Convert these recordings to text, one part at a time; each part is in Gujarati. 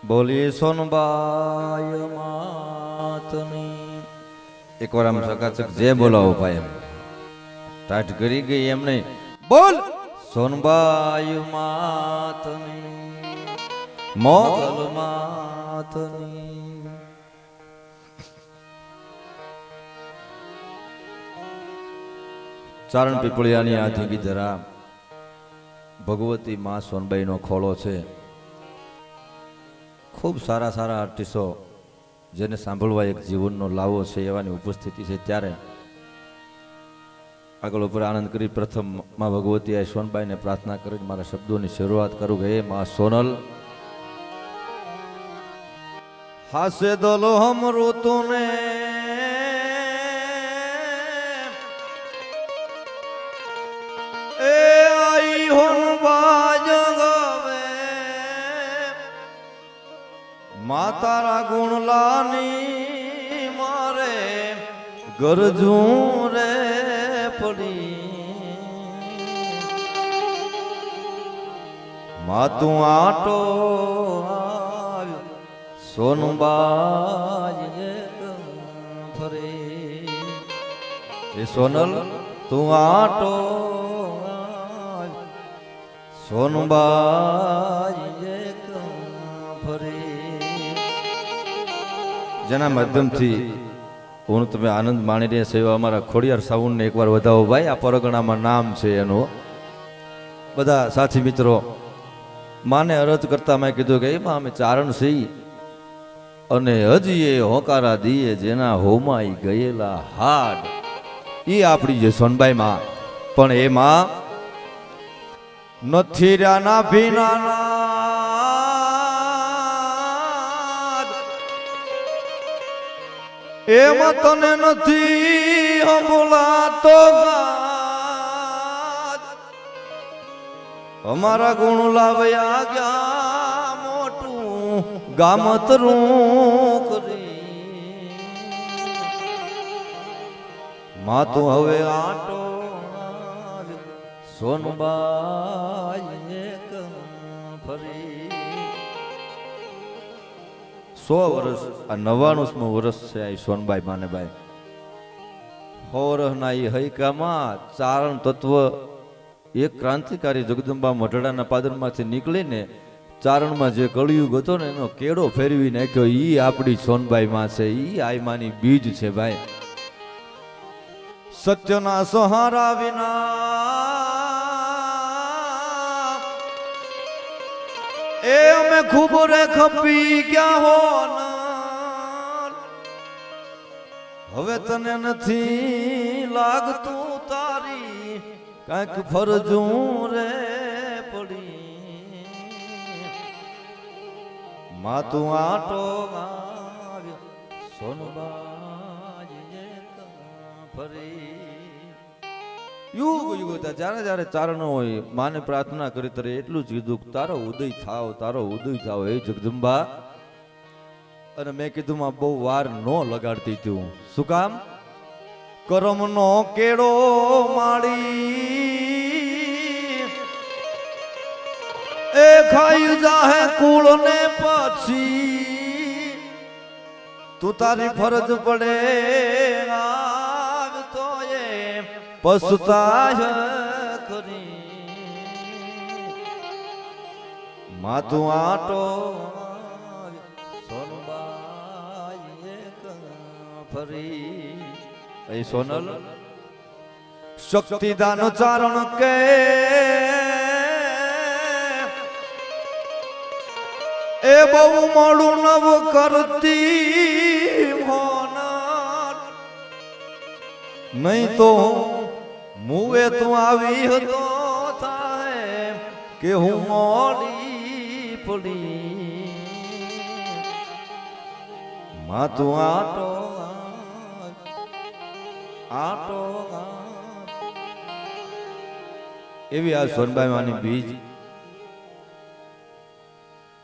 બોલીએ સોનબાઈ માતની. એકવાર આમ સકાચક જે બોલાવો ભાઈ એમ ટાટ કરી ગઈ એમ નહીં. બોલ સોનબાઈ માતની, મોગલ માતની. ચારણ પીપળિયાની આ ધીંગી ધરા ભગવતી માં સોનબાઈ નો ખોળો છે. ખૂબ સારા સારા આર્ટિસ્ટો જેને સાંભળવા એક જીવનનો લાવો છે એવાની ઉપસ્થિતિ છે. ત્યારે આગળ ઉપર આનંદ કરી પ્રથમ માં ભગવતી આ સોનબાઈને પ્રાર્થના કરીને મારા શબ્દોની શરૂઆત કરું કે હે માં સોનલ, હાસે દલો હમ ઋતુને એ આઈ હોન બાજગવે માતારા ગુણલાની મારે ગરજું રે પડી. માતું આટો સોનબાઈ ફરે. એ સોનલ તું આટો સોનબાઈ ફરે. જેના માધ્યમથી હું તમે આનંદ માણી રહ્યા છો અમારા ખોડિયાર સાઉન્ડને એકવાર વધાવો ભાઈ. આ પરગણામાં નામ છે એનું. બધા સાથી મિત્રો માને અરજ કરતા મેં કીધું કે એમાં અમે ચારણ છીએ અને હજી એ હોકારા દીએ જેના હોમાઈ ગયેલા હાડ એ આપણી જે સોનબાઈ માં. પણ એમાં નથી રહ્યા ભીના એમાં તને નથી બોલાતો. અમારા ગુણ લાવ્યા ગયા મોટું ગામતરું કરી. માતું હવે આટો સોનબાઈ ફરી. 100 વર્ષ આ 99મું વર્ષ છે આ સોનબાઈ માને ભાઈ. હોરહના એ હૈકામાં ચારણ તત્વ એક ક્રાંતિકારી જગદંબા મઢડાના પાદરમાંથી નીકળીને ચારણમાં જે કળિયુગ હતો ને એનો કેળો ફેરવી નાખ્યો. ઈ આપણી સોનબાઈ માં છે. ઈ આઈમાની બીજ છે ભાઈ. સત્યના સહારા વિના એ અમે ખૂબ રે ખપી ગયા હો. હવે તને નથી લાગતું તારી કાંઈક ફરજું રે પડી. માતું આટો સોનબાઈ ફરી. યુગ યુગ જ્યારે જ્યારે ચારણો હોય માને પ્રાર્થના કરી ત્યારે એટલું જ કીધું તારો ઉદય થાવ, તારો ઉદય થાવ હે જગદંબા. અને મેં કીધું માં બહુ વાર નો લગાડતી તું. શું કામ? કરમનો કેળો માળી એ ખાઈ જાહે કુળ ને પછી તું તારી ફરજ પડે આવતો એ પસુતાય કરી. માતું આટો સોનબાઈ ફરી. એ સોનલ શક્તિદાન ચારણ કે એ બહુ મોડું નવ કરતી હોનાર નહીં તો મુએ તું આવી હતો થાય કે હું મોડી પડી. માતું આટો આટો એવી આ સોનબાઈ માની બીજ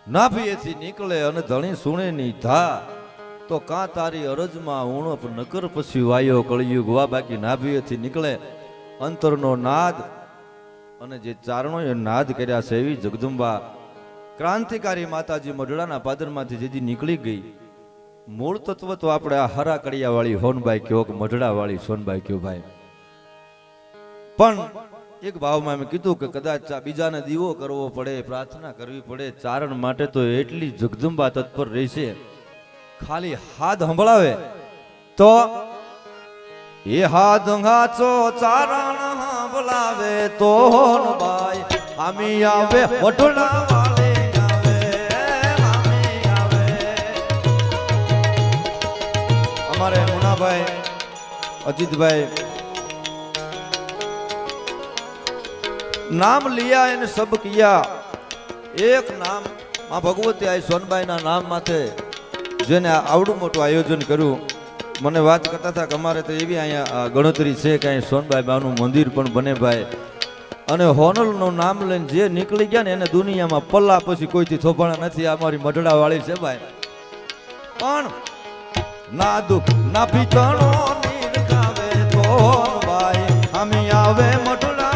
નાભીએથી નીકળે અને ધણી સુણે ની ધા તો કાં તારી અરજમાં ઉણપ નકર પછી વાયો કળિયુગ વા. બાકી નાભીએથી નીકળે અંતરનો નાદ અને જે ચારણોએ નાદ કર્યા છે એવી જગદંબા ક્રાંતિકારી માતાજી મઢડાના પાદરમાંથી જેજી નીકળી ગઈ, મૂળ તત્વ તો આપણે આ હરા કડિયા વાળી હોનબાઈ કયો કે મઢડા વાળી સોનબાઈ કયો ભાઈ. પણ એક ભાવમાં મેં કીધું કે કદાચ બીજાને દીવો કરવો પડે, પ્રાર્થના કરવી પડે, ચારણ માટે તો એટલી જગદંબા તત્પર રહેશે. ખાલી હાથ સંભળાવે તો એ હાથ ઘાચો ચારણ સંભળાવે તો હોનબાઈ આમી આવે મઢડા વાળી આવે, આમી આવે. અમારે મુનાભાઈ, અજીતભાઈ नाम लिया इन सब किया, एक नाम मां भगवती आई सोनबाई ना नाम माथे जेने आवडू मोटू आयोजन कर्યું. મને વાત કરતા હતા કે અમારે તો એવી અહીંયા ગણતરી છે કે અહીં સોનબાઈ બાનું મંદિર પણ બને ભાઈ. અને હોનલનું નામ લઈને જે નીકળી ગયા ને એને દુનિયામાં પલ્લા પછી કોઈથી થોભાણા નથી. અમારી મઢડા વાળી છે ભાઈ. પણ ના દુઃખ ના પીતણો નીર ગાવે તો હોનબાઈ આમી આવે મઢડા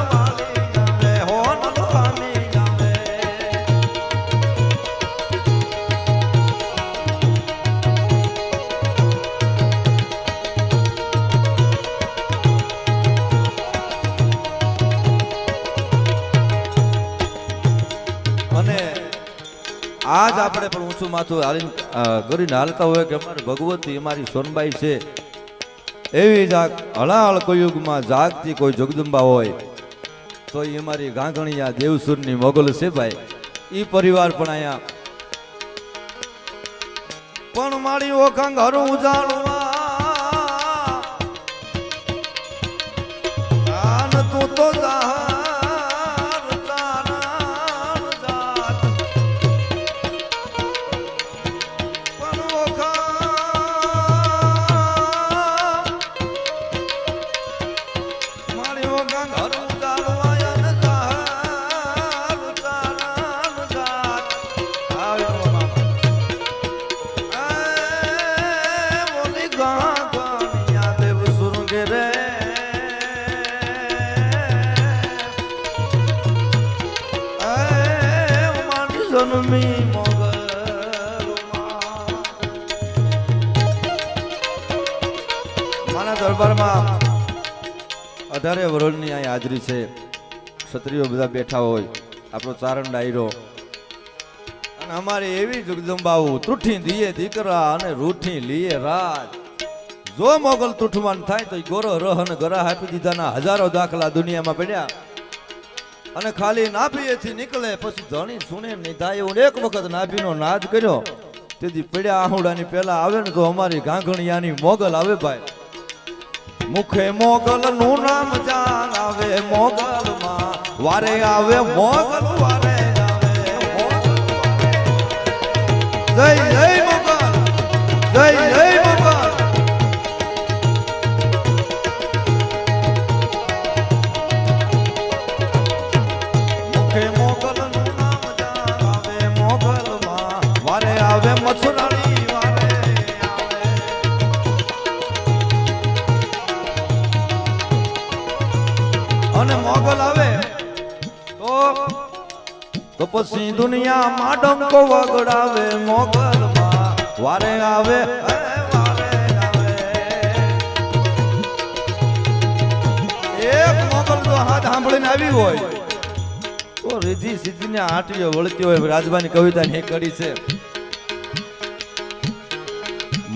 આજ આપણે પણ ઊંચું માથું કરીને હાલતા હોય કે અમારી ભગવતી અમારી સોનબાઈ છે. એવી જાગ હળાહળ કયુગમાં જાગતી કોઈ જગદંબા હોય તો એ અમારી ગાંગણિયા દેવસુરની મોગલ છે ભાઈ. એ પરિવાર પણ અહીંયા પણ મારી ઓખંગ હરું ઉજાડવા તું તો દરબારમાં 18 વર્ષની અહીં હાજરી છે. ક્ષત્રિયો બધા બેઠા હોય, આપણો ચારણ ડાયરો અને અમારી એવી જગદંબાઓ તૂઠી દીએ દીકરા અને રૂઠી લીએ રાત. જો મોગલ તૂઠવાન થાય તો ગોરો રહ અને ગરા આપી દીધાના હજારો દાખલા દુનિયામાં પડ્યા. અને ખાલી નાભીએથી નીકળે પછી ધણી સુને નહીં થાય એવું એક વખત નાભીનો નાદ કર્યો તેથી પડ્યા આહુડાની પહેલા આવે ને તો અમારી ગાંગણિયાની મોગલ આવે ભાઈ. મુખે મોગલ નું નામ જાન આવે મોગલ માં વારે આવે મોગલ વારે આવે. જય જય મોગલ, જય જય મોગલ. મુખે મોગલ નું નામ જાન આવે મોગલ માં વારે આવે મથુરાણી અને મોગલ આવે તો પછી દુનિયામાં ડંકો વગડાવે મોગલ માં વારે આવે વારે આવે. એક મોગલ તો હાથ સાંભળીને આવી હોય તો રીધી સીધી આંટીઓ વળતી હોય. રાજબાની કવિતાની એક કડી છે,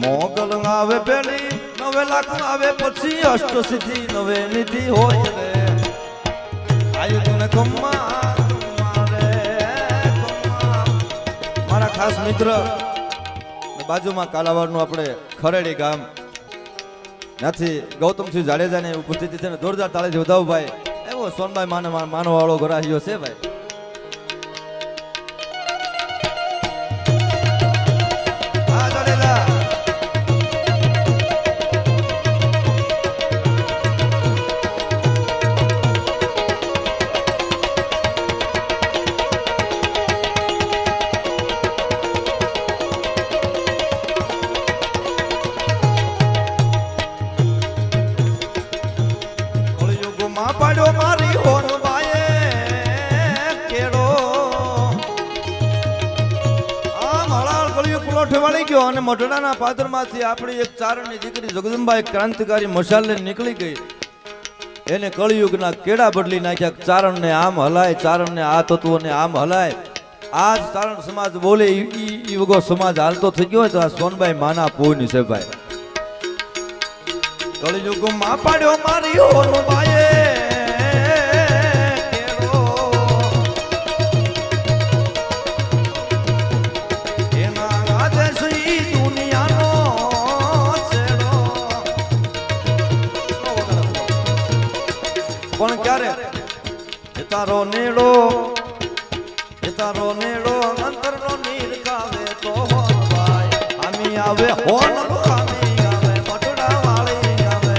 મોગલ આવે પેલી 9 લાખ આવે પછી અષ્ટસિદ્ધિ 9 નિધિ હોય રે. મારા ખાસ મિત્ર બાજુમાં કાલાવાડનું આપણે ખરેડી ગામ ત્યાંથી ગૌતમસિંહ જાડેજાની ઉપસ્થિતિ છે ને જોરદાર તાળીથી વધાવો ભાઈ. એવો સોનબાઈ માનો વાળો ગરાહીઓ છે ભાઈ. વણી ગયો અને મઢડાના પાદરમાંથી આપણી એક ચારણની દીકરી જગદંબા એક ક્રાંતિકારી મશાલ લઈને નીકળી ગઈ. એને કળિયુગના કેડા બદલી નાખ્યા. ચારણને આમ હલાય, ચારણને આ તત્વોને આમ હલાય. આજ ચારણ સમાજ બોલે ઈ વગો સમાજ હાલતો થઈ ગયો તો આ સોનબાઈ માના પૂની છે ભાઈ. કળિયુગમાં પાડ્યો મારી હોનબાઈએ પણ ક્યારે તારો નેડો અંતરનો નીર કાવે તો હોનબાઈ આમી આવે હોન આમી આવે મટડા વાળી આવે.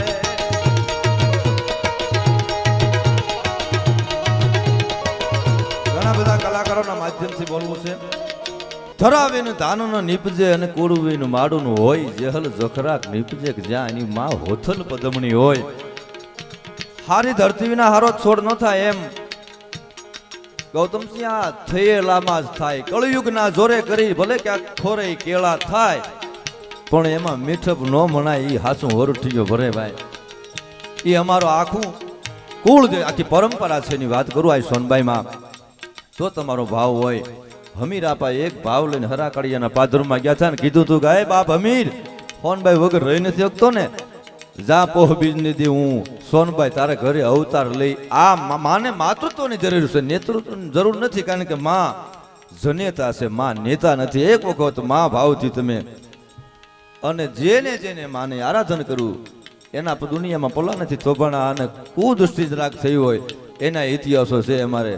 ઘણા બધા કલાકારોના માધ્યમથી બોલવું છે. ધરાવીને ધાનનો નીપજે અને કુળવીનું માડુનું હોય, જેહલ જખરાક નીપજે કે જ્યાં એની માં હોથલ પદમણી હોય. હારી ધરતી વિના હારો છોડ ન થાય એમ ગૌતમસિંહ આ થયેલામાં જ થાય. કળયુગના જોરે કરી ભલે ક્યાંક ખોરે કેળા થાય પણ એમાં મીઠપ ન મનાય. ઈ હાસું વરુઠીયો ભરે ભાઈ. ઈ અમારો આખું કુળ જે આખી પરંપરા છે એની વાત કરું. આ સોનબાઈમાં જો તમારો ભાવ હોય. હમીર આપા એક ભાવ લઈને હરાકડિયાના પાદરમાં ગયા હતા ને કીધું તું ગાય બાપ હમીર સોનબાઈ વગર રહી નથી શકતો ને, જા પોહ બીજ નિધિ હું સોનબાઈ તારે ઘરે અવતાર લઈ. આ માને માતૃત્વની જરૂર છે, નેતૃત્વની જરૂર નથી. કારણ કે માં જનેતા છે, માં નેતા નથી. એક વખત માં ભાવથી તમે અને જેને માને આરાધન કરવું એના દુનિયામાં પલા નથી થોભાણા અને કુદૃષ્ટિ જ રાગ થઈ હોય એના ઇતિહાસો છે. અમારે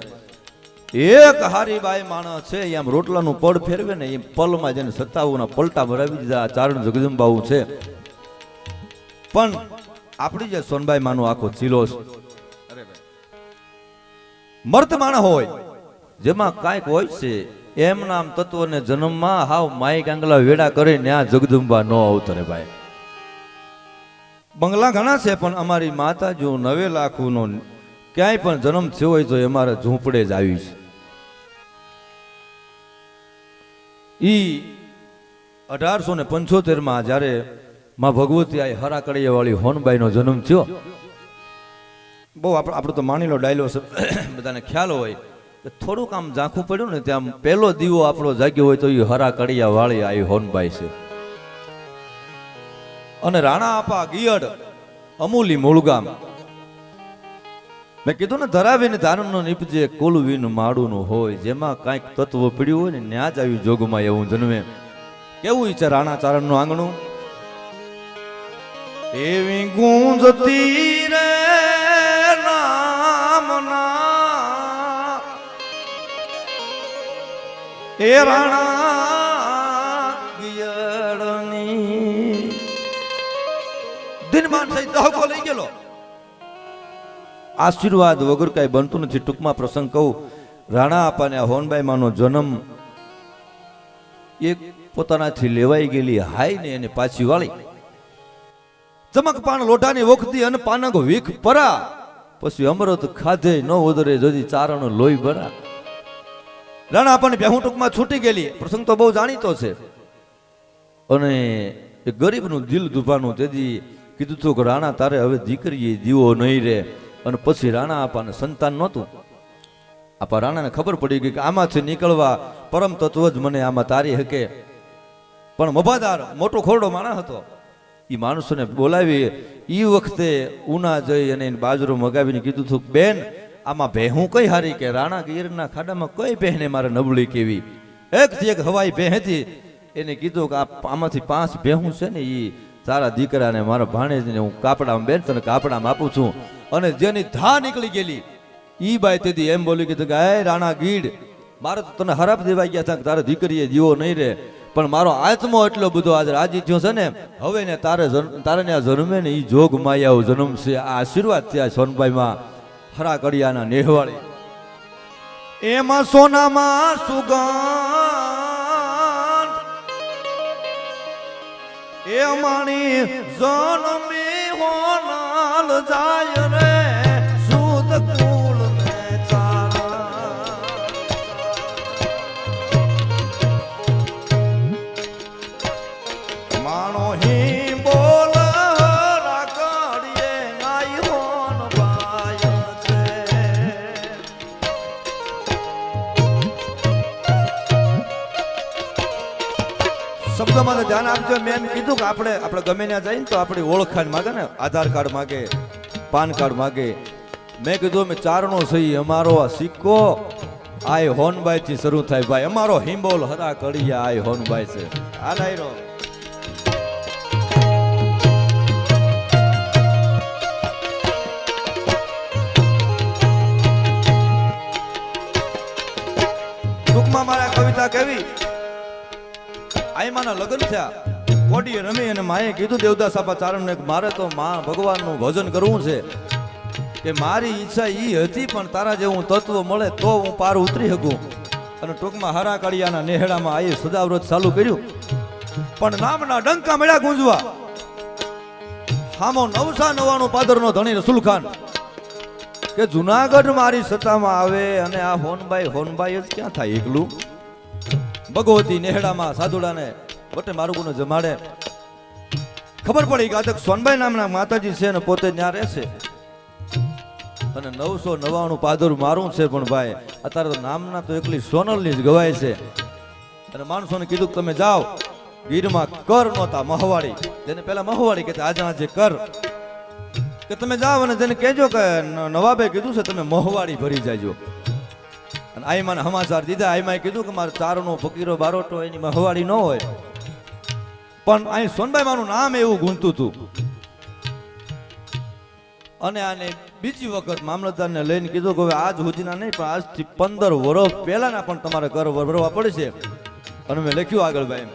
એક હારીબાઈ માણસ છે આમ રોટલાનું પડ ફેરવે ને એ પલમાં જેને 57 પલટા ભરાવી દીધા ચારણ જગદંબાવું છે. પણ આપણી જે સોનબાઈ માનો આખો ચીલો મર્ત માણા હોય જેમાં કાંઈક હોય છે એમ નામ તત્વને જન્મમાં હાવ માઈ કાંગલા વેડા કરે ને આ જગદંબા ન અવતરે ભાઈ. બંગલા ઘણા છે પણ અમારી માતા જો 9 લાખનો ક્યાંય પણ જન્મ થયો હોય તો અમારે ઝૂંપડે જ આવી છે. ઈ 1875 જ્યારે માં ભગવતી આ હરાકડિયા વાળી હોનબાઈ નો જન્મ થયો. બહુ આપણો તો માની લો ડાયલો છે બધાને ખ્યાલ હોય. થોડુંક આમ ઝાંખું પડ્યું ને ત્યાં પહેલો દીવો આપણો જાગ્યો હોય તો એ હરાકડિયા વાળી આ હોનબાઈ છે. અને રાણા આપા ગિયડ અમૂલી મૂળગામ મેં કીધું ને ધરાવીને ધારણનો નીપજે કુલવીનું માડુનું હોય, જેમાં કાંઈક તત્વ પીડ્યું હોય ને ન્યા જ આવી જોગમાં એવું જન્મે. કેવું છે રાણા ચારણનું આંગણું? એવી ગુંજતી રે નામના એ રાણા ગિયડની દિનમાન થઈ દહકો લઈ ગયેલો. આશીર્વાદ વગર કઈ બનતું નથી. ટૂંકમાં પ્રસંગ કહું, રાણા આપાને હોનબાઈ માનો જન્મ એક પોતાનાથી લેવાઈ ગયેલી હાઈ ને એને પાછી વાળી. ચમક પાન લોટાની વખતી અને પાનક વીખ પરા પછી અમૃત ખાધે ન ઉદરે જદી ચારણ લોહી ભરા. રાણા આપણને બેહું ટૂંકમાં છૂટી ગયેલી. પ્રસંગ તો બહુ જાણીતો છે. અને એ ગરીબનું દિલ દુભાનું તેથી કીધું હતું કે રાણા તારે હવે દીકરીએ દીવો નહીં રે. અને પછી રાણા આપાને સંતાન નહોતું. આપા રાણાને ખબર પડી ગઈ કે આમાંથી નીકળવા પરમ તત્વ જ મને આમાં તારી હકે. પણ મભાદાર મોટો ખોરડો માણસ હતો. એ માણસોને બોલાવી એ વખતે ઉના જઈ અને બાજરો મગાવીને કીધું હતું બેન આમાં ભેહું કઈ હારી કે રાણા ગીરના ખાડામાં કઈ બહેને મારે નબળી કેવી. એકથી એક હવાઈ ભે હતી. એને કીધું કે આમાંથી 5 ભેહું છે ને એ તારા દીકરાને મારા ભાણેજને હું કાપડામાં બેન તને કાપડામાં આપું છું. અને જેની ધા નીકળી ગયેલી ઈ બાઈ તેથી એમ બોલી કીધું કે હે રાણા ગીડ મારે તો તને હરાપ દેવાઈ ગયા હતા કે તારે દીકરીએ જીવો નહીં રે. પણ મારો આત્મો એટલો બધો આજે રાજી થયો છે ને હવે ને તારે ને આ જન્મે ને ઈ જોગ માયાઓ જન્મ છે. આ આશીર્વાદ થયા સોનબાઈમાં હરાકડિયાના નેહવાળી. એમાં સોનામાં સુગંધ એ માણી જન્મી હોનાલ જાય રે સુદ કુળ ને ચારા. તમારે ધ્યાન આપજો. મેં એમ કીધું કે આપણે ગમે ત્યાં જઈએ ને તો આપણી ઓળખાણ માગે ને, આધાર કાર્ડ માગે, પાન કાર્ડ માગે. મેં કીધું અમે ચારણો સહી, અમારો આ સિક્કો આય હોનબાઈ થી શરૂ થાય ભાઈ. અમારો હિંબોલ હરા કડિયા આય હોનબાઈ છે. આ ડાયરો ટૂંકમાં મારા કવિતા કેવી, આઈમાના લગ્ન થયા, કોડીએ રમી અને માએ કીધું દેવદાસ આપા ચારણને મારે તો માં ભગવાનનું ભજન કરવું છે, કે મારી ઈચ્છા ઈ હતી પણ તારા જેવું તત્વ મળે તો હું પાર ઉતરી શકું. અને ટૂંકમાં હરા કાળિયાના નેહડામાં આઈ સદાવ્રત ચાલુ કર્યું. પણ નામના ડંકા મળ્યા ગુંજવા. હામો 999 પાદરનો ધણી રસુલ ખાન કે જુનાગઢ મારી સત્તામાં આવે અને આ હોનબાઈ જ ક્યાં થાય એકલું. ભગવતી નેહડામાં સાધુડાને વટે મારુગુને જમાડે. ખબર પડી કે આ સોનબાઈ નામના માતાજી છે અને પોતે ત્યાં રહે છે. અને 999 પાદર મારું છે પણ ભાઈ અત્યારે તો નામના તો એકલી સોનલની જ ગવાય છે. અને માણસોને કીધું કે તમે જાઓ ગીરમાં કર નહોતા મહવાડી, જેને પેલા મહવાડી કે આજે કર, કે તમે જાઓ અને જેને કહેજો કે નવાબે કીધું છે તમે મહવાડી ભરી જાયજો. અને આઈમાને સમાચાર દીધા. આઈમાએ કીધું કે મારે ચારનો ફકીરો બારોટો એની મહવાડી ન હોય, પણ અહીં સોનબાઈ માનું નામ એવું ગુંજતું હતું. અને આને બીજી વખત મામલતદારને લઈને કીધું કે હવે આજ સુધીના નહીં પણ આજથી 15 વર્ષ પહેલાના પણ તમારે કર ભરવા પડશે. અને મેં લખ્યું આગળ ભાઈ,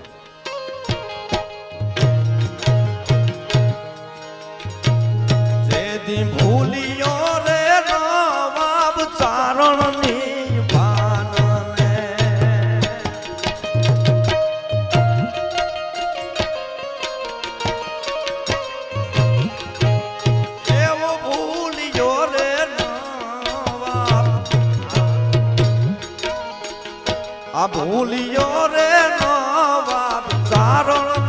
જેથી ભૂલિયો રે નવાબ ચારણની ભાનને, એવો ભૂલિયો રે નવાબ, આ ભૂલિયો રે નવાબ ચારણની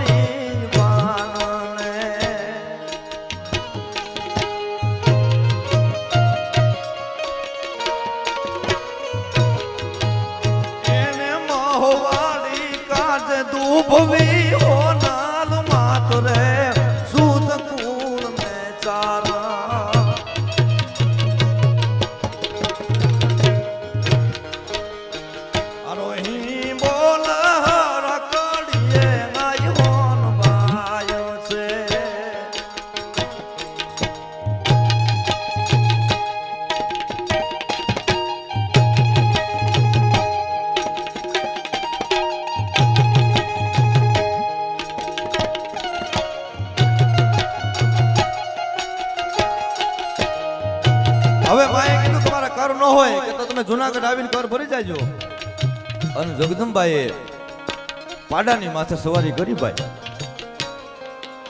ભવી હોનાલ માતરે સુત કુળ મે ચારા. અરોહી બોલ રકડીએ નાય હોન બાયો છે. હવે ભાઈ કીધું તમારા કર ન હોય કે તો તમે જુનાગઢ આવીને કર ભરી જાયજો. અને જગદંબાએ પાડાની માથે સવારી કરી ભાઈ.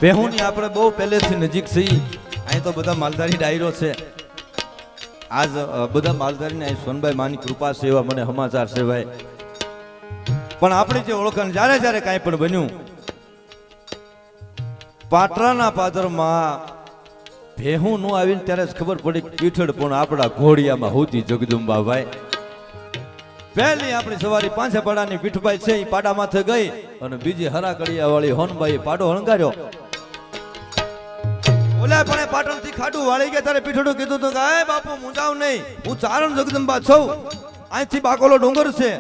ભેહુની આપણે બહુ પહેલેથી નજીક છીએ. અહીં તો બધા માલધારી ડાયરો છે. આજ બધા માલધારીને અહીં સોનબાઈ માની કૃપા છે એવા મને સમાચાર છે ભાઈ. પણ આપણી જે ઓળખાણ જ્યારે જ્યારે કાંઈ પણ બન્યું, પાટરાના પાદરમાં ભેહું નું આવીને ત્યારે જ ખબર પડી પીઠડ પણ આપણા ઘોડિયામાં હોતી જગદંબાભાઈ. પહેલી આપણી સવારી પાંચેપાડાની પીઠભાઈ છે એ પાડા માથે ગઈ અને બીજી હરાકડિયા વાળી હોનબાઈ પાડો હણગાર્યો. ઓલા પણ પાટણ થી ખાડું વાળી ગયા ત્યારે પીઠડું કીધું તો કે એ બાપુ મુંજાવ નહીં, હું ચારણ જગદંબા છું, અહીંથી બાકોલો ડુંગર છે,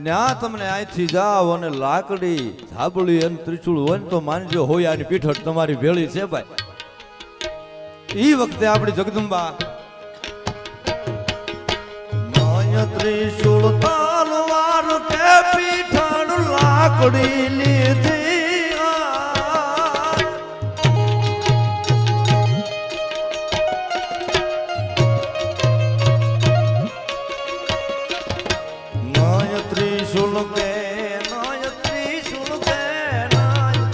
ન્યા તમને અહીંથી જાવ અને લાકડી ધાબળી અને ત્રિશુળ હોય ને તો માનજો હોય આની પીઠડ તમારી ભેળી છે ભાઈ. ઈ વખતે આપણી જગદંબા નય ત્રિશુળ તલવાર કે પીઠડ લાકડી લીધી, નય ત્રિશુળ કે નય ત્રિશુળ કે નય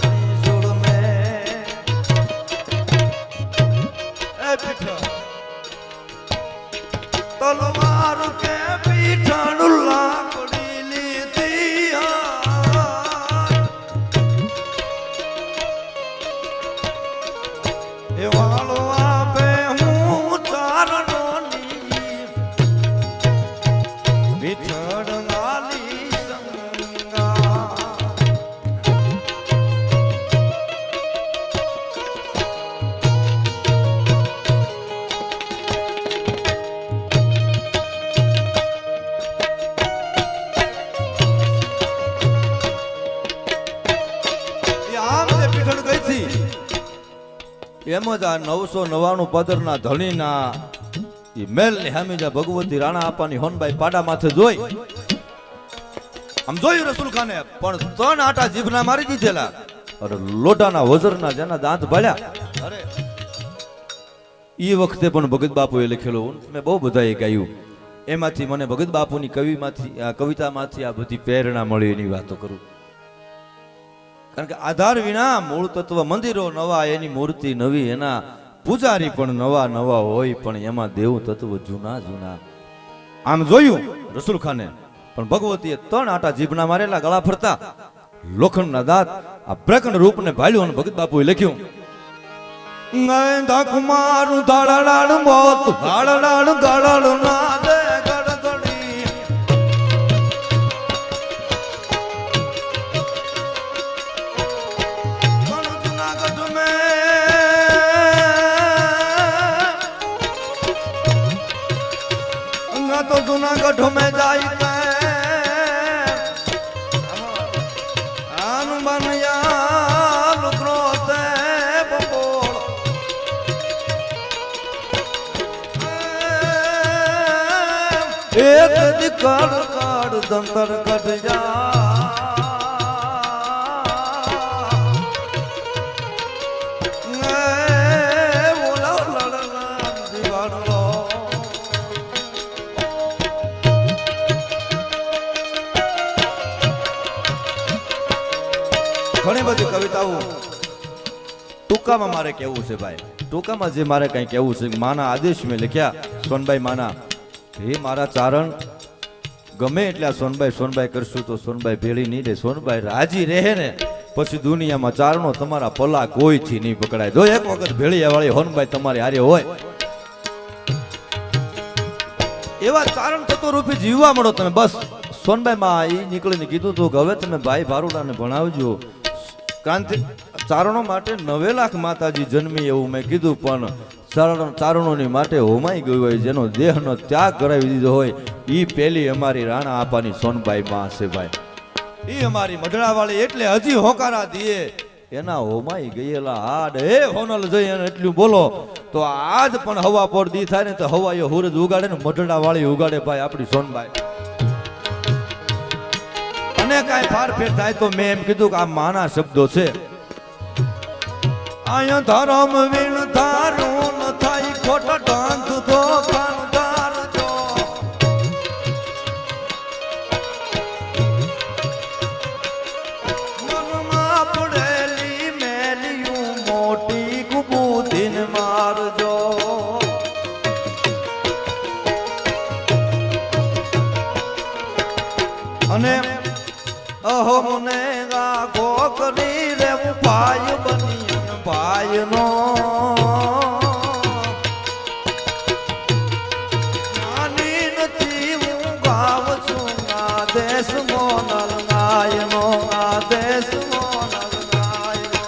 ત્રિશુળ મે તલવાર કે પીઠડ લાકડી લીધી, એ વાળો આપે હું ચારણોની પીઠડ નાલી સંગા. એમ જ આ 999 પદરના ધણીના એ મેલની હામી જ્યાં ભગવતી રાણા આપવાની હોનબાઈ પાડા માથે જોઈ આમ જોયું રસૂલ ખાને પણ 3 આટા જીભના મારી દીધેલા. અરે લોટાના વજરના જેના દાંત ભાળ્યા. અરે એ વખતે પણ ભગત બાપુએ લખેલું મેં બહુ બધાએ ગાયું. એમાંથી મને ભગત બાપુની કવિતામાંથી આ બધી પ્રેરણા મળી એની વાતો કરું. કારણ કે આધાર વિના મૂળ તત્વ મંદિરો નવા, એની મૂર્તિ નવી, એના પૂજારી પણ નવા નવા હોય, પણ એમાં દેવ તત્વ જૂના જૂના. આમ જોયું રસૂલ ખાને પણ ભગવતીએ 3 આટા જીભના મારેલા, ગળા ફરતા લોખંડના દાંત આ પ્રકંડ રૂપને ભાળ્યું અને ભગત બાપુએ લખ્યું ગંધા કુમારું ધાડાડ મોત ધાડાડ ગાડાડ ના દે ગડગડી જુનાગઢ મે અંગા તો જુનાગઢ મે જાય કે એક દિકડ કાડ દંતર કટ જા ઓલા લડલા દીવાડો. ઘણી બધી કવિતાઓ ટૂંકામાં મારે કેવું છે ભાઈ. ટૂંકામાં જે મારે કઈ કેવું છે, માના આદેશ મેં લખ્યા સોનબાઈ માના, હે મારા ચારણ ગમે એટલે સોનબાઈ કરશું તો સોનબાઈ ભેળી નહીં રહે. સોનબાઈ રાજી રહે ને પછી દુનિયામાં ચારણો તમારા પલા કોઈથી નહીં પકડાય. જો એક વખત ભેળિયા વાળી હોનબાઈ તમારી હારે હોય, એવા ચારણ તત્વ રૂપી જીવવા મળો તમે. બસ સોનબાઈ માં એ નીકળીને કીધું હતું કે હવે તમે ભાઈ ભારુડાને ભણાવજો. ક્રાંતિ ચારણો માટે 9 લાખ માતાજી જન્મી એવું મેં કીધું, પણ ચારણોની માટે હોમાઈ ગયું હોય, જેનો દેહનો ત્યાગ કરાવી દીધો હોય, એ પેલી અમારી રાણા આપાની સોનબાઈ માં છે ભાઈ. એ અમારી મઢડાવાળી એટલે હજી હોકારા દીએ એના હોમાઈ ગયેલા હાડ. હે હોનલ જઈ અને એટલું બોલો તો આજ પણ હવા પર દી થાય ને તો હવાયો હુરજ ઉગાડે ને મઢડાવાળી ઉગાડે ભાઈ આપણી સોનબાઈ. અને કાંઈ ફારફેર થાય તો મેં એમ કીધું કે આ માના શબ્દો છે. આયા ધરમ વીણ ધારું ન થાય ખોટા ટાંત તો કાનદાર જો મનમાં પડેલી મેલિયું મોટી કુબૂતીન મારજો. અને અહો મને ગાગો કરી રેવું ભાઈ બની ભાઈનો નાની નથી હું ગાવ છું આ દેશ મોનલ નાયનો, આ દેશ મોનલ નાયનો.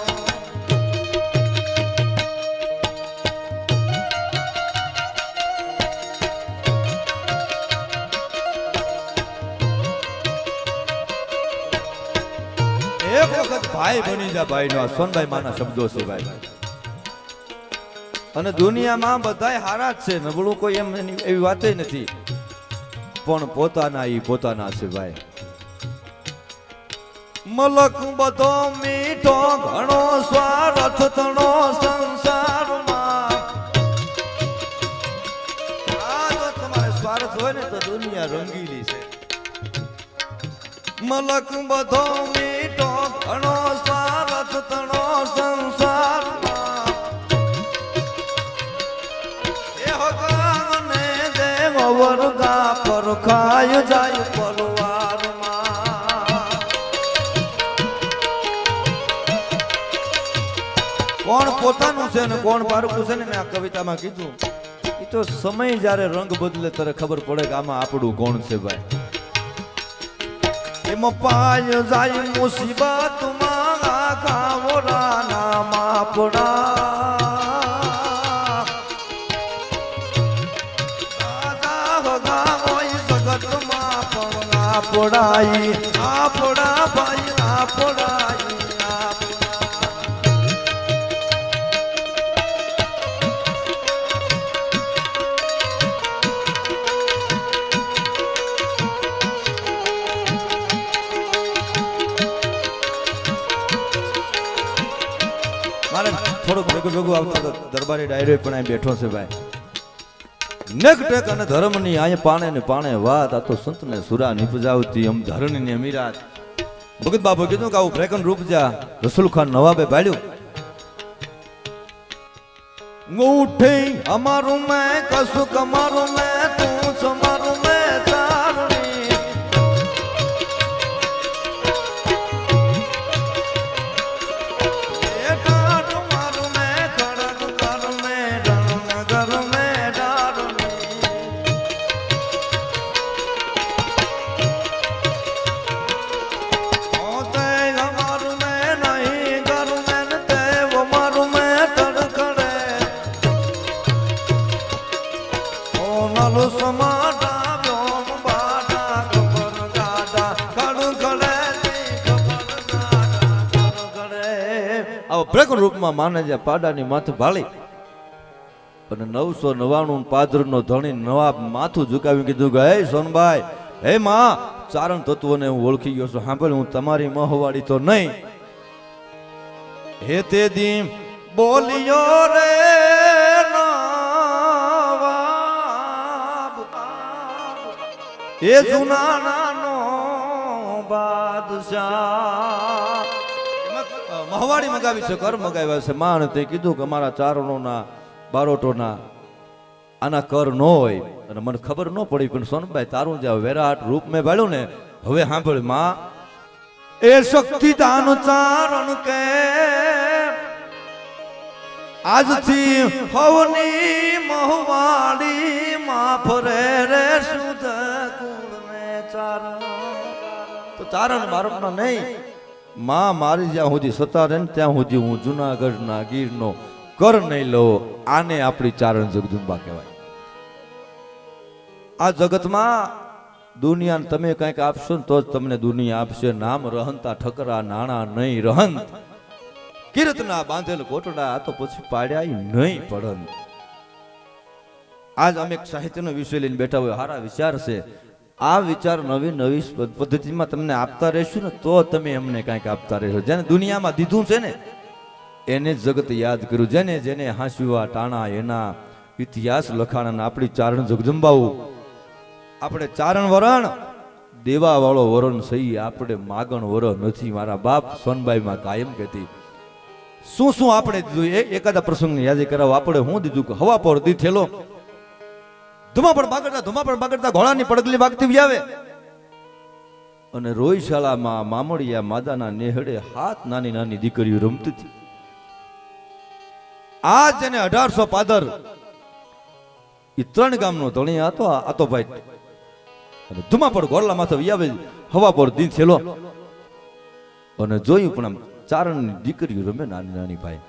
એક વખત ભાઈ બની જા ભાઈ નો આ સોનબાઈ માના શબ્દો છે ભાઈ. અને દુનિયામાં બધાય હારા જ છે, નબળું કોઈ એમ એવી વાત નથી, પણ પોતાના ઈ પોતાના છે ભાઈ. મલક બધો મીઠો ઘણો સ્વાર્થ તણો સંસારમાં. આ જો તમારે સ્વાર્થ હોય ને તો દુનિયા રંગીલી છે. મલક બધો મીઠો ઘણો સ્વાર્થ તણો સંસારમાં. એ હગાને દેવ વર્ગા પર ખાય જાય પરવારમાં. કોણ પોતાનું છે ને કોણ પારકું છે ને મેં આ કવિતામાં કીધું. એ તો સમય જ્યારે રંગ બદલે ત્યારે ખબર પડે કે આમાં આપણું કોણ છે ભાઈ. એમાં પાય જાય મુસીબત માં કાવરાના માપડા. દાદા ભગા હોય જગતમાં પણ આપડાઈ આપડા ભાઈ આપડાઈ આપડા. થોડુંક ભેગું ભેગું આવતા તો દરબારી ડાયરો પણ અહીં બેઠો છે ભાઈ. નેક ટેક અને ધર્મની આય પાણે ને પાણે વાત, આ તો સંતને સુરા નિપજાવતી અમ ધરણીની અમીરાત. ભગત બાબુ કીધું કે આવું ફ્રેકન રૂપ જા રસૂલ ખાન નવાબે પાડ્યું. ઉઠે અમારું મેં કશું કમારું મેં તું સમારું મેં તારણી. મારું મેં ખડક કર મેં રણ નગર મેં ડારણી. અમારું મેં નહીં કરું મેં તે અમારું મેં તડકડે. નલો સમાડા વ્યોમ બાડા ખબર ગાડા કડકડે આવો બ્રેકન રૂપમાં માને જે પાડાની માથે ભાળી અને 999 પાદરનો ધણી નવાબ માથું ઝુકાવી કીધું કે હે સોનબાઈ, હે માં, ચારણ તત્વોને હું ઓળખી ગયો છું. સાંભળ, હું તમારી મહવાડી તો નહીં. હે તે દી બોલ્યો રે એ જુના નાનો બાદશાહ. મહવાડી મગાવી છે, કર મગાવ્યા છે. માં તે કીધું કે અમારા ચારણોના બારોટોના આના કર ન હોય અને મને ખબર ન પડી. પણ સોનભાઈ, તારું જે વિરાટ રૂપ મેં ભાળ્યું ને, હવે સાંભળ માં, એ શક્તિ દાન ચારણ કે આજથી હવની મહવાડી માં ફરે રે શુદ્ધ કુળ ને ચારણ. તો ચારણ બારોટના નહીં, માં મારી જ્યાં સુધી સત્તા રહે ને ત્યાં સુધી હું જુનાગઢના ગીરનો કર નહીં લો. આને આપણી ચારણ જગદંબા કહેવાય. આ જગતમાં દુનિયાને તમે કંઈક આપશો ને તો જ તમને દુનિયા આપશે. નામ રહંતા ઠકરા નાણા નહીં રહંત, કીર્તના બાંધેલ કોટડા આ તો પછી પાડ્યા નહીં પડન. આજ અમે સાહિત્યનો વિષય લઈને બેઠા હોય, સારા વિચાર છે. આ વિચાર નવી નવી પદ્ધતિમાં તમને આપતા રહેશું ને તો તમે અમને કંઈક આપતા રહેશો. જેને દુનિયામાં દીધું છે ને એને જગત યાદ કર્યું. જેને જેને હાંસવા ટાણા એના ઇતિહાસ લખાણા. આપણી ચારણ જગદંબાઓ, આપણે ચારણ વરણ દેવા વાળો વરણ સહી, આપણે માગણ વરણ નથી. મારા બાપ સોનબાઈમાં કાયમ કહેતી. શું શું આપણે દીધું એ એકાદા પ્રસંગની યાદી કરાવો. આપણે હું દીધું કે હવા પર દીધેલો ધુમા પણ બાગડતા ઘોડાની પડગલી વાગતી આવે અને રોયશાળામાં મામડિયા માદાના નેહડે હાથ નાની નાની દીકરીઓ રમતી હતી. આ જેને 1800 પાદર એ 3 ગામનો ધણી હતો. આ તો ભાઈ અને ધુમા પણ ઘોડલા માથે આવે હવા પર દી થેલો અને જોયું પણ આમ ચારણની દીકરીઓ રમે નાની નાની. ભાઈ,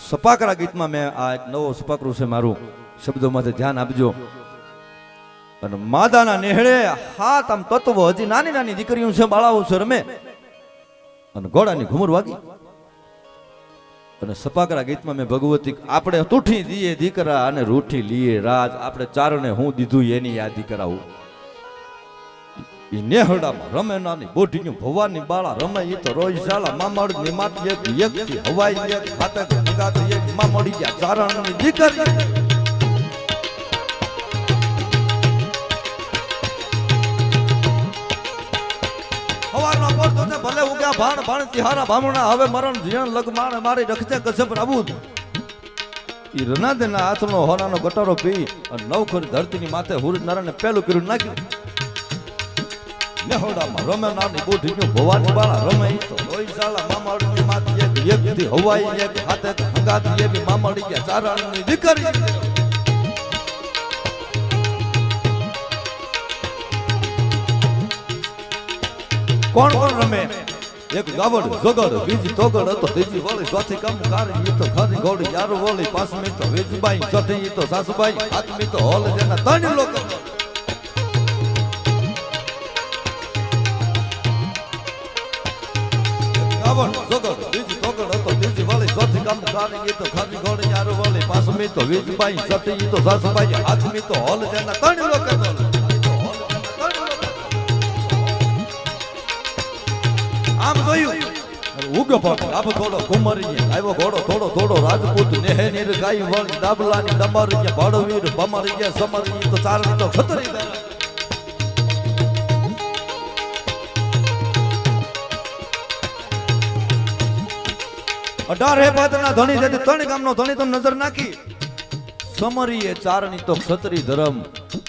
સપાકરા ગીતમાં મેં આ એક નવો સપાકરું છે મારું, શબ્દોમાંથી ધ્યાન આપજો. અને માદાના નેહળે હાથ આમ તત્વો હજી નાની નાની દીકરીઓ છે, બાળાઓ છે, રમે અને ઘોડાની ઘુમર વાગી. અને સપાકરા ગીતમાં મેં ભગવતી આપણે તૂઠી દીએ દીકરા અને રૂઠી લીએ રાજ. આપણે ચારણે હું દીધું એની યાદી કરાવું. એ નેહડામાં રમે નાની બોઢીયું ભવાની બાળા રમે. એ તો રોયશાળા મામડની માટી એક હવાઈ એક હાથે ભગાત એક મામડી ગયા ચારણની દીકરી. હવારમાં પડતો છે ભલે ઉગ્યા ભાણ ભાણ તિહારા ભામણા. હવે મરણ જીણ લગ માણે મારી રખતે કસબ અબૂદ. ઈ રનાદેના હાથનો હોનાનો ગટારો પી અને નવખરી ધરતીની માથે હુરજ નારાયણને પેલું કર્યું નાખ્યું. નેહોડામાં રમે નાની બોઢીયું ભવાની બાળા રમે. તો રોયશાળા મામડની માતી એક દી હવાઈ એક હાથે હંગાતી એવી મામડી ગયા ચારણની દીકરી. કોણ કોણ રમે? એક ગાવડ જગડ બીજી તોગડ હતો, ત્રીજી વળી ચોથી કામ કારી તો ખરી ગોળી યાર વળી, પાંચમી તો વેજબાઈ, છઠ્ઠી તો સાસુબાઈ, સાતમી તો હોલ જેના 3 લોકો. ગાવડ જગડ બીજી તોગડ હતો, ત્રીજી વળી ચોથી કામ કારી તો ખરી ગોળી યાર વળી, પાંચમી તો વેજબાઈ, છઠ્ઠી તો સાસુબાઈ, સાતમી તો હોલ જેના 3 લોકો. આમ જોયું ઉગ ઉગ્યો ભાગ આબ થોડો કુમારી આવ્યો ઘોડો થોડો થોડો રાજપૂત નેહે નીર ગાય વણ ડાબલાની ડમરી ભાડવીર બમરી સમરી તો ચારણી તો ખતરી અઢાર હે પાત્રના ધણી છે ત્રણ ગામનો ધણી તો નજર નાખી સમરીએ ચારણી તો ક્ષત્રિય ધર્મ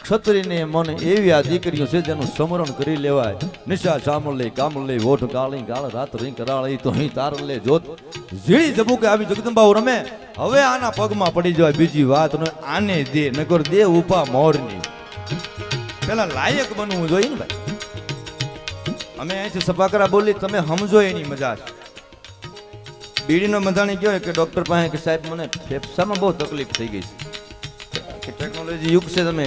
ક્ષત્રિયને મન એવી આ દીકરીઓ છે જેનું સમરણ કરી લેવાય નિશા શામલે કામલે ઓઠ ગાળી ગાળ રાત રીંગ કરાળી તો અહીં તાર લે જોત ઝીણી જબુકે આવી જગદંબાઓ રમે હવે આના પગમાં પડી જવાય બીજી વાત ને આને દે નગર દે ઉપા મોરની પેલા લાયક બનવું જોઈએ ને ભાઈ અમે અહીંથી સપાકરા બોલી તમે સમજો એની મજા બીડીનો મધાણી કહેવાય કે ડોક્ટર પાસે કે સાહેબ મને ફેફસામાં બહુ તકલીફ થઈ ગઈ છે કે ટેકનોલોજી યુગ છે તમે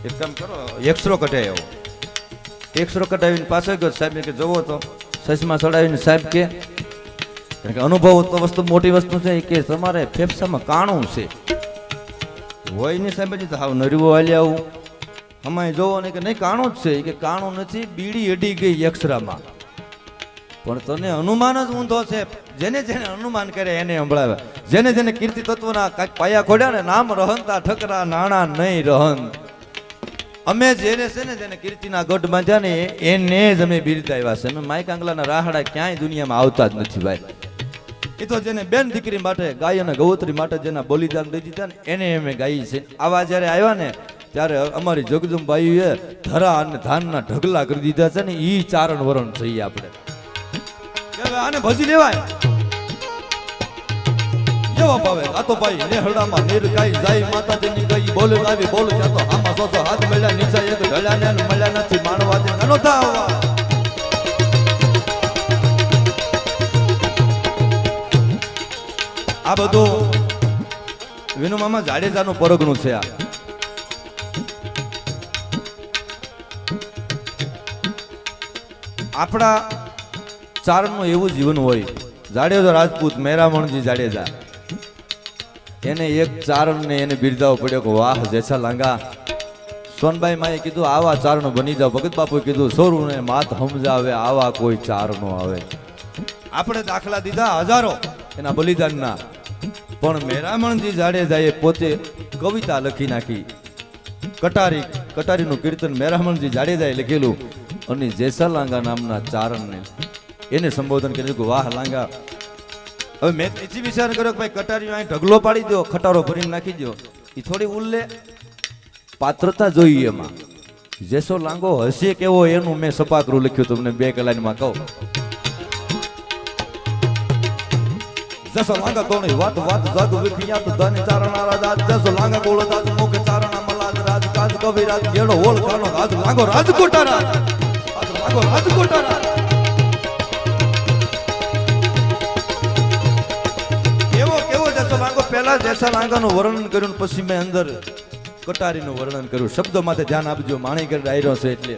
એક કામ કરો એક્સરો કઢાઈ આવો એક્સરો કઢાવીને પાછળ ગયો સાહેબ કે જોવો તો સસમાં ચડાવીને સાહેબ કે કારણ કે અનુભવ તો વસ્તુ મોટી વસ્તુ છે કે તમારે ફેફસામાં કાણું છે હોય ને સાહેબ હજી તો હાવ નરવો હાલ્યા આવું અમાય જોવો ને કે નહીં કાણું જ છે કે કાણું નથી બીડી અડી ગઈ એક્સરામાં પણ તને અનુમાન જ ઊંધો છે જેને જેને અનુમાન કરે એને સંભળાવે જેને જેને કીર્તિ તત્વના કાંઈક પાયા ખોડ્યા ને નામ રહનતા ઠકરા નાણા નહીં રહન અમે જેને છે ને જેને કીર્તિના ગઢ બાંધ્યા ને એને જ અમે બિરદાવ્યા છે અમે માઈક આંગલાના રાહડા ક્યાંય દુનિયામાં આવતા જ નથી ભાઈ એ તો જેને બેન દીકરી માટે ગાય અને ગૌત્રી માટે જેના બલિદાન દઈ દીધા ને એને અમે ગાઈ છે આવા જ્યારે આવ્યા ને ત્યારે અમારી જગદંબાઈએ ધરા અને ધાનના ઢગલા કરી દીધા છે ને ઈ ચારણ વરણ છીએ આપણે આને ભજી લેવાય જવાબ આવે આ તો ભાઈ નેહડામાં નીર ગાય જાય માતાજીની ગઈ બોલે આવી બોલ જાતો આમાં સોસો હાથ મળ્યા નીચે એક ઢળ્યા ને મળ્યા નથી માણવા દે નનો થાવા આ બધું વિનુ મામા જાડેજાનું પરગણું છે આ આપણા ચારણનું એવું જીવન હોય જાડેજો રાજપૂત મેરામણજી જાડેજા એને એક ચારણને એને બિરદાવો પડ્યો કે વાહ જેસા લાંગા સોનબાઈ માએ કીધું આવા ચારણો બની જાવ ભગત બાપુએ કીધું સોરુને માત સમજાવે આવા કોઈ ચારણો આવે આપણે દાખલા દીધા હજારો એના બલિદાનના પણ મેરામણજી જાડેજાએ પોતે કવિતા લખી નાખી કટારીનું કીર્તન મેરામણજી જાડેજાએ લખેલું અને જેસા લાંગા નામના ચારણને એને સંબોધન કર્યું કે વાહ લાંગા હવે મેં એથી વિચાર કર્યો કે ભાઈ કટારીઓ અહીં ઢગલો પાડી દો ખટારો ભરીને નાખી દો એ થોડી ઉલ્લે પાત્રતા જોઈએ એમાં જેસો લાંગો હશે કેવો એનું મેં સપાકરું લખ્યું તમને 2 લાઈનમાં કહું જેસો લાંગા કોણી વાત વાત જગ વિખ્યાત ધન ચારણા રાજા જેસો લાંગા કોળ દાદ મુખ ચારણા મલાદ રાજ કાજ કવિરાજ જેડો ઓળ ખાનો રાજ લાંગો રાજકોટા રાજ લાંગો રાજકોટા રાજ પહેલા જેસા લાંગાનું વર્ણન કર્યું પછી મેં અંદર કટારીનું વર્ણન કર્યું શબ્દો માટે ધ્યાન આપજો માણીગઢ ડાયરો છે એટલે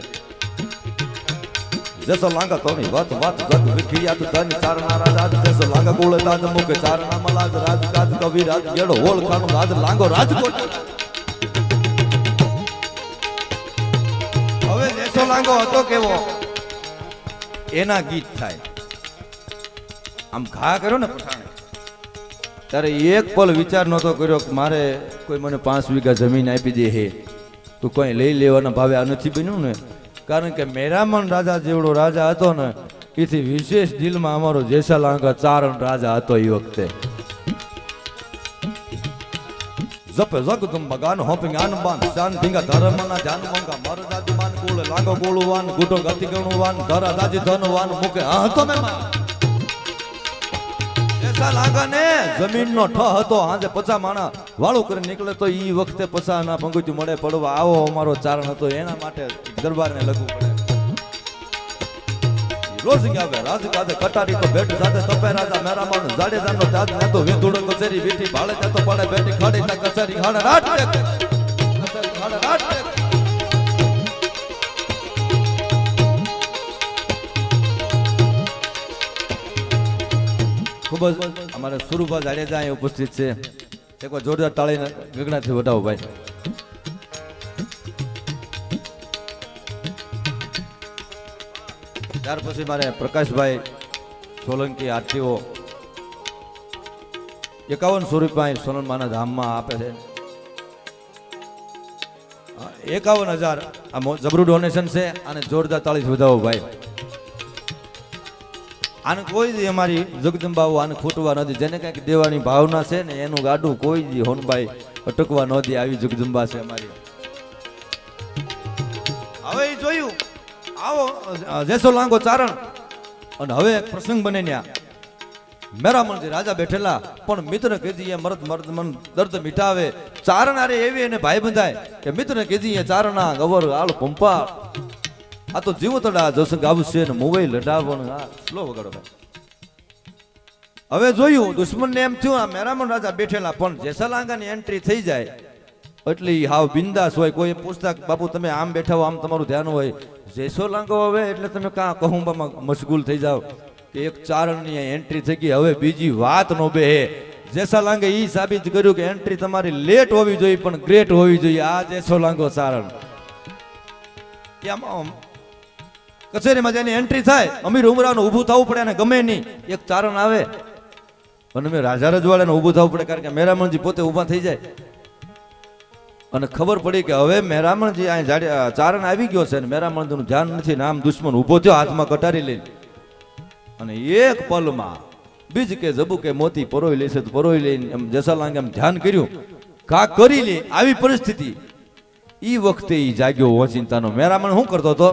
જેસો લાંગા તોણી વાત વાત જગ વિખ્યાત ધન ચારણા રાજ જેસો લાંગા કોળ દાદ મુખ ચારણા મલાજ રાજ કાજ કવિ રાજ જેડો ઓળ ખાનો રાજ લાંગો રાજકોટ હવે જેસો લાંગો હતો કેવો એના ગીત થાય આમ ઘા કર્યો ને પઠાણે ત્યારે એક પલ વિચાર નહોતો કર્યો કે મારે કોઈ મને 5 વીઘા જમીન આપી દે હે તો કોઈ લઈ લેવાના ભાવે આ નથી બન્યું ને કારણ કે મેરામણ રાજા જેવડો રાજા હતો ને એથી વિશેષ દિલમાં અમારો જેસા લાંગા ચારણ રાજા હતો એ વખતે જપે જગદંબા ગાન હોપિંગ આનબાન શાન ધીંગા ધર્મના ધ્યાન મંગા મર દાદી માન કુળ લાંગો કુળવાન ગુટો ગતિ ગણવાન ધરા દાજી ધનવાન મુકે હા તો મે જેસા લાંગા ને જમીનનો ઠ હતો આજે 50 માણા વાળું કરી નીકળે તો ઈ વખતે 50 ના પંગુચી મળે પડવા આવો અમારો ચારણ હતો એના માટે દરબારને લગવું પડે રોજ ગાવે રાજ કાજે કટારી તો બેટ સાથે તપે રાજા મેરામણ જાડેજાનો જાત ને તો વેધુડો કચેરી બેઠી ભાળે તો પડે બેઠી ખાડી ના કચેરી ખાડે રાટ કચેરી ખાડે રાટ ખૂબ જ અમારે સુરુભા જાડેજા અહીં ઉપસ્થિત છે એકવાર જોરદાર તાળીને ગગડાથી વધાવો ભાઈ ત્યાર પછી મારે પ્રકાશભાઈ સોલંકી આરટીઓ 51 રૂપિયા સોનલમાના ધામમાં આપે છે. 51,000 આ જબરું ડોનેશન છે અને જોરદાર તાળી વધાવો ભાઈ. આને કોઈ દી અમારી જગદંબાઓ આને ખૂટવા નથી. જેને કંઈક દેવાની ભાવના છે ને એનું ગાડું કોઈ દી હોનભાઈ અટકવા ન દે. આવી જગદંબા છે અમારી. હવે એ જોયું આવો જેસો લાંગો ચારણ અને હવે એક પ્રસંગ બને ન્યા મેરામણજી રાજા બેઠેલા પણ મિત્ર કીધી એ મરદ મર્દ મન દર્દ મિટાવે. ચારણ આરે એવી એને ભાઈ બંધાય કે મિત્ર કીધી એ ચારણા ગવર આળ પંપા. આ તો જીવતડા જસ ગાવશે ને મોબાઈલ લડાવણ. આ સ્લો વગાડો ભાઈ. હવે જોયું દુશ્મન ને એમ થયું આ મેરામણ રાજા બેઠેલા પણ જેસલાંગાની એન્ટ્રી થઈ જાય એટલે હાવ બિંદાસ હોય. કોઈ પૂછતા બાપુ તમે આમ બેઠા હો આમ તમારું ધ્યાન હોય. જેસલાંગો હવે એટલે તમે કાં કહુંબામાં મશગુલ થઈ જાવ કે એક ચારણની એન્ટ્રી થઈ ગઈ. હવે બીજી વાત નો બે. જેસલાંગે ઈ સાબિત કર્યું કે એન્ટ્રી તમારી લેટ હોવી જોઈએ પણ ગ્રેટ હોવી જોઈએ. આ જેસલાંગો ચારણ કચેરીમાં જેની એન્ટ્રી થાય અમીર ઉમરાનું ઊભું થવું પડે અને ગમે નહીં એક ચારણ આવે અને મેં રાજા રજવાડાને ઊભું થવું પડે કારણ કે મેરામણજી પોતે ઊભા થઈ જાય અને ખબર પડી કે હવે મેરામણજી અહીં ચારણ આવી ગયો છે ને મેરામણજીનું ધ્યાન નથી ને આમ દુશ્મન ઊભો થયો હાથમાં કટારી લઈને અને એક પલમાં બીજ કે જબુ કે મોતી પરોઈ લેશે તો પરોઈ લઈને એમ જેસલાંગ એમ ધ્યાન કર્યું કા કરી લે. આવી પરિસ્થિતિ ઈ વખતે ઈ જાગ્યો ઓચિંતાનો. મેરામણ શું કરતો હતો?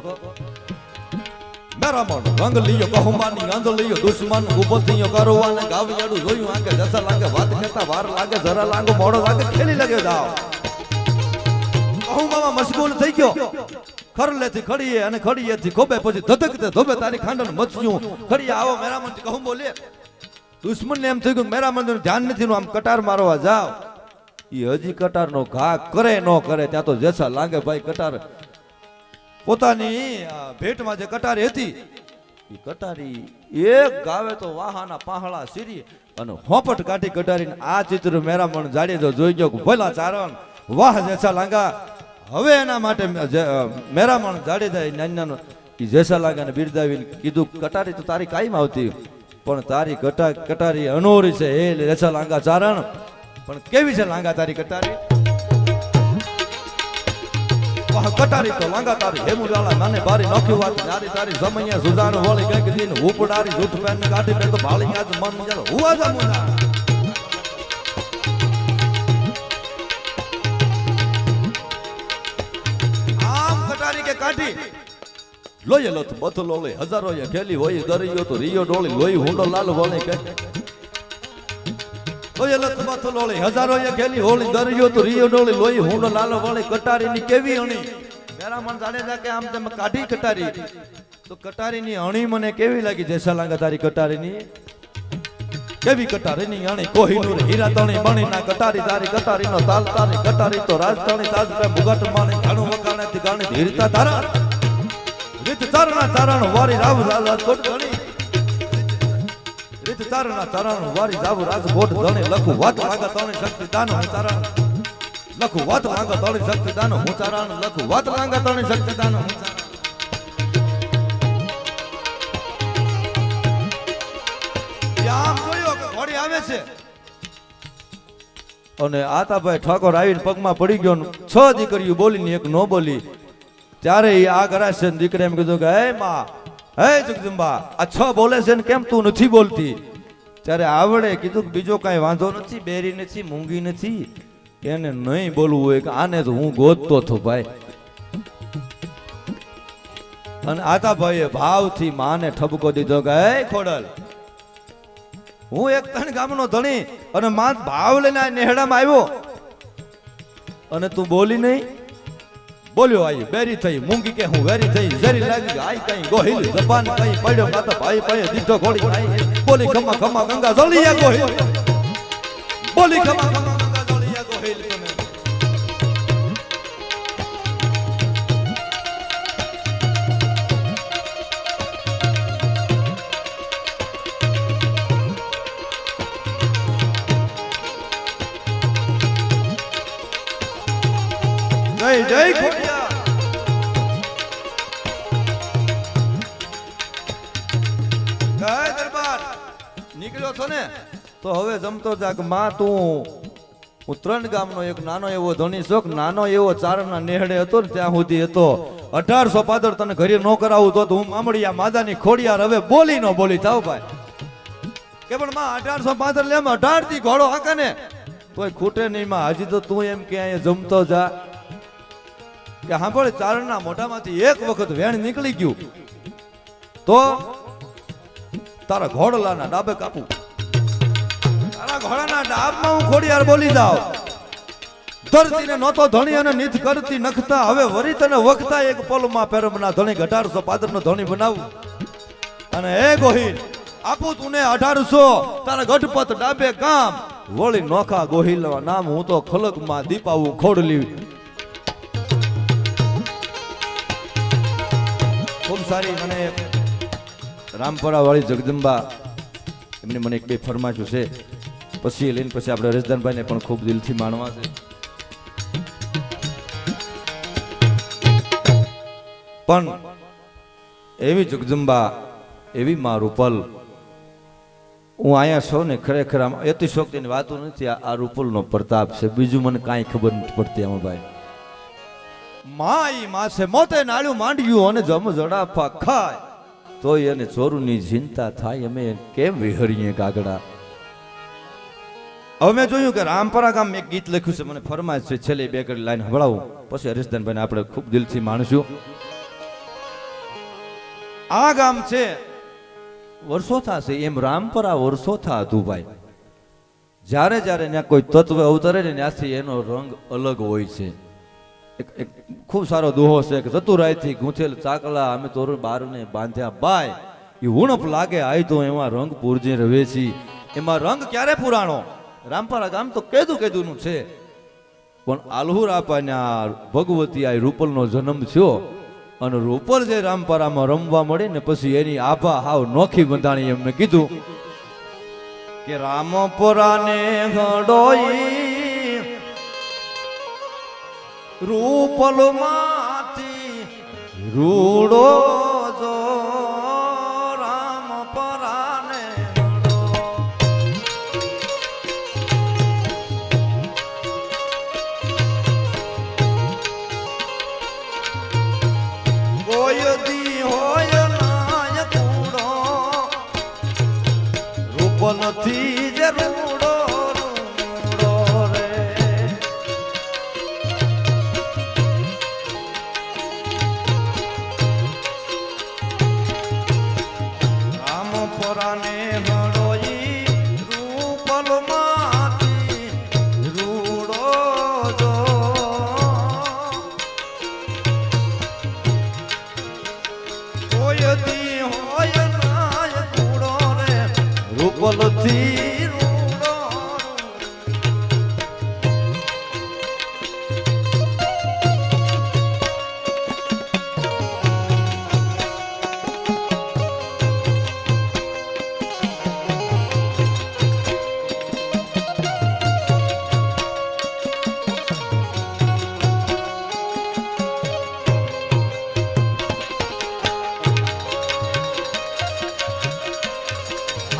મેરામણ રંગ લીયો કહુંબાની ગાંધો લીયો દુશ્મન ઉભો થયો કરવાને ગાવિયાડું જોયું આંકે જેસલાંગે વાત કરતા વાર લાગે જરા લાગો મોડો લાગે ખેલી લાગે જાવ. કહુંબામાં મશગુલ થઈ ગયો. ખરલેથી ખડીએ અને ખડીએથી ખોબે પછી ધધકતે ધોબે તારી ખાંડન મચ્યું. ખડીએ આવો મેરામણ કહું બોલે. દુશ્મન ને એમ થઈ ગયું મેરામણ ધ્યાન નથી આમ કટાર મારવા જાવ. ઈ હજી કટાર નો ઘા કરે ન કરે ત્યાં તો જેસલાંગે ભાઈ કટાર પોતાની ભેટમાં જે કટારી હતી એ કટારી એક ગાવે તો વાહાના પાહળા સીરી અને હોપટ કાઢી કટારીને આ ચિત્ર મેરામણ જાડેજો જોઈ ગયો ભલા ચારણ વાહ જેસલાંગા. હવે એના માટે મેરામણ જાડેજા નાનો જેસલાંગાને બિરદાવીને કીધું કટારી તો તારી કાયમ આવતી પણ તારી કટારી અનોરી છે એ જેસલાંગા ચારણ. પણ કેવી છે લાંગા તારી કટારી? કટારી તો લાંગા તારી હેમુ વાળા મને બારી નોખી વાત નારી તારી સમૈયા સુજાનો વળી ગઈ દીન ઉપડારી જૂઠ પેન કાઢી મે તો ભાળી આજ મન જલ હુવા જા મુના. આમ કટારી કે કાઢી લોય લથ બથ લોલે હજારો એ ખેલી હોય દરિયો તો રિયો ડોળી લોય હુંડો લાલ વળી કે લોય લથ બથ લોલે હજારો એ ખેલી હોળી દરિયો તો રિયો ડોળી લોય હુંડો લાલ વળી કટારીની કેવી અણી. મેરામણ જાડેજા કે આમ તેમ કાઢી કટારી તો કટારીની અણી મને કેવી લાગી જેસલાંગા તારી કટારીની કેવી કટારીની અણી કોહિનૂર હીરા તણી બણી ના કટારી તારી કટારીનો તાલ તારી કટારી તો રાજધાની તાજ પે મુગટ માણી ઘણું વકાણે થી ગાણી ધીરતા તારા રીત ચારણા ચારણ વારી રાવ રાજકોટ ગણી રીત ચારણા ચારણ વારી રાવ રાજકોટ ગણી લખું વાત લાગા તણી શક્તિ દાન હું ચારણ લખું વાત લાગા તણી શક્તિ દાન હું ચારણ લખું વાત લાગા તણી શક્તિ દાન હું ચારણ. આમ જોયો કે ઘોડી આવે છે અને આતાભાઈ ઠાકોર આવીને પગમાં પડી ગયો. 6 દીકરીઓ બોલીને એક નો બોલી. ત્યારે આ કરાશે દીકરા એમ કીધું કે હે માં હે જગદંબા આ 6 બોલે છે ને કેમ તું નથી બોલતી? ત્યારે આવડે કીધું બીજો કાંઈ વાંધો નથી, બેરી નથી, મૂંગી નથી, એને નહીં બોલવું હોય કે આને તો હું ગોતતો હતો ભાઈ. અને આતાભાઈએ ભાવથી માને ઠપકો દીધો કે હે ખોડલ હું એક તણ ગામનો ધણી અને માં ભાવ લઈને નેહડામાં આવ્યો અને તું બોલી નહીં. બોલ્યો આઈ બેરી થઈ મૂંગી કે હું વેરી થઈ જરી લાગી આઈ કઈ ગોહિલ જબાન કઈ પડ્યો માતા ભાઈ ભાઈ દીધો ઘોડી આઈ બોલી ખમા ખમા ગંગા જલિયા ગોહિલ બોલી ખમા ખમા ગંગા જલિયા ગોહિલ. જય જય ખોડિયા. જય દરબાર. નીકળ્યો છો ને તો હવે જમતો જા કે માં તું હું 3 ગામનો એક નાનો એવો ધણી શોખ નાનો એવો ચારણના નેહડે હતો ને ત્યાં સુધી હતો 1800 પાદર તને ઘરે ન કરાવું તો હું મામડિયા માદાની ખોડિયાર હવે બોલી ન બોલી થાવ ભાઈ કે પણ માં 1800 પાદર લે 18 થી ઘોડો હાકે ને તોય ખૂટે નહીં માં હજી તો તું એમ કે અહીંયા જમતો જા કે સાંભળ ચારણના મોઢામાંથી એક વખત વેણ નીકળી ગયું તો તારા ઘોડલાના ડાબે કાપું તારા ઘોડાના ડાબમાં હું ખોડિયાર બોલી જાવ ધરતીને નહોતો ધણી અને નીત કરતી નખતા હવે વરી તને વખતા એક પલમાં પેરમના ધણી 1800 પાદરનો ધણી બનાવું અને એ ગોહિલ આપું તુને 1800 તારા ગઢપત ડાબે ગામ વળી નોખા ગોહિલ નામ હું તો ખલકમાં દીપાવું ખોડલી ખૂબ સારી મને રામપરા વાળી જગદંબા એમને મને એક બે ફરમાઈશું છે પછી લઈને પછી આપણે રેશદાનભાઈને પણ ખૂબ દિલથી માણવા છે પણ એવી જગદંબા એવી માં રૂપલ હું અહીંયા છો ને ખરેખર આમ અતિશોક્તિની વાતો નથી આ રૂપલનો પ્રતાપ છે બીજું મને કાંઈ ખબર નથી પડતી આમાં ભાઈ માઈ માસે મોતે નાળ્યું માંડ્યું અને જમ જડાફા ખાય તોય એને ચોરુની ચિંતા થાય અમે કેમ વિહરીએ કાગડા હવે મેં જોયું કે રામપરા ગામ એક ગીત લખ્યું છે મને ફરમાઈશ છે છેલ્લી બે કડી લાઈન સંભળાવું પછી હરીશદાનભાઈને આપણે ખૂબ દિલથી માણશું આ ગામ છે વર્ષો થશે એમ રામપરા વર્ષો થા હતું ભાઈ જ્યારે જ્યારે ત્યાં કોઈ તત્વ અવતરે ને ત્યાંથી એનો રંગ અલગ હોય છે એક ખૂબ સારો દોહો છે કે ચતુરાઈથી ગૂંથેલ ચાકલા અમે તો બારને બાંધ્યા બાય એ ઉણપ લાગે આય તો એમાં રંગ પૂરજે રવેશી એમાં રંગ ક્યારે પુરાણો રામપરા ગામ તો કેદું નું છે પણ આલ્હુર આપાના ભગવતી આ રૂપલનો જન્મ થયો અને રૂપલ જે રામપરામાં રમવા મળી ને પછી એની આભા હાવ નોખી બંધાણી એમને કીધું કે રામપરાને ઘડોઈ રૂપલ માંથી રૂડો જો રામપરાને કોઈ દી હોય નાય કૂડો રૂપલ થી જ રૂડો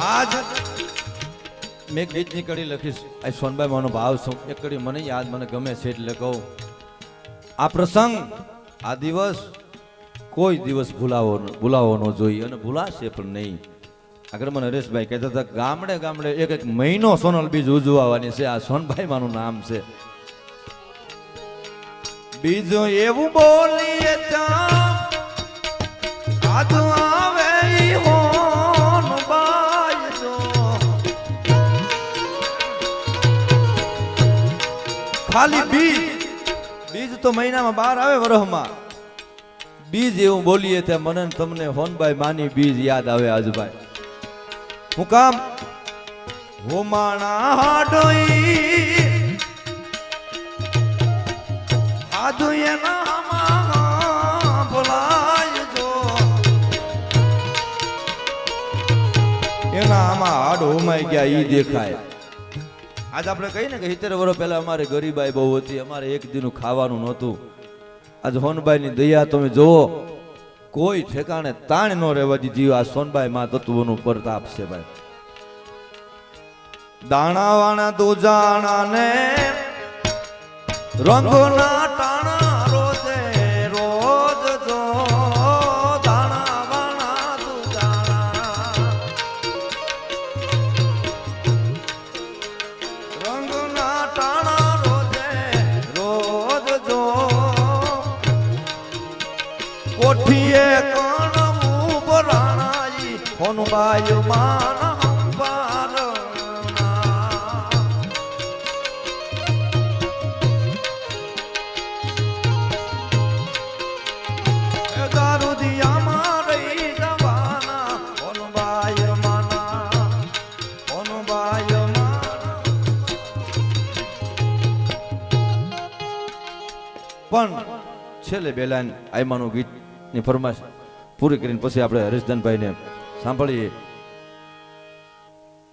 આજ મેં ગીતની કડી લખીશ આ સોનભાઈ માનો ભાવ છું એક કડી મને યાદ મને ગમે છે એટલે કહું આ પ્રસંગ આ દિવસ કોઈ દિવસ ભૂલાવો ન જોઈએ અને ભૂલાશે પણ નહીં આગળ મને હરેશભાઈ કહેતા હતા ગામડે ગામડે એક મહિનો સોનલ બીજ ઉજવવાની છે આ સોનભાઈ માનું નામ છે બીજું એવું બોલીએ ત્યાં આવે ખાલી બીજ તો મહિનામાં 12 આવે વરહમાં બીજ એવું બોલીએ ત્યાં મને તમને હોનભાઈ માની બીજ યાદ આવે આજભાઈ હું કામ હોમાણા હાડોઈ આદુએ નામા ભલાય જો એના આમાં હાડો હોમાઈ ગયા ઈ દેખાય આજ આપણે કહીએ ને કે 70 વર્ષ પહેલા અમારે ગરીબાઈ બહુ હતી અમારે એક દીનું ખાવાનું નહોતું આજ હોનભાઈની દયા તમે જોવો કોઈ ઠેકાણે તાણ ન રહેવા દીધી આ સોનભાઈ માં તત્વોનું પ્રતાપ છે ભાઈ દાણા વાણા દુજાણા ને રંગના ટાણા રોજે રોજ જો દાણા વાણા દુજાણા રંગના ટાણા રોજે રોજ જો કોઠીએ કણ ઉભરાણાઈ હોનબાઈ માન પણ છેલ્લે બે લાઈન આયમાનું ગીતની ફરમાશ પૂરી કરીને પછી આપણે હરીશધનભાઈને સાંભળીએ.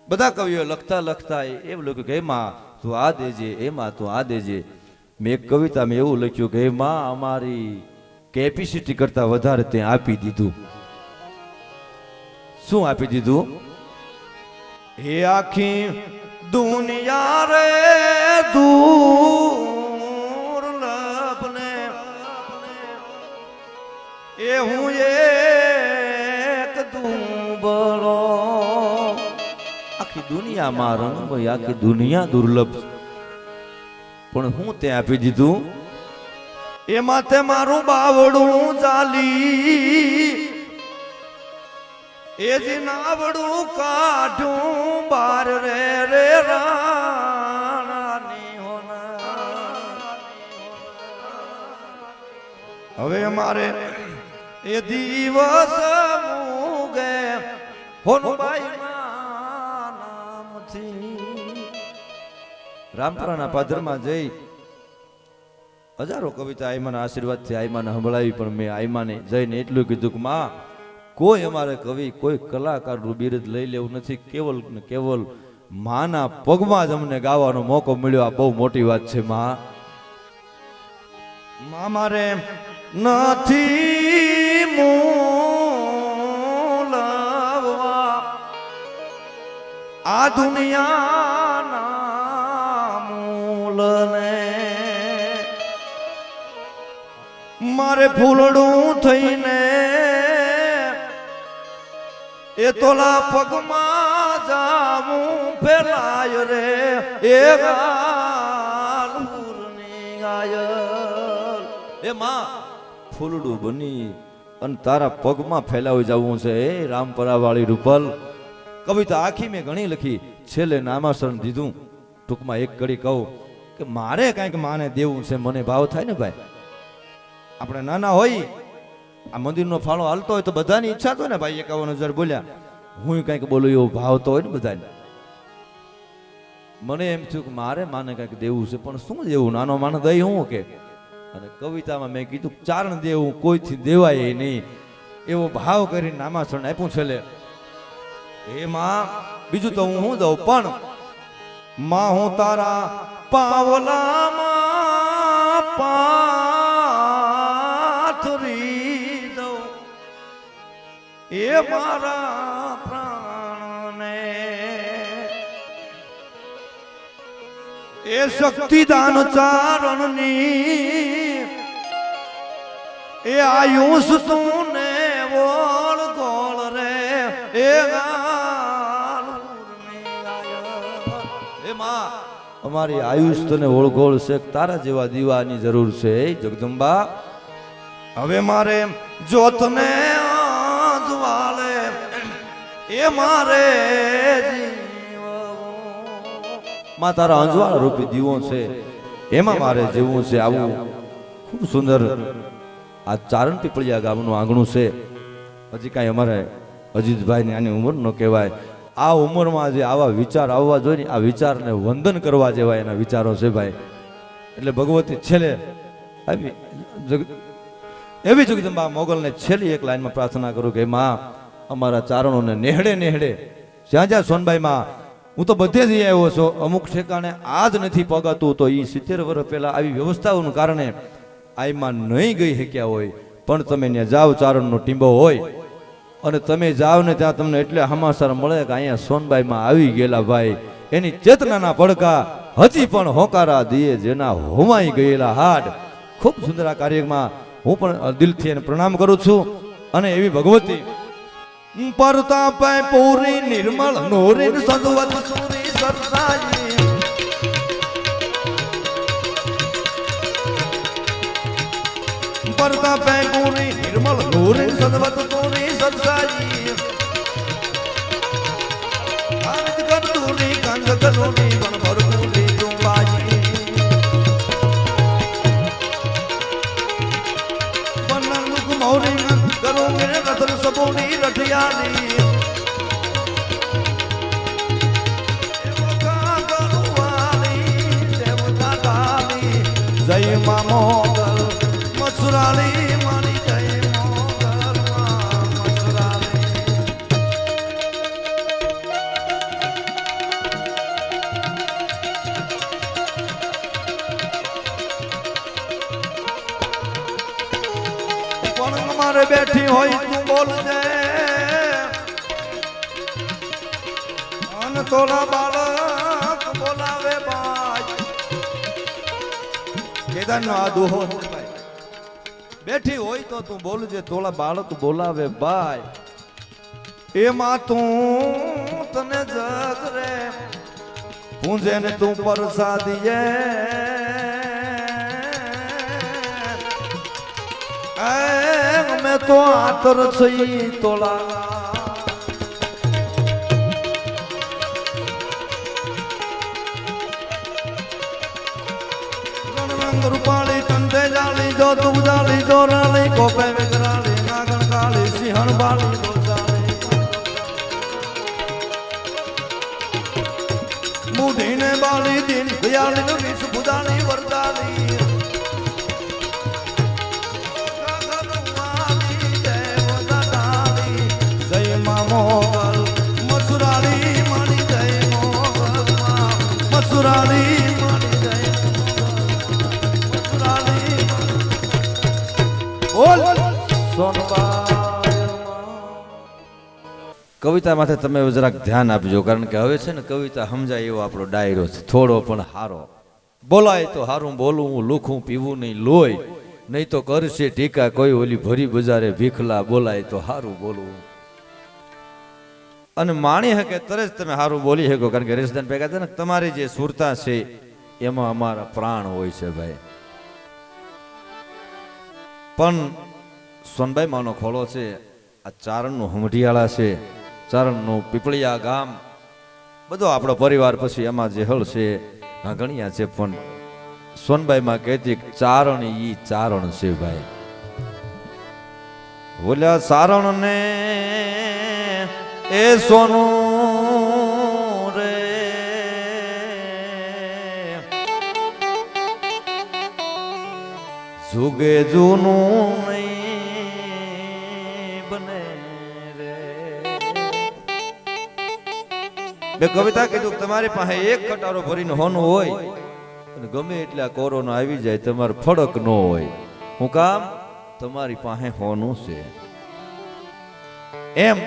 બધા કવિઓ લખતા લખતા એવું લખ્યું કે એમાં તું આ દેજે, એમાં તું આ દેજે. મેં એક કવિતામાં એવું લખ્યું કે એમાં અમારી કેપેસિટી કરતા વધારે તે આપી દીધું. શું આપી દીધું? હે આખી દુનિયા રે એ હું એક દુબળો. આખી દુનિયામાં રંગ ભાઈ, આખી દુનિયા દુર્લભ, પણ હું તે આપી દીધું. એમાં તે મારું બાવડું ચાલી એ જ નાવડું કાઢું બાર રે રે રાણાની હોના. હવે મારે એ દિવસ મુગે હોનબાઈ નામથી. રામપુરાના પાદરમાં જઈ હજારો કવિતા આયમાના આશીર્વાદથી આયમાને સંભળાવી, પણ મેં આયમાને જઈને એટલું કીધું કે માં, કોઈ અમારે કવિ કોઈ કલાકારનું બિરુદ લઈ લેવું નથી, કેવલ ને કેવલ માના પગમાં જ અમને ગાવાનો મોકો મળ્યો. આ બહુ મોટી વાત છે માં. મારે નથી મૂલવા આ દુનિયાના મૂલને. મારે ફૂલડું થઈને એ તોલા પગમાં જાવું ફેલાય રે એ ગાલુરની ગાયલ. એ માં, ફૂલડું બની અને તારા પગમાં ફેલાવી જવું છે એ રામપરા વાળી રૂપલ. કવિતા આખી મેં ઘણી લખી, છેલ્લે નામાસરણ દીધું. ટૂંકમાં એક કડી કહું કે મારે કાંઈક માને દેવું છે, મને ભાવ થાય ને ભાઈ. આપણે નાના હોય, આ મંદિરનો ફાળો હાલતો હોય તો બધાની ઈચ્છા તો ને ભાઈ 51,000 બોલ્યા, હું કંઈક બોલું એવો ભાવ તો હોય ને બધાને. મને એમ થયું કે મારે માને કંઈક દેવું છે, પણ શું દેવું? નાનો માનો દઈ હું કે. અને કવિતામાં મેં કીધું ચારણ દેવું કોઈથી દેવાય નહીં, એવો ભાવ કરીને નામાસરણ આપ્યું છેલ્લે. એ માં, બીજું તો હું દઉં, પણ માં હું તારા પાવલામાં પાથરી દઉં એ મારા પ્રાણને. એ શક્તિદાન ચારણની એ આયુષ તું ને વોળ ગોળ રે એ અમારી આયુષ તને ઓળગોળ છે, તારા જેવા દીવાની જરૂર છે જગદંબા. હવે મારે જોતને આજવાલે એ મારે માં તારા અંજવાળ રૂપી દીવો છે, એમાં મારે જીવવું છે. આવું ખૂબ સુંદર આ ચારણ પીપળિયા ગામનું આંગણું છે. હજી કાંઈ અમારે અજીતભાઈની આની ઉંમર ન કહેવાય. આ ઉંમરમાં જે આવા વિચાર આવવા જોઈએ, આ વિચારને વંદન કરવા જેવા એના વિચારો છે ભાઈ. એટલે ભગવતી છેલ્લે આવી એવી જગદંબા મોગલને છેલ્લી એક લાઈનમાં પ્રાર્થના કરું કે માં, અમારા ચારણોને નેહડે નેહડે જ્યાં જ્યાં સોનબાઈમાં હું તો બધે જઈ આવ્યો છું, અમુક ઠેકાણે આજ નથી પગાતું, તો એ 70 વર્ષ પહેલા આવી વ્યવસ્થાઓના કારણે આઈમાં નહીં ગઈ શક્યા હોય. પણ તમે ત્યાં જાઓ, ચારણનો ટીંબો હોય અને તમે જાઓ ને ત્યાં તમને એટલે સમાચાર મળે કે અહીંયા સોનબાઈમાં આવી ગયેલા ભાઈ, એની ચેતનાના પડકા હજી પણ હોકારા દીએ જેના હોમાઈ ગયેલા હાડ. ખૂબ સુંદર આ કાર્યમાં હું પણ દિલથી એને પ્રણામ કરું છું. અને એવી ભગવતી પરતાપે પૂરી નિર્મળ નોરી સદવત સુરી સરસાઈ પરતાપે પૂરી નિર્મળ નોરી સદવત સુરી સરસાઈ આજ કરતુની કંદ કરુની પણ ભરપૂરી તુંબાજી બનન મુખ મૌરી કરો મેરે રતન સપોની રઠિયાની દેવકા કરુવાલી દેવતા કાલી જય મા મોગલ મસુરાલી માની જય મોગલ મસુરાલી. પણ મારે બેઠી હોય તું બોલજે અન તોલા બાળક બોલાવે બાઈ. કેદારનો આ દુહો બેઠી હોય તો તું બોલજે તોલા બાળક બોલાવે બાઈ. એમાં તું તને જગ રે પૂંજે ને તું પરસાદીએ મેં તો આતર છઈ તોલા રૂપાળી કંઠે જાળી જો તું જાળી જોરાળી કોપે વિકરાળી નાગણ કાળી સિંહણ બાળી ગોજાળી મુઢીને બાળી દીન દયાળી નું વિષ ભુજાળી વરદાળી જય મા મોગલ મસુરાળી માની જય મોગલ મસુરાળી માની જય કવિતા માથે તમે જરાક ધ્યાન આપજો કારણ કે હવે છે ને કવિતા સમજાય એવો આપણો ડાયરો છે થોડો પણ હારો બોલાય તો હારું બોલવું લુખું પીવું નહીં લોય નહીં તો કરશે ટીકા કોઈ ઓલી ભરી બજારે ભીખલા બોલાય તો હારું બોલવું અને માણી શકે તરત તમે હારું બોલી શકો કારણ કે રેસદાન ભેગા છે ને તમારી જે સુરતા છે એમાં અમારા પ્રાણ હોય છે ભાઈ. પણ સોનભાઈ માનો ખોળો છે આ ચારણનું હમઢિયાળા છે ચારણનું પીપળિયા ગામ બધો આપણો પરિવાર પછી એમાં જે હળ છે ઘણિયા છે પણ સોનભાઈ માં કહેતી ચારણ ઈ ચારણ છે ભાઈ. બોલ્યા ચારણ ને એ સોનું રે જુગે જૂનું નહીં બને રે. બે કવિતા કીધું તમારી પાસે એક કટારો ભરીને હોનું હોય અને ગમે એટલા કોરોના આવી જાય તમારે ફડક ન હોય. હું કામ તમારી પાસે હોનું છે એમ.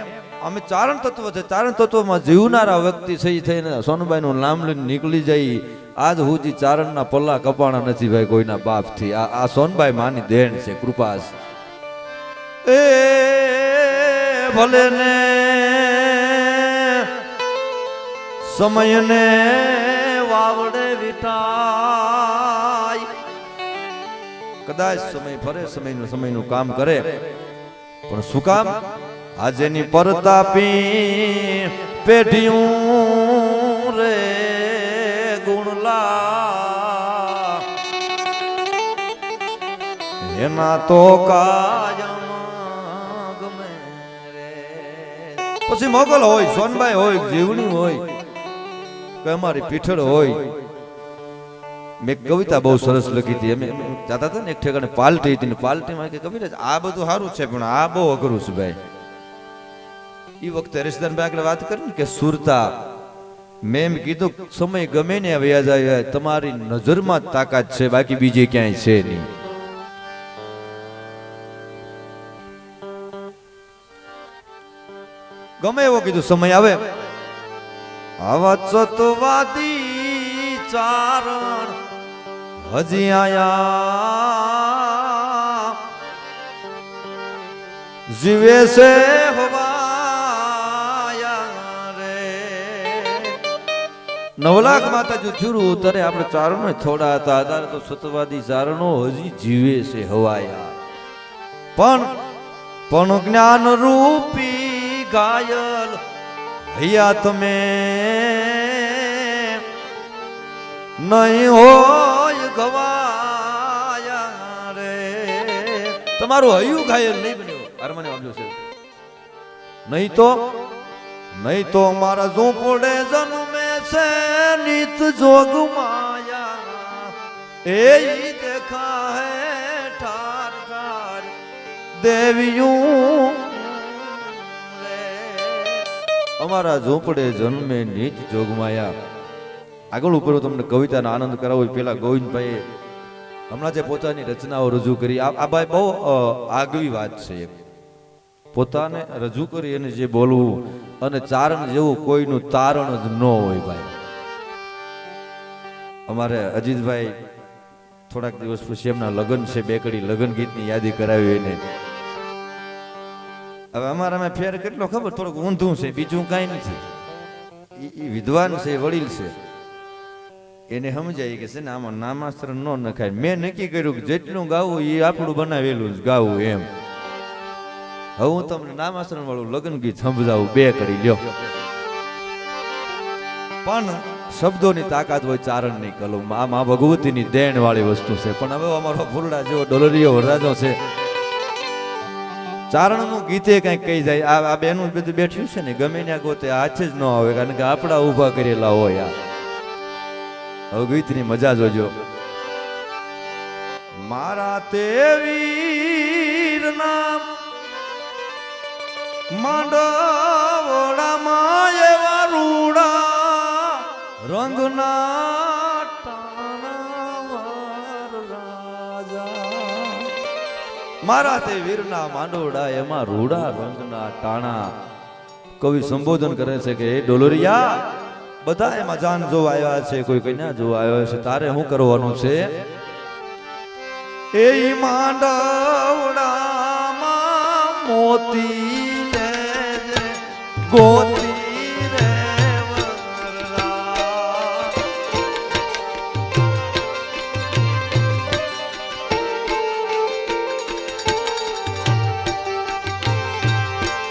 અમે ચારણ તત્વ છે ચારણ તત્વમાં જીવનારા વ્યક્તિ છે થઈને સોનબાઈ નું નામ લઈને નીકળી જાય આજ સુધી ચારણના પલ્લા કપાણા નથી ભાઈ કોઈના બાપ થી. આ સોનબાઈ માની દેણ છે કૃપા છે. એ ભલે ને સમયને વાવડે વિટાય કદાચ સમય ફરે સમયનું કામ કરે પણ શું કામ આજની પરતાપી પેઢીયું રે ગુણલા એના તો કાયમ ગમે રે. પછી મોગલ હોય સોનબાઈ હોય જીવણી હોય કે અમારી પીઠળ હોય. મેં કવિતા બહુ સરસ લખી હતી અમે જતા હતા ને એક ઠેકાણે પાલટી હતી ને પાલટીમાં કે કવિતા આ બધું સારું છે પણ આ બહુ અઘરું છે ભાઈ. એ વખતે રેશદાન ભાઈ વાત કરી કે સુરતા મેં એમ કીધું સમય ગમે ને વ્યાજ જાય તમારી નજરમાં જ તાકાત છે બાકી બીજે ક્યાંય છે નહીં. ગમે એવો કીધું સમય આવે આવા ચતવાદી ચારણ હજી આયા જીવે છે હવાયા રે 9 લાખ માતાજી ચૂરું ઉતરે આપણે ચારણો થોડા હતા અત્યારે તો સતવાદી ચારણો હજી જીવે છે હવાયા પણ જ્ઞાન રૂપી ઘાયલ હૈયા તમે નહીં હોય ગવાયા રે તમારું હૈયું ઘાયલ નહીં બન્યું અરમાને વાગ્યો છે નહીં તો મારા ઝોપડે જન્મે છે નિત જોગ માયા એ દેખા હે ઠાર ઠાર દેવિયું અમારા ઝોપડે જન્મે નીચ જોગમાયા. આગળ ઉપર તમને કવિતાનો આનંદ કરાવો પેલા ગોવિંદભાઈ હમણાં જે પોતાની રચનાઓ રજૂ કરી આ ભાઈ બહુ આગવી વાત છે. પોતાને રજૂ કરી અને જે બોલવું અને ચારણ જેવું કોઈનું તારણ જ ન હોય ભાઈ. અમારે અજીતભાઈ થોડાક દિવસ પછી એમના લગ્ન છે, બેકડી લગ્ન ગીતની યાદી કરાવી એને. હવે અમારામાં ફેર કેટલો ખબર, થોડુંક ઊંધું છે, બીજું કાંઈ નથી. એ વિદ્વાન છે, વડીલ છે, એને સમજાય કે છે ને આમાં નામાસ્ત્ર ન નખાય. મેં નક્કી કર્યું કે જેટલું ગાવું એ આપણું બનાવેલું જ ગાવું એમ. હવે હું તમને નામાસ્ત્ર વાળું લગ્ન ગીત સમજાવું, બે કરી લ્યો. પણ શબ્દોની તાકાત હોય ચારણની કલમ, આ મા ભગવતીની દેણ વાળી વસ્તુ છે. પણ હવે અમારો ફૂલડા જેવો ડોલરીયો વરરાજો છે, ચારણનું ગીતે કઈક કહી જાય. આ બેનું બધું બેઠ્યું છે ને ગમે ત્યાં ગોતે હાથ જ ન આવે, કારણ કે આપણા ઊભા કરેલા હોય. હવે ગીતની મજા જોજો. મારા તે વીર નામ માંડવડામાં એવા રૂડા રંગના ટાણા રાજા. મારા તે વીરના માંડવડા એમાં રૂડા રંગના ટાણા. કવિ સંબોધન કરે છે કે એ ડોલરિયા, બધા એમાં જાન જોવા આવ્યા છે, કોઈ કન્યા જોવા આવ્યા છે, તારે શું કરવાનું છે? એ માંડવડામાં મોતી લેજે ગોતી રે વરરા.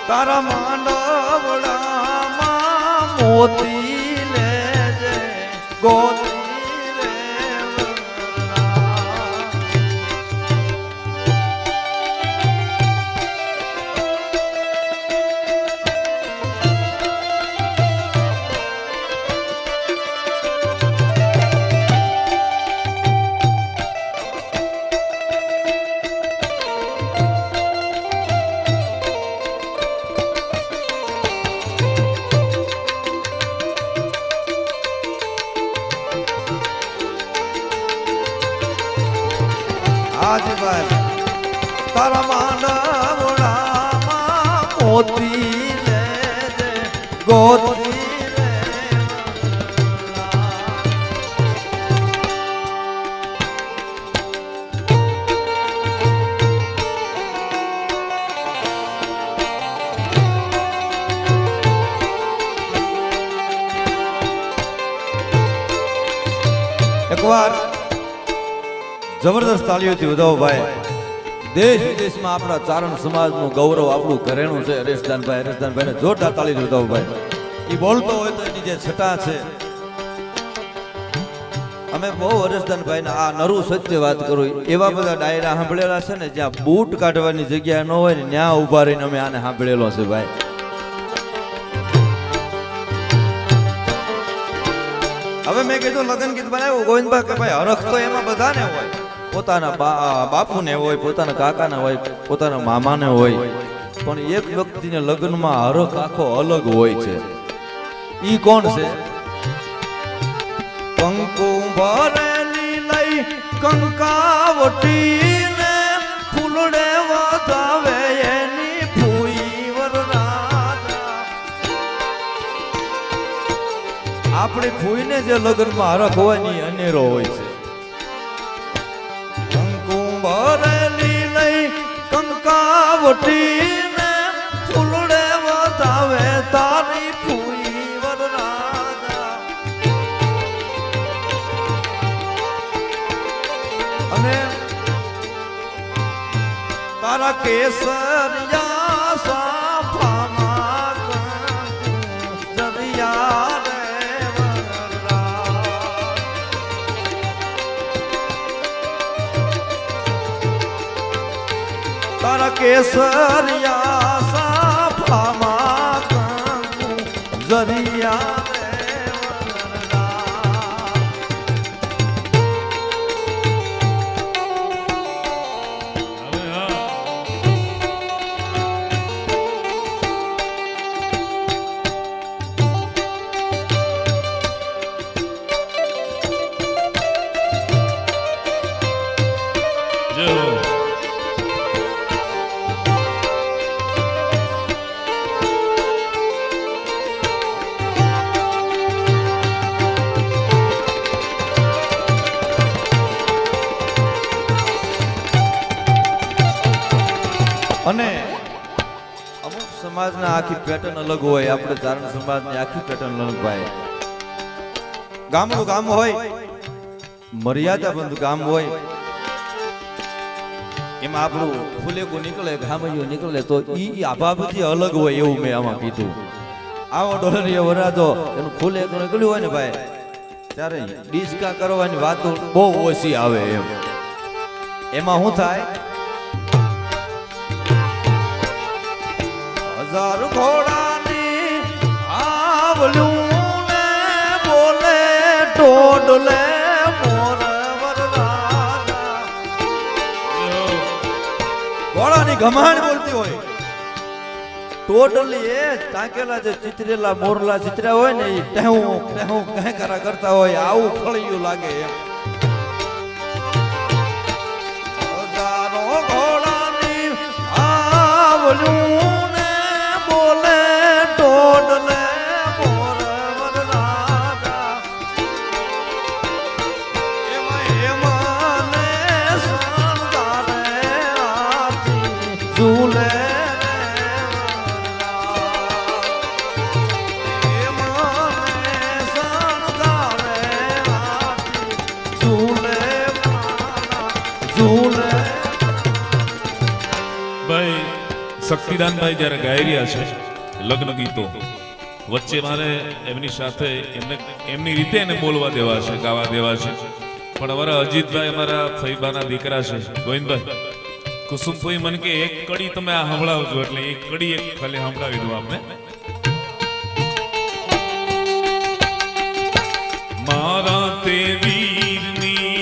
તારા માંડવડામાં મોતી લેજે ગોતી રે આજભાઈ. તારા માંડવડામાં મોતી લેજે ગોતી રે એકવાર જબરદસ્ત તાળીઓથી વધાવો ભાઈ. દેશ વિદેશમાં આપણા ચારણ સમાજનું ગૌરવ આપણું ઘરેણું છે. હરેશદાનભાઈને જોરદાર તાળીથી વધાવો ભાઈ. એ બોલતો હોય તો એની જે છટા છે. અમે બહુ હરેશદાનભાઈને આ નરું સત્ય વાત કરું, એવા બધા ડાયરા સાંભળેલા છે ને જ્યાં બૂટ કાઢવાની જગ્યા ન હોય ને ત્યાં ઉભા રહીને અમે આને સાંભળેલો છે ભાઈ. હવે મેં કીધું લગ્ન ગીત બનાવ્યું ગોવિંદભાઈ કે ભાઈ હરખ તો એમાં બધાને હોય, પોતાના બાપુને હોય, પોતાના કાકાને હોય, પોતાના મામાને હોય, પણ એક વ્યક્તિને લગ્નમાં હરખ આખો અલગ હોય છે. ઈ કોણ છે? કંકુ ભરેલી લઈ કંકાવટીને ફૂલડે વધાવે એની ભૂઈ વરરાજા. કોઈને જે લગ્નમાં હરખ હોય ને અનેરો હોય છે. કંકુ ભરેલી લઈ કંકાવટીને ફૂલડે વધાવે તારી ફૂઈ વરરાજા. અને તારા કેસરિયા સાફામાં જરિયા રે વરરાજ. તારા કેસરિયા સાફામાં જરિયા અને અમુક સમાજના આખી પેટર્ન અલગ હોય. આપણે ચારણ સમાજની આખી પેટર્ન અલગ ભાઈ. ગામનું ગામ હોય, મર્યાદા બંધ ગામ હોય, એમાં આપણું ફૂલેકું નીકળે, ગામડિયું નીકળે તો ઈ આભા બધી અલગ હોય એવું મેં આમાં કીધું. આવો ડોલરીએ વરાજો એનું ફૂલેકું નીકળ્યું હોય ને ભાઈ, ત્યારે ડિસ્કા કરવાની વાતો બહુ ઓછી આવે એમ. એમાં શું થાય, હજાર ઘોડાની આવલું ને બોલે ટોડલે મોર વરરાજા. ઘોડાની ઘમાણ બોલતી હોય, ટોડલી એ ટાંકેલા જે ચિતરેલા મોરલા ચિતર્યા હોય ને એ ટેહું ટેહું કહે કરા કરતા હોય. આવું ફળિયું લાગે એમ. હજારો ઘોડાની આવલું ટોડલે મોર વરરાજા. એમાં ને શણગારે આથી ઝૂલે ભાઈ શક્તિદાનભાઈ જ્યારે ગાઈ રહ્યા છે લગ્ન ગીતો, વચ્ચે મારે એમની સાથે એમની રીતે એને બોલવા દેવા છે, ગાવા દેવા છે. પણ અમારા અજીતભાઈ, અમારા ફઈબાના દીકરા છે ગોવિંદભાઈ, કુસુમભાઈ મને કે એક કડી તમે આ સંભળાવજો, એટલે એક કડી એક ખાલી સંભળાવી દઉં આપને. મારા તે વીરની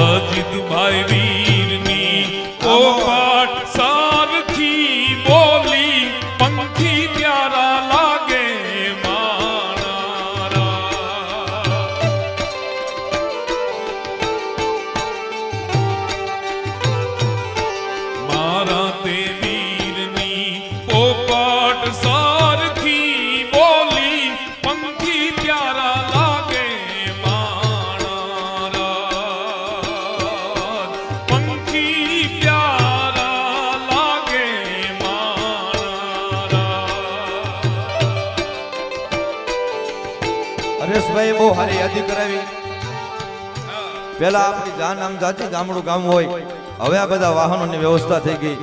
અજીતભાઈ વીરની ઓ પાટ સારથી બોલી પંખી પ્યારા લાગે મારા તે વીરની ઓ પાટ સારથી બોલી પંખી પ્યારા લાગે પંખી પ્યારા લાગે હરેશભાઈ બહુ સારી યાદી કરાવી. પેલા આપણી જાન આમ જાતી, ગામડું ગામ હોય, હવે આ બધા વાહનોની વ્યવસ્થા થઈ ગઈ.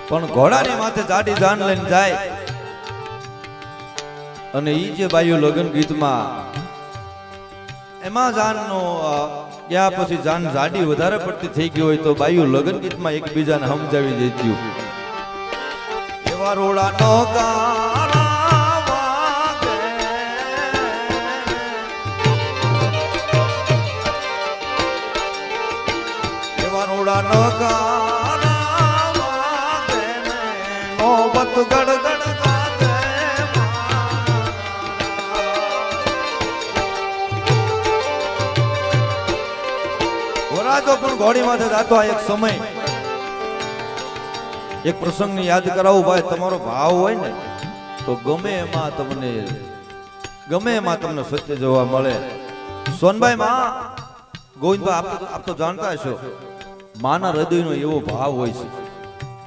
પણ ઘોડાની માથે જાડી જાન લઈને જાય અને ઈ જે બાયુ લગ્ન ગીતમાં એમાં જાનનો ત્યાં પછી જાન જાડી વધારે પડતી થઈ ગઈ હોય તો બાયુ લગ્ન ગીતમાં એકબીજાને સમજાવી દેતી. એવા રોડાનો ગાળા વાગે, એવા રોડાનો ગાળા વાગે, નોબત ગડગડ ગાજે વરાજો. પણ ઘોડી માથે જાતો આ એક સમય, એક પ્રસંગની યાદ કરાવું ભાઈ. તમારો ભાવ હોય ને તો ગમે એમાં તમને સત્ય જોવા મળે. સોનબાઈ માં ગોવિંદભાઈ આપ તો જાણતા હશો, માના હૃદયનો એવો ભાવ હોય છે.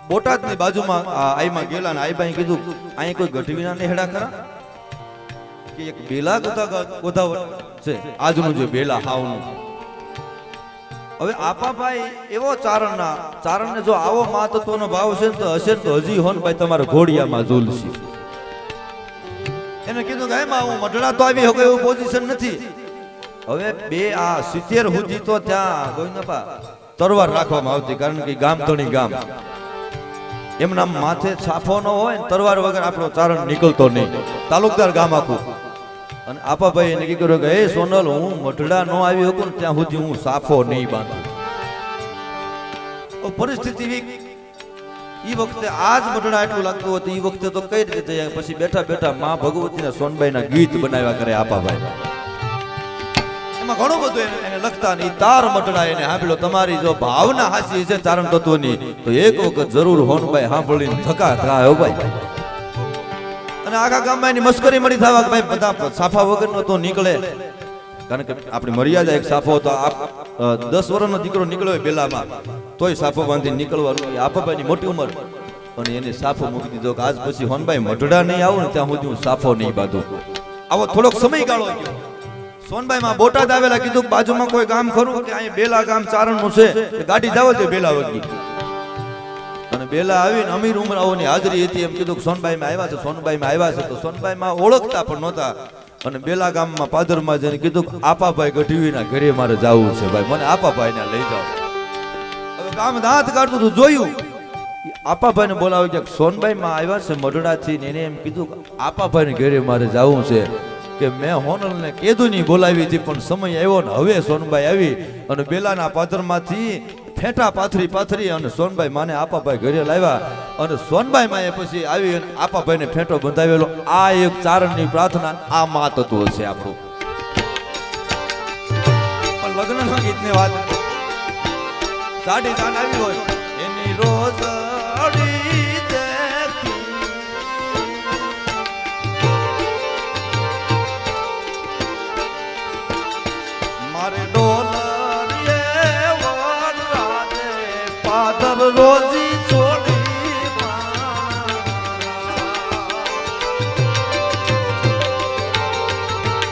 બોટાદની બાજુમાં આઈમાં ગયેલા ને આઈબાઈ કીધું અહીં કોઈ ગઢવીના નેહડા ખરા કે એક બેલા ગોધાવર છે આજનું જે બેલા હાવનું. હવે આપાભાઈ એવો ચારણને જો આવો માતત્વનો ભાવ છે ને તો હશે તો હજી હોન ભાઈ તમારે ઘોડિયામાં ઝૂલશે. એને કીધું કે એમાં હું મઢડા તો આવી હવે એવું પોઝિશન નથી. હવે બે આ 70 સુધી તો ત્યાં ગોવિંદપા તરવાર રાખવામાં આવતી, કારણ કે ગામ ધણી ગામ એમના માથે છાફો ન હોય ને તરવાર વગર આપણો ચારણ નીકળતો નહીં. તાલુકદાર ગામ આખું. અને આપાભાઈ એને કીધું કે હે સોનલ, હું મઢડા ન આવી શકું ને ત્યાં સુધી હું સાફો નહીં બાંધું. પરિસ્થિતિ ઈ વખતે આજ મઢડા એટલું લાગતું હતું, ઈ વખતે તો કઈ રીતે જાય. પછી બેઠા બેઠા માં ભગવતીના સોનબાઈના ગીત બનાવ્યા કરે આપાભાઈ. એમાં ઘણું બધું એને લખતા ને તાર મઢડા એને સાંભળ્યો. તમારી જો ભાવના હાસી છે ચારણ તત્વની તો એક વખત જરૂર હોનભાઈ સાંભળીને થકા થાય ભાઈ. અને આખા ગામમાં એની મસ્કરી મળી થવા કે ભાઈ બધા સાફા વગરનો તો નીકળે, કારણ કે આપણી મર્યાદા એક સાફો તો 10 વર્ષનો દીકરો નીકળ્યો બેલામાં તોય સાફો બાંધી નીકળવાનું. આપાભાઈની મોટી ઉંમર અને એને સાફો મૂકી દીધો કે આજ પછી હોનભાઈ મઢડા નહીં આવું ને ત્યાં સુધી હું સાફો નહીં બાંધું. આવો થોડોક સમયગાળો ગયો. સોનબાઈ માં બોટાદ આવેલા, કીધું બાજુમાં કોઈ ગામ ખરું કે અહીં બેલા ગામ ચારણનું છે, ગાડી જાવ દે બેલા વગી. અને બેલા આવીને અમીર ઉમરાઓની હાજરી હતી. એમ કીધું કે સોનબાઈ માં આવ્યા છે, સોનબાઈ માં આવ્યા છે. તો સોનબાઈ માં ઓળખતા પણ નહોતા. અને બેલા ગામમાં પાદરમાં જઈને કીધું આપાભાઈ ગઢવીના ઘરે મારે જવું છે ભાઈ, મને આપાભાઈ ને લઈ જાઓ. હવે ગામ દાંત કાઢતું હતું, જોયું આપાભાઈ ને બોલાવી કે સોનબાઈ માં આવ્યા છે મઢડાથી. એને એમ કીધું આપાભાઈ ને ઘરે મારે જવું છે કે મેં હોનલ ને કેદું ની બોલાવી હતી પણ સમય આવ્યો ને હવે સોનબાઈ આવી. અને બેલાના પાદરમાંથી ફેંટા પાથરી અને સોનબાઈ માને આપાભાઈ ઘરે લાવ્યા. અને સોનબાઈ માં પછી આવી અને આપાભાઈ ને ફેંટો બંધાવેલો. આ એક ચારણની પ્રાર્થના, આ માતત્વ છે આપણું. પણ લગ્નના ગીતની વાત સાડી દાન આવી હોય એની રોજ મારે ડોલર એ વન રાતે પાદર રોજી છોડી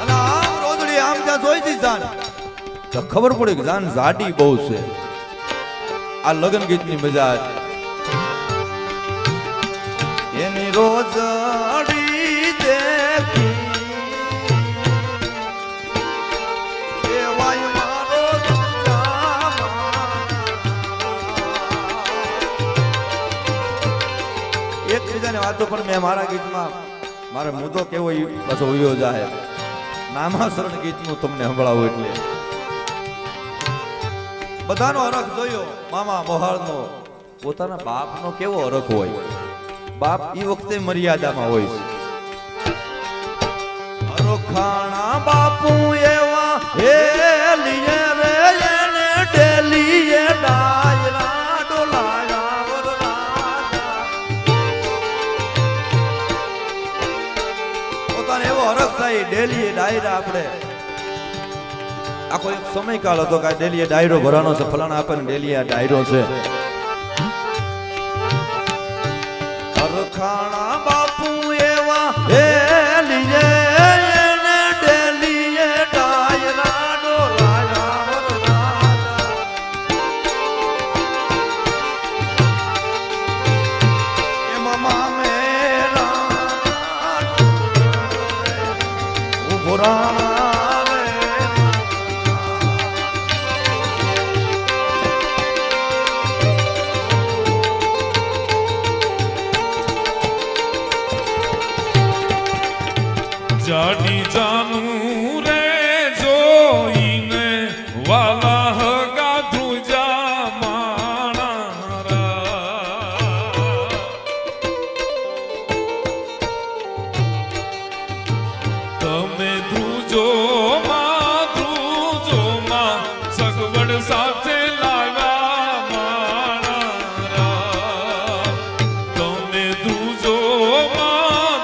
અને આમ રોજડી આમ જ્યાં જોઈ દી જાન તો ખબર પડી કે જાન જાડી બહુ છે. આ લગ્ન ગીતની મજા એની રોજડી દેખી એકબીજાની વાતો પણ મેં મારા ગીતમાં મારે મુદ્દો કેવો પાછો ઉયો જાય નામાસરણ ગીતનું તમને સંભળાવું. એટલે બધાનો અરખ જોયો. મામા મોહાળનો પોતાના બાપનો કેવો અરખ હોય. બાપ ઈ વખતે મર્યાદામાં હોય છે. અરખાણા બાપુ એવા હેલીએ રે એને ડેલીએ ડાયરા ડોલાયા વરરાજા. પોતાને એવો અરખ થાય ડેલીએ ડાયરા. આપણે આખો એક સમયકાળ હતો કે ડેલીએ ડાયરો ભરવાનો છે, ફલાણા આપણને ડેલીએ ડાયરો છે. અરખાણા બાપુ એવા હેલીએ એને ડેલીએ ડાયરા ડોલાયા વરરાજા. એમાં મામેરા ઉભો રાણા જાડી જાનું રે જોઈને વાલા હગા ધ્રુજા માણારા. તમે ધ્રુજો માં સગવડ સાથે લાવ્યા માણારા. તમે ધ્રુજો માં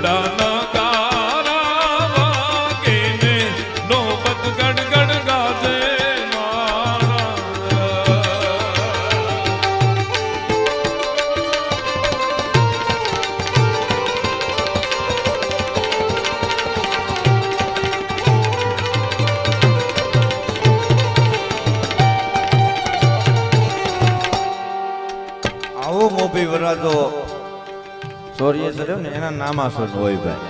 ઘોડાના કારા વાગે ને નોબત ગડગડ ગાજે મારા. આવો મોભી વરાજો સોરીએ સર્યો ને એના નામાસર હોય ભાઈ.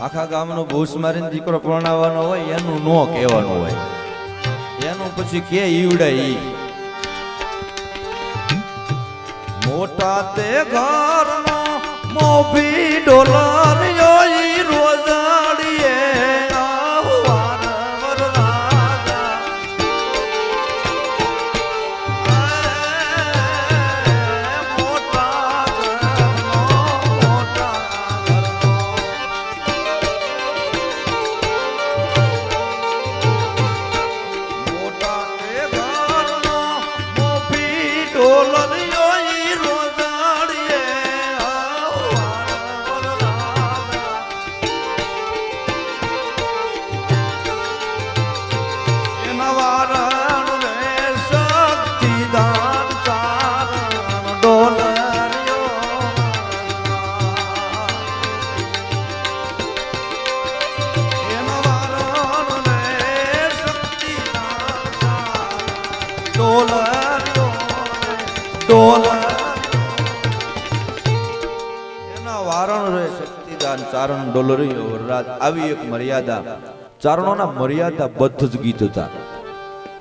આખા ગામનો ભૂસ મારીને દીકરો પરણાવવાનો હોય એનું નો કહેવાનું હોય, એનું પછી કે ઈવડાય ઈ. મોટા તે ઘરનો મોભી ડોલરિયો ઈ રોજડીએ આહવાન વરરાજા. મોટા ઘરનો મોટા તે ઘરનો મોભી ડોલરિયો ઈ રોજડીએ આહવાન વરરાજા. એના વારણ રે શક્તિદાન ચારણ ડોલરિયો. એના વારણ રે શક્તિદાન ચારણ ડોલરિયો. એના વારણ રે શક્તિદાન ચારણ ડોલરિયો વરરાજ. આવી એક મર્યાદા, ચારણોના મર્યાદા બદ્ધ જ ગીત હતા.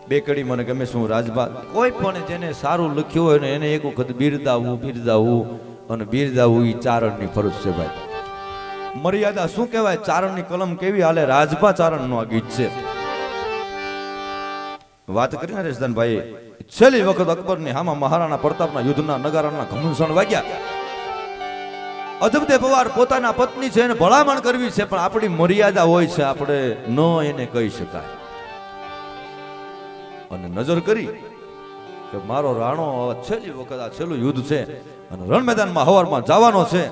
બે કડી મને ગમે શું રાજભા, કોઈ પણ જેને સારું લખ્યું હોય ને એને એક વખત બિરદાવવું અને બિરદાવવું એ ચારણની ફરજ છે ભાઈ. મર્યાદા શું કહેવાય, ચારણની કલમ કેવી હાલે, રાજભા ચારણનું આ ગીત છે. વાત કરી નરેશદાનભાઈ, છેલ્લી વખત અકબરની હામાં મહારાણા પ્રતાપના યુદ્ધના નગારાના ઘમુસણ વાગ્યા. અજબદે પવાર પોતાના પત્ની છે એને ભલામણ કરવી છે, પણ આપણી મર્યાદા હોય છે, આપણે ન એને કહી શકાય. અને નજર કરી કે મારો રાણો છેલ્લી વખત આ છેલ્લું યુદ્ધ છે અને રણ મેદાનમાં હવારમાં જવાનો છે.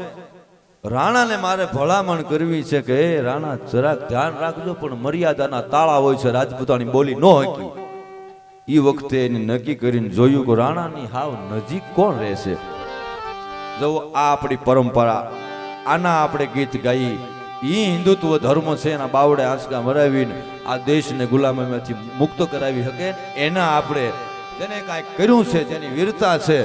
રાણાને મારે ભલામણ કરવી છે કે એ રાણા જરાક ધ્યાન રાખજો, પણ મર્યાદાના તાળા હોય છે, રાજપૂતાની બોલી ન હકી. એ વખતે એને નક્કી કરીને જોયું કે રાણાની હાવ નજીક કોણ રહેશે. જો આ આપણી પરંપરા, આના આપણે ગીત ગાઈ, ઈ હિન્દુત્વ ધર્મ છે, એના બાવડે આંચકા મરાવીને આ દેશને ગુલામીમાંથી મુક્ત કરાવી શકે. એના આપણે જેને કાંઈ કર્યું છે, જેની વીરતા છે,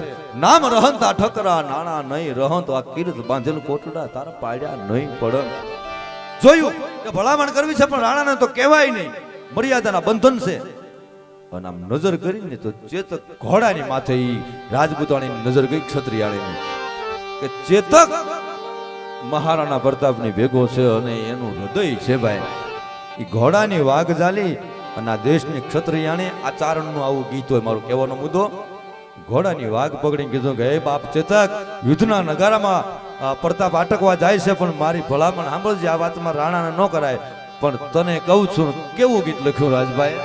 નામ રહંતા ઠકરા નાણા નહીં રહંત આ કીર્ત બાંધેલ કોટડા તારા પાડ્યા નહીં પડન. જોયું કે ભલામણ કરવી છે, પણ રાણાને તો કહેવાય નહીં, મર્યાદાના બંધન છે. અને આમ નજર કરીને તો ચેતક ઘોડાની માથે ઈ રાજપૂતાણી નજર ગઈ ક્ષત્રિયાણીની કે ચેતક મહારાણા પ્રતાપની ભેગો છે અને એનું હૃદય છે ભાઈ. ઈ ઘોડાની વાઘ જાલી અને આ દેશની ક્ષત્રિયાણી આ ચારણનું આવું ગીત હોય. મારો કહેવાનો મુદ્દો, ઘોડાની વાઘ પકડીને કીધું કે હે બાપ ચેતક, યુદ્ધના નગારામાં પ્રતાપ અટકવા જાય છે, પણ મારી ભલામણ સાંભળજે, આ વાતમાં રાણાને ન કરાય. પણ તને કહું છું, કેવું ગીત લખ્યું રાજભાઈ,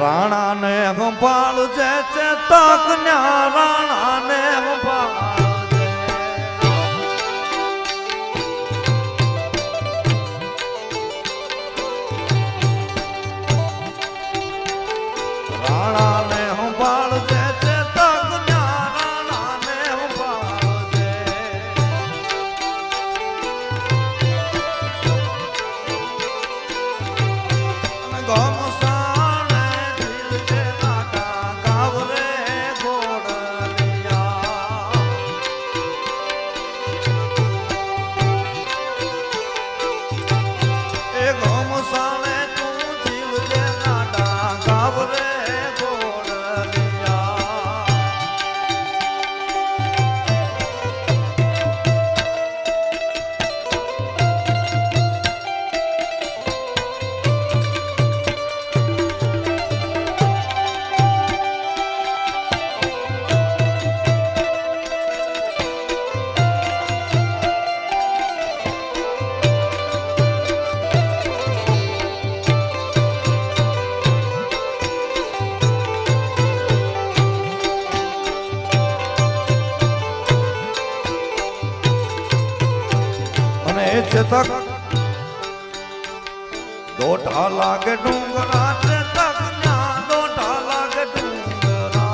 રાણાને ગોપાળજે ચેતક ન્યા રાણાને ગોપાળજે. રાણાને ગોપાળજે ચેતક ન્યા રાણાને ગોપાળજે. ગોમસાને દિલ છે નાટા ગાવરે ગોડલિયા. અને ચેતક દોઢા લાગે ડુંગરા ચેતક ન્યા દોઢા લાગે ડુંગરા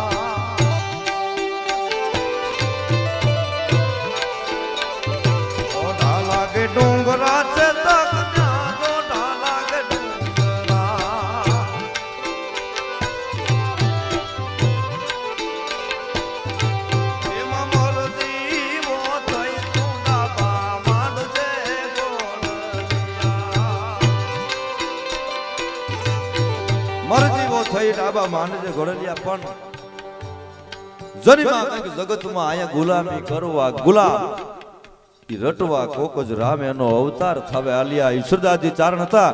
દોઢા લાગે ડુંગરા ચેતક ન્યા દોઢા લાગે ડુંગરા એમાં મરજી વો થઈ તું ડાબા માંડજે મરજીવો થઈ ડાબા માંડજે ઘોડલિયા પણ જરીમાં કંઈક જગતમાં આયા ગુલામી કરવા ગુલામ ઈ રટવા કોક જ રામ એનો અવતાર થાવે આલિયા ઈશ્વરદાસજી ચારણ હતા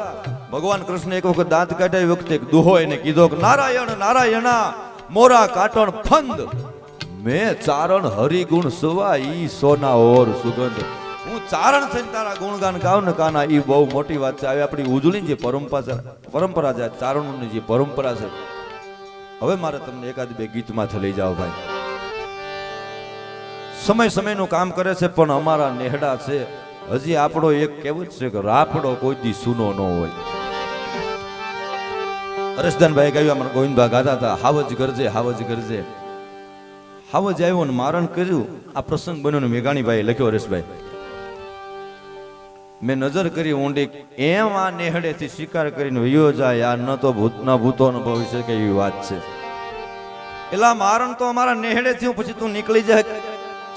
ભગવાન કૃષ્ણ એક વખત દાંત કાઢ્યા વખતે એક દુહો એને કીધો કે નારાયણ નારાયણા મોરા કાટણ ફંદ મેં ચારણ હરિગુણ સુવા ઈ સોના ઓર સુગંધ હું ચારણ થઈને તારા ગુણગાન ગાવ ને કાના ઈ બહુ મોટી વાત છે. આવી આપણી ઉજળી જે પરંપરા છે ચારણોની જે પરંપરા છે. હવે મારે તમને એકાદ બે ગીતમાંથી લઈ જાઓ ભાઈ. સમય સમયનું કામ કરે છે પણ અમારા નેહડા છે હજી આપણો એક કહેવત છે કે રાપડો કોઈ દી સૂનો ન હોય. હરેશદાનભાઈ ગાયું અમારા ગોવિંદભાઈ ગાતા હતા હાવજ ગરજે હાવજ ગરજે. હાવજ આવ્યો ને મારણ કર્યું. આ પ્રસંગ બન્યો ને મેઘાણીભાઈ લખ્યો હરેશભાઈ. મેં નજર કરી ઊંડી એમ આ નેહડેથી શિકાર કરીને વયો જાય આ ન તો ભૂતના ભૂતોનો ભવિષ્ય કે એવી વાત છે. એલા મારણ તો અમારા નેહડે થયું પછી તું નીકળી જાય.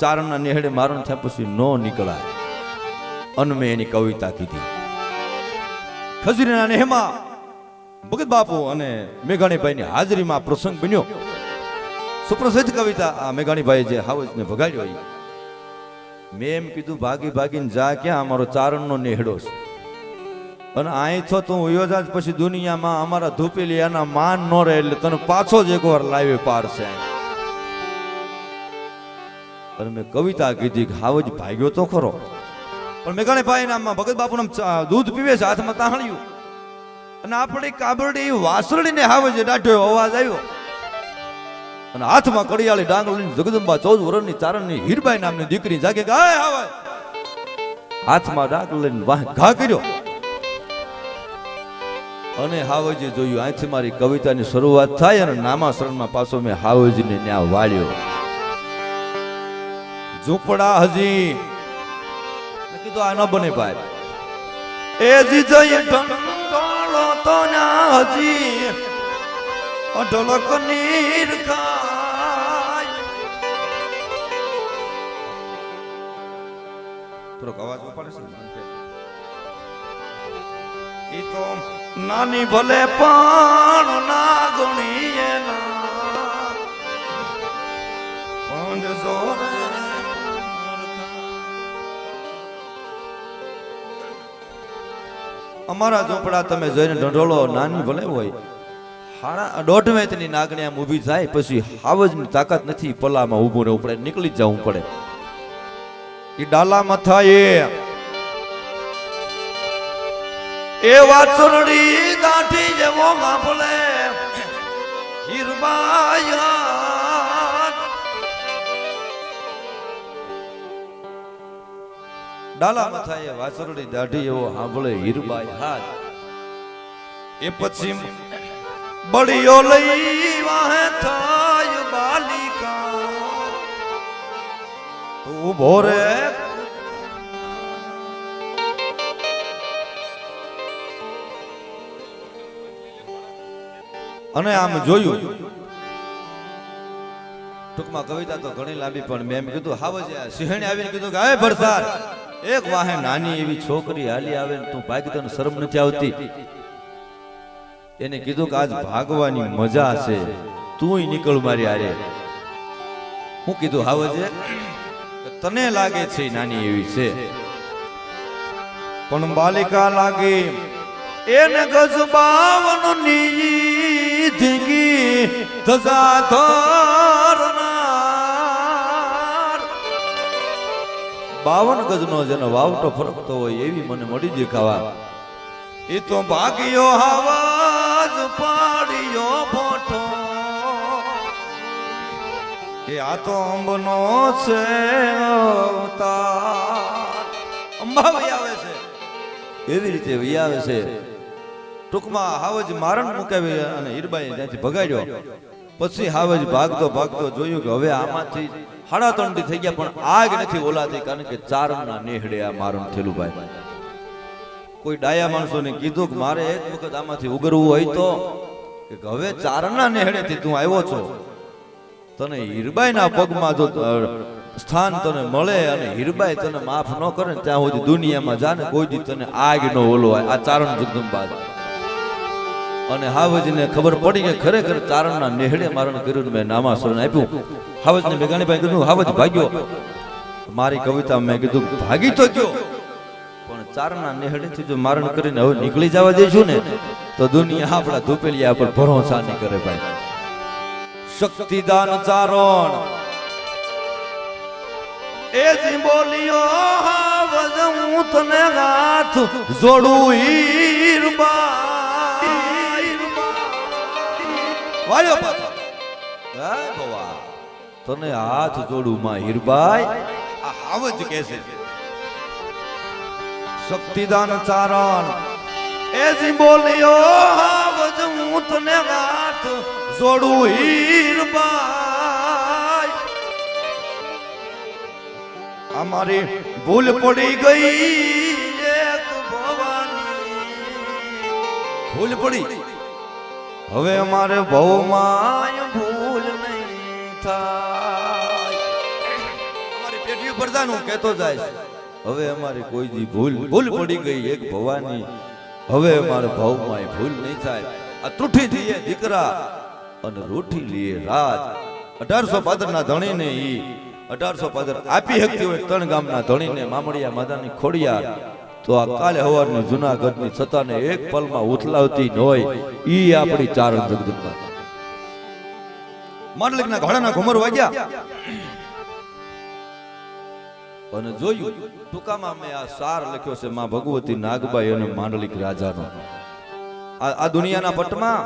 ચારણના નેહડે મારણ થયા પછી નો નીકળાય. અન મેં એની કવિતા કીધી. ખજરીના નેહમાં ભગત બાપુ અને મેઘાણીભાઈની હાજરીમાં પ્રસંગ બન્યો. સુપ્રસિદ્ધ કવિતા આ મેઘાણીભાઈ જે હાવજને ભગાડ્યો. મેં એમ કીધું ભાગી ભાગીને જા ક્યાં અમારો ચારણનો નેહડો છે અને અહીંથી તું વયો જા પછી દુનિયામાં અમારા ધૂપેલી એના માન ન રહે એટલે તને પાછો જ એકવાર લાવી પાડશે. અને મેં કવિતા કીધી કે હાવજ ભાગ્યો તો ખરો પણ મેઘાણીભાઈ નામમાં ભગત બાપુ દૂધ પીવે છે હાથમાં તાહણ્યું અને આપણી કાબરડી વાસળીને હાવજ દાઢ્યો અવાજ આવ્યો અને હાથમાં કડિયાળી ડાંગ લઈને જગદંબા 14 વર્ષની ચારણની હીરબાઈ નામની દીકરી જાગે ગાય આવે હાથમાં ડાંગ લઈને વાહ ઘા કર્યો અને હાવજે જોયું અહીંથી મારી કવિતાની શરૂઆત થાય અને નામાસરણમાં પાછો મેં હાવજને ન્યા વાળ્યો. ઝૂંપડા હજી મેં કીધું આ ન બને ભાઈ એ જીજય ઢંઢોળો તો ના હજી અઢળક નીર ખાય. થોડોક અવાજ ઉપાડે છે. ઈ તો નાની ભલે પણ ના ગણી એના પણ જોરે અમારા ઝોપડા તમે જોઈને ઢંઢોળો નાની ભલે હોય 1.5 વેતની નાગણી આમ ઊભી થાય પછી હાવજની તાકાત નથી પલામાં ઊભું રહેવું પડે નીકળી જ જવું પડે. એ ડાલામાં થાય એ વાછરડી દાઢી જેવો ગાભલે હીરબાયા ડાલામાં થાય વાછરડી દાઢી એવો સાંભળે હીરબાઈ હાથ એ પછી બળિયો લઈ વાહે થાય બાલિકા તું ભોરે અને આમ જોયું ટૂંકમાં કવિતા તો ઘણી લાંબી પણ મેં એમ કીધું હાવજ સિંહણે આવીને કીધું કે હે ભરસાર એક વાહે નાની એવી છોકરી હાલી આવે ને તું ભાગી તને શરમ નથી આવતી. એને કીધું કે આજ ભાગવાની મજા છે તું નીકળ મારી હારે. હું કીધું હાવજે તને લાગે છે નાની એવી છે પણ બાલિકા લાગે એને ગજબાવન ની ધીંગી ધજા ધરનાર 52 ગજનો જેનો વાવટો ફરકતો હોય એવી મને મળી દેખાવા. એ તો ભાગ્યો આવાજ પાડ્યો ફોટો કે આ તો અંબનો છે અવતાર. અંબાવી આવે એવી રીતે વી આવે છે. ટૂંકમાં હાવજ મારણ મુકાવી અને હીરબાઈ ત્યાંથી ભગાડ્યો. પછી હાવજ ભાગતો ભાગતો જોયું કે હવે આમાંથી 3.5 દી થઈ ગયા પણ આગ નથી ઓલાતી, કારણ કે ચારણના નેહડે આ મારણ થયેલું ભાઈ. કોઈ ડાયા માણસોને કીધું કે મારે એક વખત આમાંથી ઉગરવું હોય તો કે હવે ચારણના નેહડેથી તું આવ્યો છો, તને હીરબાઈના પગમાં જો સ્થાન તને મળે અને હીરબાઈ તને માફ ન કરે ને ત્યાં સુધી દુનિયામાં જાને કોઈ દી તને આગ ન ઓલો હોય. આ ચારણ જગદંબા અને હાવજને ખબર પડી કે ખરેખર ચારણના નેહડે મારણ કર્યું. મેં નામાસરણ આપ્યું. હાવજને મેઘાણીભાઈ કીધું હાવજ ભાગ્યો. મારી કવિતા મેં કીધું ભાગી તો ગયો, પણ ચારણના નેહડેથી જો મારણ કરીને હવે નીકળી જવા દેશું ને તો દુનિયા આપણા ધૂપેલિયા પર ભરોસા નહીં કરે ભાઈ. શક્તિદાન ચારણ એ જી બોલ્યો હાવજ હું તને હાથ જોડું હીરબાઈ. વાળ્યો પાછો હે ભવા તને હાથ જોડું માં હીરબાઈ. આ હાવજ કહે છે. શક્તિદાન ચારણ એ જી બોલ્યો હાવજ હું તને હાથ જોડું હીરબાઈ. અમારી ભૂલ પડી ગઈ એક ભવાની, ભૂલ પડી હવે અમારે ભવમાં ભૂલ નહીં થાય. અમારી પેઢી પ્રધાન હું કહેતો જાય છે હવે અમારી કોઈ દી ભૂલ પડી ગઈ એક ભવાની, હવે અમારે ભવમાં ભૂલ નહીં થાય. આ ત્રુઠી થઈએ દીકરા અને રૂઠી લીએ રાજ. 1800 પાદરના ધણીને ઈ 1800 પાદર આપી શકતી હોય ત્રણ ગામના ધણીને મામડિયા માદાની ખોડિયાર, તો આ કાલે હવારની જુનાગઢની સત્તાને એક પલમાં ઉથલાવતી ન હોય ઈ આપણી ચારણ જગદંબા. માંડલિકના ઘોડાના ઘુમર વાગ્યા અને જોયું ટૂંકામાં મેં આ સાર લખ્યો છે માં ભગવતી નાગબાઈ અને માંડલિક રાજાનો. આ દુનિયાના પટમાં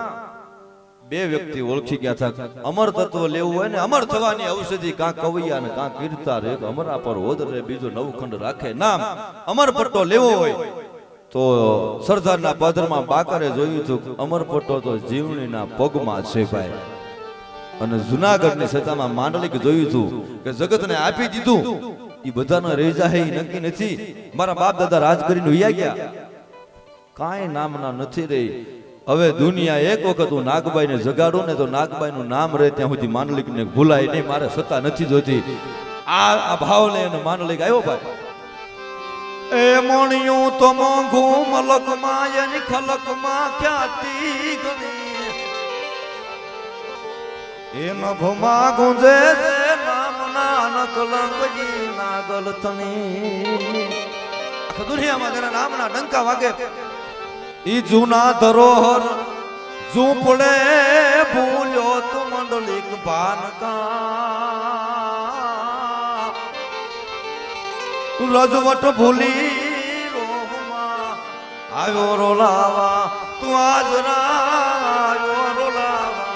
બે વ્યક્તિ ઓળખી ગયા હતા. અમર તત્વ લેવું હોય ને અમર થવાની ઔષધિ કાં કવૈયા ને કાં કીર્તાર, એક અમરા પર ઓદરે બીજો નવખંડ રાખે નામ. અમર પટ્ટો લેવો હોય તો સરદારના પાદરમાં બાકરે જોયું હતું અમર પટ્ટો તો જીવણીના પગમાં છે ભાઈ. અને જુનાગઢની સત્તામાં માંડલિક જોયું હતું કે જગતને આપી દીધું એ બધાનો રેજા હે નક્કી નથી. મારા બાપ દાદા રાજ કરીને ઉયા ગયા, કાંઈ નામના નથી રહી. હવે દુનિયા એક વખત હું નાગબાઈને જગાડું ને તો નાગબાઈનું નામ રહે ત્યાં સુધી માંડલિકને ભૂલાય નહીં. મારે સત્તા નથી જોતી. આ ભાવ લઈને માંડલિક આવ્યો ભાઈ. એ મોણિયું તો મોંઘું મલકમાં એની ખલકમાં ખ્યાતિ ગણી, એ નભમાં ગુંજે છે નામના નકલંગજી નાગલ તણી. આખા દુનિયામાં જેના નામના ડંકા વાગે ઈ જૂના ધરોહર ઝૂંપડે ભૂલ્યો તું મંડલિક ભાનકા, રજવટ ભૂલી રોહમાં આવ્યો રોલાવા તું આજરા આવ્યો રોલાવા.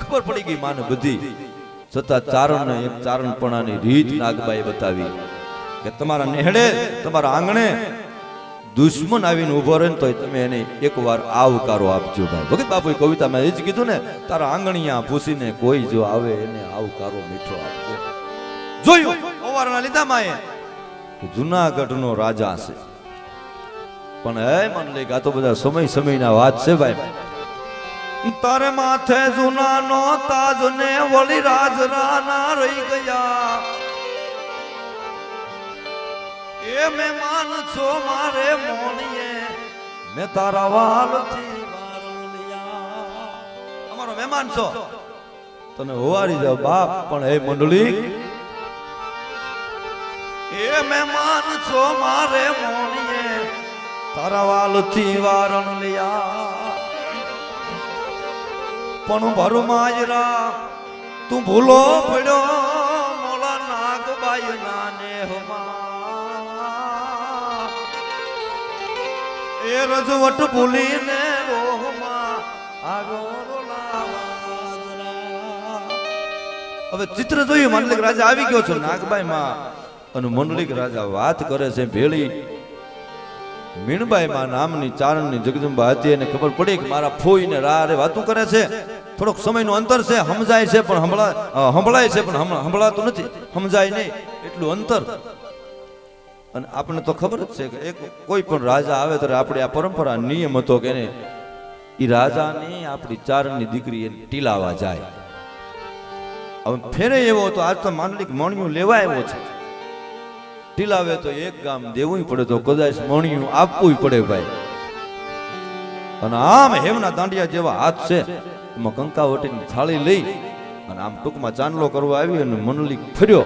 ખબર પડી ગઈ માને બધી, છતાં ચારણને એક ચારણપણાની રીત નાગબાઈ બતાવી કે તમારા નેહડે તમારા આંગણે દુશ્મન આવીને ઉભો રહે તો તમે એને એકવાર આવકારો આપજો ભાઈ. ભગત બાપુએ કવિતામાં એ જ કીધું ને, તારા આંગણિયા પૂછીને કોઈ જો આવે એને આવકારો મીઠો આપજો. જોયું ઓવારના લીધામાં એ જુનાગઢનો રાજા છે, પણ હે માંડલિક આ તો બધા સમયના વાત છે ભાઈ. તારે માથે જુનાનો તાજ ને વળી રાજરાના રહી ગયા, એ મહેમાન છો મારે મોણીએ મેં તારા વાલથી વારણલિયા. અમારો મહેમાન છો, તને હોવારી જાવ બાપ, પણ હે મંડળી એ મહેમાન છો મારે મોણીએ તારા વાલથી વારણલિયા. પણ ભરમાયરા તું ભૂલો પડ્યો મોલા નાગબાઈ ના નેહમાં, એ રજવટ ભૂલીને રોહમાં આવ્યો રોલાવા. હવે ચિત્ર જોયું માંડલિક રાજા આવી ગયો છે નાગબાઈ માં અને મંડલિક રાજા વાત કરે છે ભેળી મીણબાઈ માં નામની ચારણની જગદંબા હતી અને ખબર પડી કે મારા ફોઈ ને રારે વાતું કરે છે. થોડોક સમયનું અંતર છે, સમજાય છે પણ સંભળાય છે પણ સંભળાતું નથી, સમજાય નહીં એટલું અંતર. અને આપણને તો ખબર જ છે કે એક કોઈ પણ રાજા આવે ત્યારે આપણે આ પરંપરા નિયમ હતો કે એને ઈ રાજાની આપણી ચારણની દીકરી એને ટીલાવા જાય. હવે ફેરે એવો હતો, આજ તો માંડલિક મણિયું લેવા આવ્યો છે, ટીલાવે તો એક ગામ દેવું પડે તો કદાચ મણિયું આપવું પડે ભાઈ. અને આમ હેમના દાંડિયા જેવા હાથ છે, એમાં કંકાવટીની થાળી લઈ અને આમ ટૂંકમાં ચાંદલો કરવા આવી અને મંડલિક ફર્યો.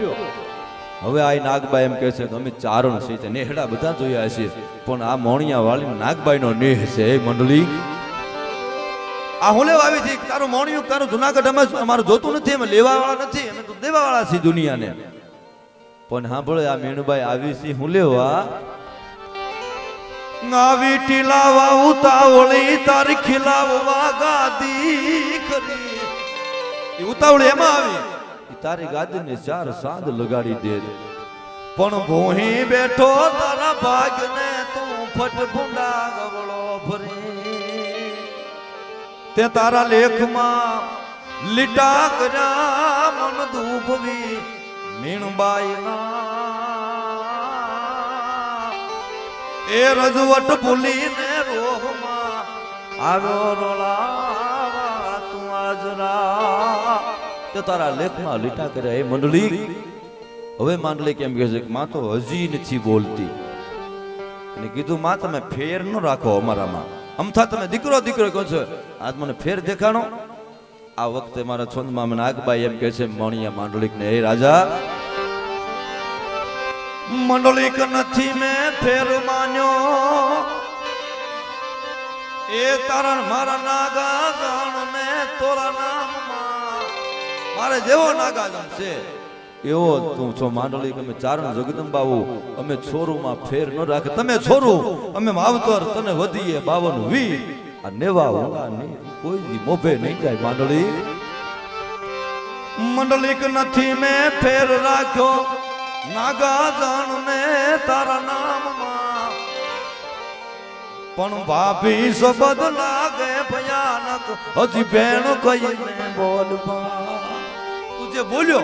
હવે આ નાગબાઈ એમ કહે છે કે અમે ચારણ છીએ, નેહડા બધા જોયા છીએ પણ આ મોણિયા વાળી નાગબાઈ નો નેહ છે. એ મંડળી આ હું લેવા આવી હતી, તારું મોણિયું તારું જુનાગઢ અમે અમારું જોતું નથી, અમે લેવા વાળા નથી, અમે તો દેવા વાળા છીએ દુનિયાને. પણ સાંભળે આ મીણબાઈ આવી છે હું લેવા આવી ટીલાવા ઉતાવળી તારી ખીલાવવા ગાદી કરી. એ ઉતાવળી એમાં આવી તારી ગાદીને ચાર સાદ લગાડી દે, પણ ભોહી બેઠો તારા ભાગને તું ફટફુંડા ગવળો ભરી. તે તારા લેખમાં લીટા કર્યા મન દુભવી મીણબાઈ ના એ રજવટ ભૂલીને રોહમાં આવ્યો રોલાવા તું આજરા. તે તારા લેખમાં લીટા કર્યા. એ મંડળી હવે માંડલી કેમ કહે છે કે માં તો હજી નથી બોલતી. અને કીધું માં તમે ફેર ન રાખો અમારામાં, અમથા તમે દીકરો દીકરો કહો છો, આજ મને ફેર દેખાણો. આ વખતે મારા છંદમાં નાગબાઈ એમ કહે છે મણિયા માંડલિક ને, હે રાજા મંડલિક નથી મેં ફેર માન્યો, એ તારા મારા નાગા જાણ ને તોરા નામમાં મારે જેવો નાગા જાણ છે એવો તું છો માંડલિક. અમે ચારણ જગદંબાઓ અમે છોરુમાં ફેર ન રાખે, તમે છોરું અમે માવતર તને વધીએ 52 વીર. આ નેવા હોંગા નહીં કોઈ દી મોભે નહીં જાય માંડલિક. મંડલિક નથી મેં ફેર રાખ્યો નાગા જાણ ને તારા નામમાં, પણ ભાભી શબ્દ લાગે ભયાનક હજી બેન કહીને બોલમાં. તું જે બોલ્યો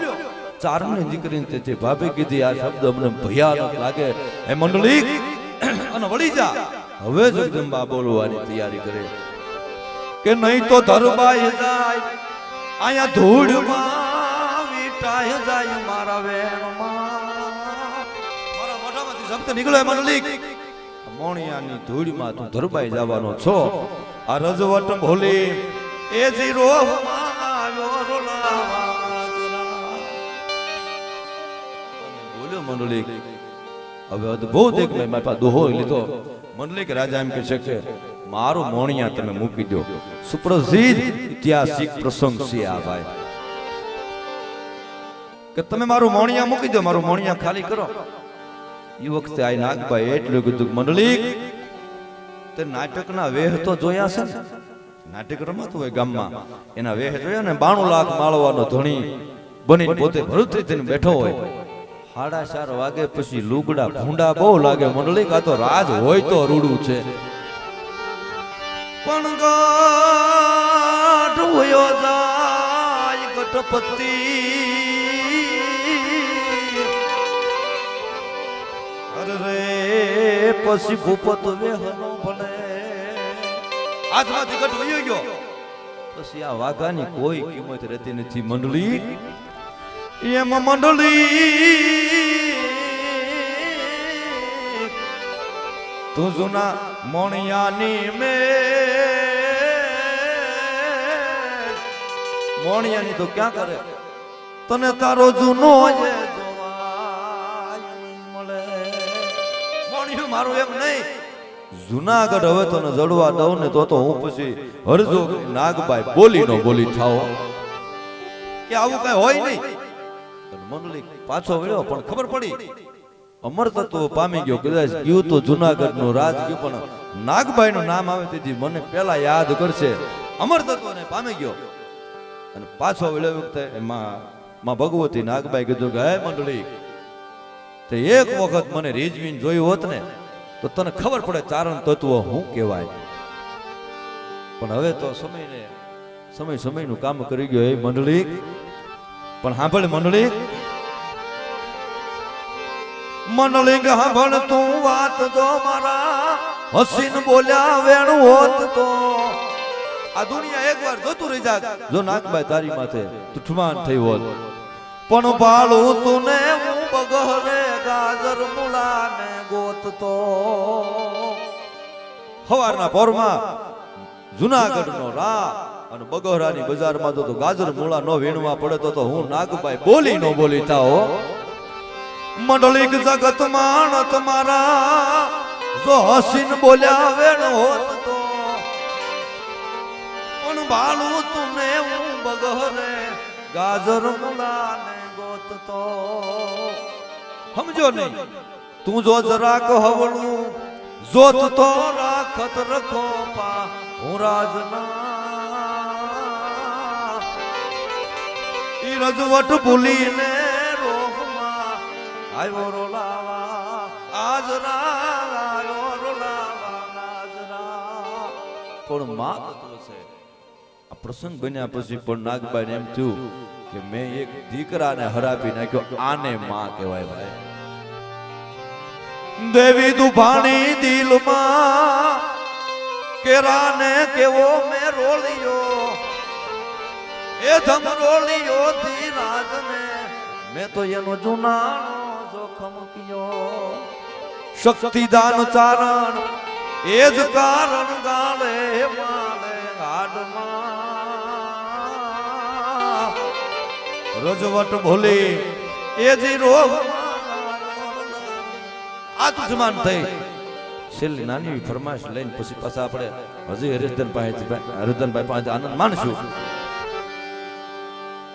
ચારણની દીકરીને તે જે ભાભી કીધી આ શબ્દ અમને ભયાનક લાગે. હે મંડલિક અને વળી જા. હવે જગદંબા બોલવાની તૈયારી કરે કે નહીં તો ધરબાઈ જાય આયા ધૂળમાં વીટાય જાય મારા વેણમાં. મારા મોઢામાંથી શબ્દ નીકળ્યો મંડલિક, મોણિયાની ધૂળમાં તું ધરબાઈ જવાનો છો. આ રજવટ ભોલી એ જી રોહમાં આવ્યો રોલાવા મંડલિક. હવે અદભુત એક મારી પાસે દોહો લીધો. મંડલિક રાજા એમ કહે છે કે મારું મોણિયા તમે મૂકી દો. સુપ્રસિદ્ધ ઐતિહાસિક પ્રસંગ છે આ ભાઈ, કે તમે મારું મોણિયા મૂકી દો, મારું મોણિયા ખાલી કરો. એ વખતે આ નાગભાઈ એટલું કીધું મંડલિક તે નાટકના વેહ તો જોયા છે ને, નાટક રમાતું હોય ગામમાં, એના વેહ જોયા ને. 92 લાખ માળવાનો ધણી બની પોતે ભરૂચથી થઈને બેઠો હોય, 4:30 વાગે પછી લુગડા ભૂંડા બહુ લાગે મંડલિક. આ તો રાજ હોય તો રૂડું છે. પણ ગાઢ હોયો જાય ગટપતિ અરે રે પછી ભૂપત વેહનો ભલે. હાથમાંથી ગટ વયો ગયો પછી આ વાઘાની કોઈ કિંમત રહેતી નથી મંડલિક. એમ મંડળી તું જૂના મોણિયાની મોણિયાની તો ક્યાં કરે, તને તારો જૂનો મળે. મોણિયું મારું એમ નહીં, જુનાગઢ હવે તને જડવા દઉં ને તો હું પછી હરજો નાગબાઈ બોલી નો બોલી થાઓ કે આવું કઈ હોય નહીં. મંડલિક પાછો વળ્યો પણ ખબર પડી અમર તત્વ પામી ગયો. કદાચ ગયું તો જુનાગઢ નું રાજ ગયું, પણ નાગબાઈ નું નામ આવે તેથી મને પેલા યાદ કરશે. અમર તત્વ ને પામી ગયો અને પાછો વળ્યો વખતે માં ભગવતી નાગબાઈ કીધું કે હે મંડલિક તો એક વખત મને રીઝવીને જોયું હોત ને તો તને ખબર પડે ચારણ તત્વ શું કહેવાય. પણ હવે તો સમયનું કામ કરી ગયો એ મંડળી. પણ સાંભળ મંડળી, સાંભળ તું વાત જો મારા હસીન બોલ્યા વેણું હોત તો આ દુનિયા એકવાર જોતું રહી જાત જો નાગબાઈ તારી માથે તુઠમાન થઈ હોત. પણ ભાળું તુને હું બગહરે ગાજર મુલાને ગોતતો. સવારના પોરમાં જુનાગઢનો રા અને બગોરાની બજારમાં તો ગાજર મૂળા નો વીણવા પડે તો હું નાગબાઈ બોલી નો બોલી થાઓ. મંડલિક જગત માણ તમારા જો હસીન બોલ્યા વેણ હોત તો પણ ભાલું તુને હું બગહરે ગાજર મૂળાને ગોતતો. સમજો નહીં તું જો જરાક હવળું જોત તો રાખત રખો પા હું રાજના ઈ રજવટ ભૂલીને રોહમાં આવ્યો રોલાવા આજરા આવ્યો રોલાવા આજરા. પણ માં તત્વ છે. આ પ્રસંગ બન્યા પછી પણ નાગબાઈને એમ થયું કે મેં એક દીકરાને હરાપી નાખ્યો, આને માં કહેવાય ભાઈ. દેવી દુભાણી દિલમાં કેરાને કેવો મેં રોલિયો એ ધમ રોલિયો ધીરાજને મેં તો એનો જુનાણો જોખમ કયો. શક્તિદાન ચારણ એ જ કારણ ગાળે માલે ગાડમાં રજવટ ભોલી એ જ રોગ આ તુજમાન થઈ. છેલ્લી નાની એવી ફરમાશ લઈને પછી પાછા આપણે હજી હરિધનભાઈ પાસે આનંદ માનશું.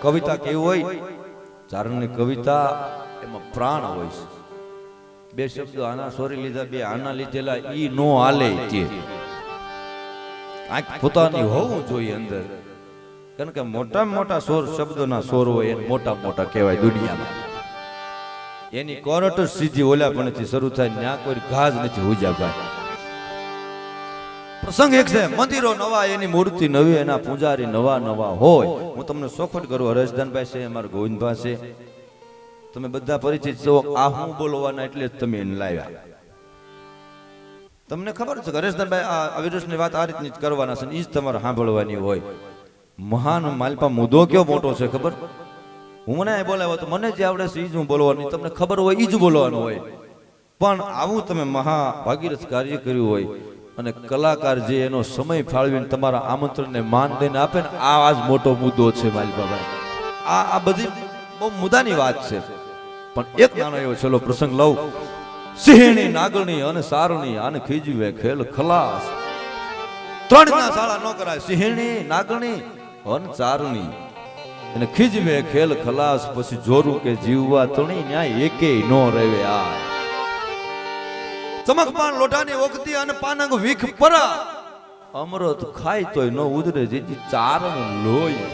કવિતા કેવી હોય? ચારણની કવિતા એમાં પ્રાણ હોય છે. બે શબ્દો આના સોરી લીધા, બે આના લીધેલા ઈ નો હાલે તે આંખ પોતાની હોવું જોઈએ અંદર. કારણ કે મોટામાં મોટા સોર શબ્દોના સોર હોય એને મોટા મોટા કહેવાય દુનિયામાં. એની કોરટ સીધી ઓલાપણથી શરૂ થાય, ન્યા કોઈ ઘાજ નથી હુજા ભાઈ. પ્રસંગ એક છે, મંદિરો નવા એની મૂર્તિ નવી એના પૂજારી નવા નવા હોય. હું તમને સોખટ કરું, હરેશદાનભાઈ છે, અમારા ગોવિંદભાઈ છે, તમે બધા પરિચિત છો. આ હું બોલવાના એટલે જ તમે એને લાવ્યા. તમને ખબર છે કે હરેશદાનભાઈ આ અવિરસની વાત આ રીતની જ કરવાના છે, એ જ તમારે સાંભળવાની હોય. મહાન માલપા મુદ્દો કયો મોટો છે ખબર? હું મને બોલાવ્યો તો મને જે આવડે છે એ જ હું બોલવાનું, તમને ખબર હોય એ જ બોલવાનું હોય. પણ આવું તમે મહાભાગીરથ કાર્ય કર્યું હોય અને કલાકાર જે એનો સમય ફાળવીને તમારા આમંત્રણને માન દઈને આપે ને, આ આજ મોટો મુદ્દો છે મારી બાબા. આ બધી બહુ મુદ્દાની વાત છે. પણ એક નાનો એવો છેલ્લો પ્રસંગ લઉં. સિંહણી નાગણી અને સારણી આને ખીજવે ખેલ ખલાસ. ત્રણ ના શાળા ન કરાય, સિંહણી નાગણી અને ચારણી અને ખીજવે ખેલ ખલાસ. પછી જોરું કે જીવવા તણી ન્યાય એકે નો રેવે. આ ચમકપાન લોટાની ઓગતી અને પાનંગ વીખ પરા અમૃત ખાય તોય ન ઉદરે જેથી ચારણ લોહી.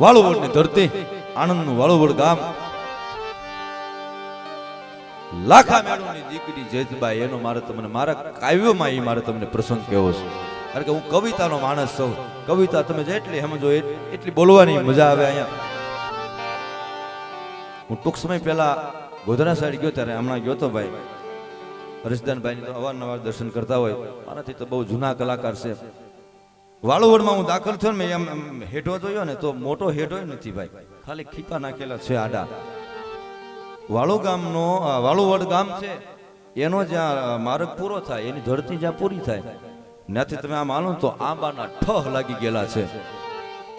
વાળુવડની ધરતી, આણંદનું વાળુવડ ગામ, લાખા મેળુની દીકરી જેતબાઈ, એનો મારે તમને મારા કાવ્યોમાં એ મારે તમને પ્રસંગ કહેવો છે. કારણ કે હું કવિતાનો માણસ છું. કવિતા તમે જેટલી સમજો એટલી બોલવાની મજા આવે. અહીંયા હું ટૂંક સમય પહેલા ગોધરા સાઈડ ગયો, ત્યારે હમણાં ગયો તો ભાઈ હરેશદાનભાઈ તો અવારનવાર દર્શન કરતા હોય, આનાથી તો બહુ જૂના કલાકાર છે. વાળુવડમાં હું દાખલ થયો ને, મેં એમ હેઠો જોયો ને તો મોટો હેઠો નથી ભાઈ, ખાલી ખીપા નાખેલા છે આડા. વાળુવડ ગામ છે, એનો જ્યાં માર્ગ પૂરો થાય, એની ધરતી જ્યાં પૂરી થાય, ત્યાંથી તમે આમ આલો તો આંબાના ઠહ લાગી ગયેલા છે.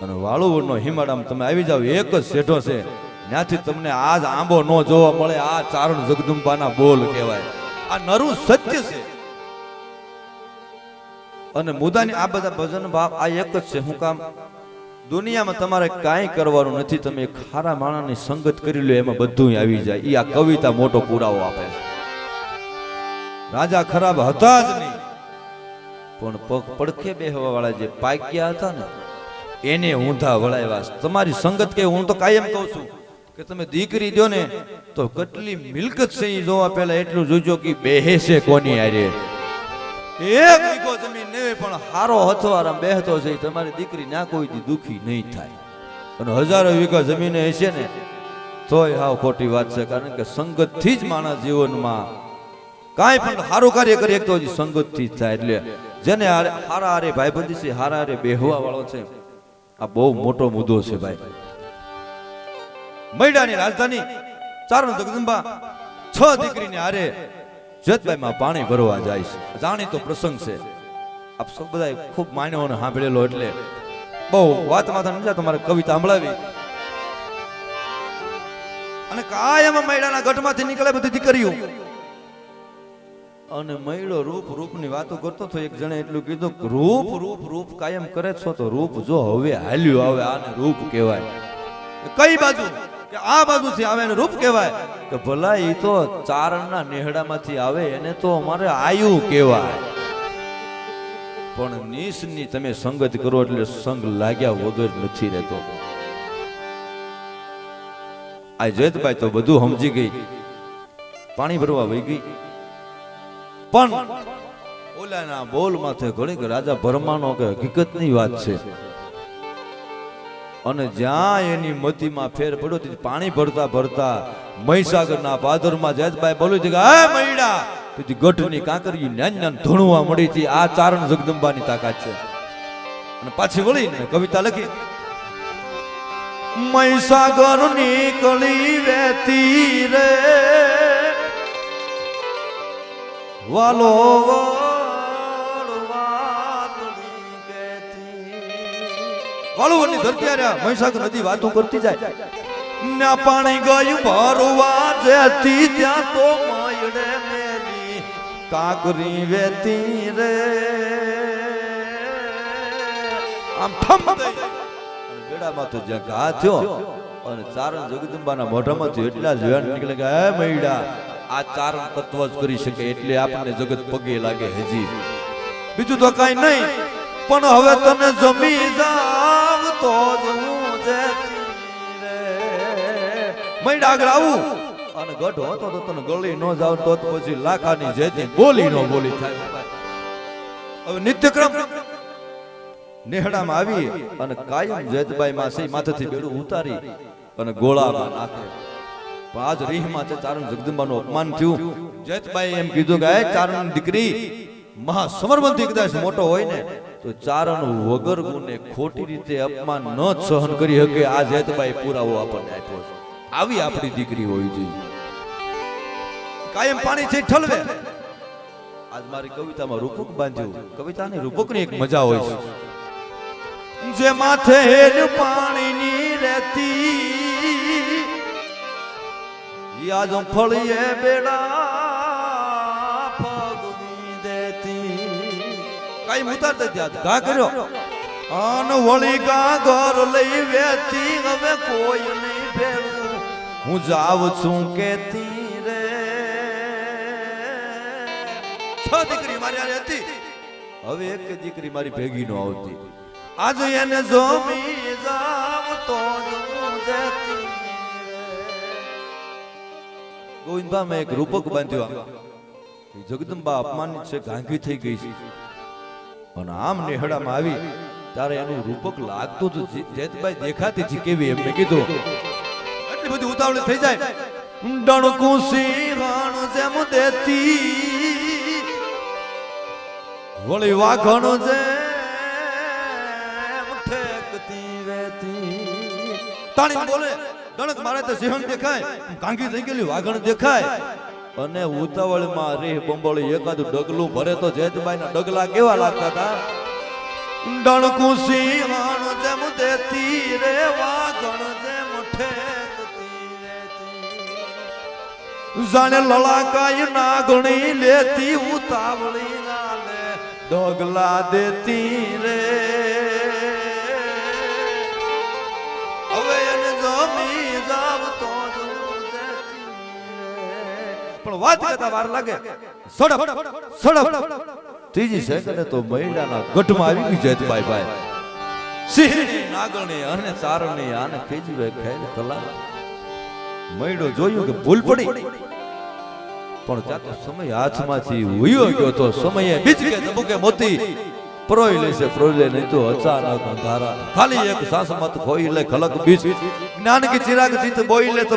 અને વાળુવડનો હિમાડામાં તમે આવી જાવ, એક જ શેઠો છે, ત્યાંથી તમને આજ આંબો ન જોવા મળે. આ ચારણ જગદંબાના બોલ કહેવાય. આ નરું સત્ય છે. અને મુદાની આ બધા ભજન ભાવ આ એક જ છે. હું કામ દુનિયામાં તમારે કાંઈ કરવાનું નથી, તમે એક ખારા માણસની સંગત કરી લો, એમાં બધું આવી જાય. એ આ કવિતા મોટો પુરાવો આપે છે. રાજા ખરાબ હતા જ નહીં, પણ પગ પડખે બેહવા વાળા જે પાક્યા હતા ને, એને ઊંધા વળાવ્યા. તમારી સંગત કે હું તો કાયમ કહું છું કે તમે દીકરી દો ને તો કેટલી મિલકત છે એ જોવા પહેલા એટલું જોજો કે બેસે કોની હારે. એક વીઘો જમીન નહીં પણ હારો હથવારામ બેહતો છે તમારી દીકરી ના કોઈ દી દુખી નહીં થાય. અને હજારો વીઘા જમીન હશે ને તોય હાવ ખોટી વાત છે, કારણ કે સંગતથી જ માણસ જીવનમાં કાંઈ પણ સારું કાર્ય કરી શકતો હોય સંગતથી જ થાય. એટલે જેને હારા હારે ભાઈબંધી છે, હારા હારે બેહવા વાળો છે, આ બહુ મોટો મુદ્દો છે ભાઈ. મૈડાની રાજધાની ચારણ જગદંબા 6 દીકરીને હારે જેતબાઈમાં પાણી ભરવા જાય છે. જાણીતો પ્રસંગ છે, આપ સૌ બધા ખૂબ માન્યો અને સાંભળેલો, એટલે બહુ વાત માથા નથી તમારે કવિતા સંભળાવી. અને કાયમ મૈડાના ગઢમાંથી નીકળે બધી દીકરીઓ, અને મૈડો રૂપ રૂપની વાતો કરતો તો એક જણે એટલું કીધું રૂપ રૂપ રૂપ કાયમ કરે છો તો રૂપ જો હવે હાલ્યું આવે આને રૂપ કહેવાય. કઈ બાજુ કે આ બાજુથી આવે એને રૂપ કહેવાય, કે ભલા એ તો ચારણના નેહડામાંથી આવે એને તો અમારે આયુ કહેવાય. પણ નીસની તમે સંગત કરો એટલે સંગ લાગ્યા વગર નથી રહેતો. આ જેતબાઈ તો બધું સમજી ગઈ, પાણી ભરવા વહી ગઈ. પણ ઓલાના બોલ માથે ઘણી રાજા ભરમાનો કે હકીકતની વાત છે. અને જ્યાં એની મતીમાં ફેર પડ્યો તે પાણી ભરતા ભરતા મહીસાગરના પાદરમાં જેતબાઈ બોલી હતી કે હે મૈડા, તેથી ગઢની કાંકરી નાન નાન ધણવા મળી હતી. આ ચારણ જગદંબાની તાકાત છે. અને પાછી વળીને કવિતા લખી, મહીસાગર નીકળી વેતી રે વાલો વાળુની ધરતી આર્યા મહીસાગર નદી વાતો કરતી જાય. ના પાણી ગયું ભરવા જેથી ત્યાં તો મયડે મેલી કાંકરી વેતી રે. આમ થમ દઈ અને બેડામાં તો જ્યાં ઘા થયો અને ચારણ જગદંબાના મોઢામાંથી એટલા જ વેણ નીકળે કે હે મૈડા, આ ચારણ તત્વ જ કરી શકે એટલે આપણને જગત પગે લાગે હજી, બીજું તો કાઈ નહીં. પણ હવે તને જમી જાવ તો મૈડા આગળ આવું અને ગઢ હોતો તો તને ગળી ન જાવ તો પછી લાખાની જેતી બોલી ન બોલી થાય. હવે નિત્યક્રમ નેહડામાં આવી અને કાયમ જેતબાઈ માં સહી માથેથી બેડું ઉતારી અને ગોળામાં નાખે. પણ આજ રીહમાં ચારણ જગદંબાનું અપમાન થયું. જેતબાઈ એમ કીધું કે ચારણ દીકરી મહાસમરબંધી કદાચ મોટો હોય ને તો ચારણ વગર ગુને ખોટી રીતે અપમાન ન સહન કરી શકે. આ જેતબાઈ પુરાવો આપણને આપ્યો છે. આવી આપણી દીકરી હોવી જોઈએ. કાયમ પાણી છે ઠલવે. આજ મારી કવિતામાં રૂપક બાંધ્યું. કવિતાની રૂપકની એક મજા હોય છે. જે માથે પાણીની રહેતી યાદ ફળીએ બેડા પગની દેતી. કઈ ઉતારતા ત્યાં ઘા કર્યો અન વળી ગા ઘર લઈ વેતી. હવે કોઈ નહીં ભેળું હું જાવ છું કેતી રે. 6 દીકરી મારી હારે હતી, હવે એક દીકરી મારી ભેગી નો આવતી. આજ એને જમી જાવ તો ગોવિંદબા મેં એક રૂપક બાંધ્યું. જગદંબા અપમાનિત છે, ગાંગી થઈ ગઈ છે, અને આમ નેહડામાં આવી ત્યારે એનું રૂપક લાગતું હતું. જેતબાઈ દેખાતી હતી કેવી એમને કીધું. એટલી બધી ઉતાવળ થઈ જાય. ડણકું સિંહણ જેમ દેતી વળી વાઘણ જેમ ઠેકતી વેતી. તાણી બોલે ડણક મારે તો સિંહણ દેખાય, ગાંગી થઈ ગયેલી વાઘણ દેખાય. અને ઉતાવળમાં રેહ બંબળી એકાદું ડગલું ભરે તો જેતબાઈના ડગલા કેવા લાગતા હતા. ડણકું સિંહણ જેમ દેતી રે વાઘણ જેમ ઠેકતી વેતી. જાણે લલાકાય નાગણી લેતી ઉતાવળી નાલે ડગલા દેતી રે. હવે એને જમી જાવ તો પણ વાત કરતા વાર લાગે. સડપ સડપ ત્રીજી સેકન્ડે તો મૈડાના ગઢમાં આવી ગઈ જેતબાઈ ભાઈ. સિંહની નાગણી અને ચારણી આને ખેજી ખાઈને કલા મૈડો જોયું કે ભૂલ પડી, પણ ત્યાં તો સમય હાથમાંથી વયો ગયો તો સમયે બીજકે ધબુકે મોતી પરોઈ લેશે પરોઈ નહીં તો અચાનક અંધારા ખાલી એક સાસમત ખોઈ લે ખલક બીજ જ્ઞાન કે ચિરાગ જીત બોઈ લે તો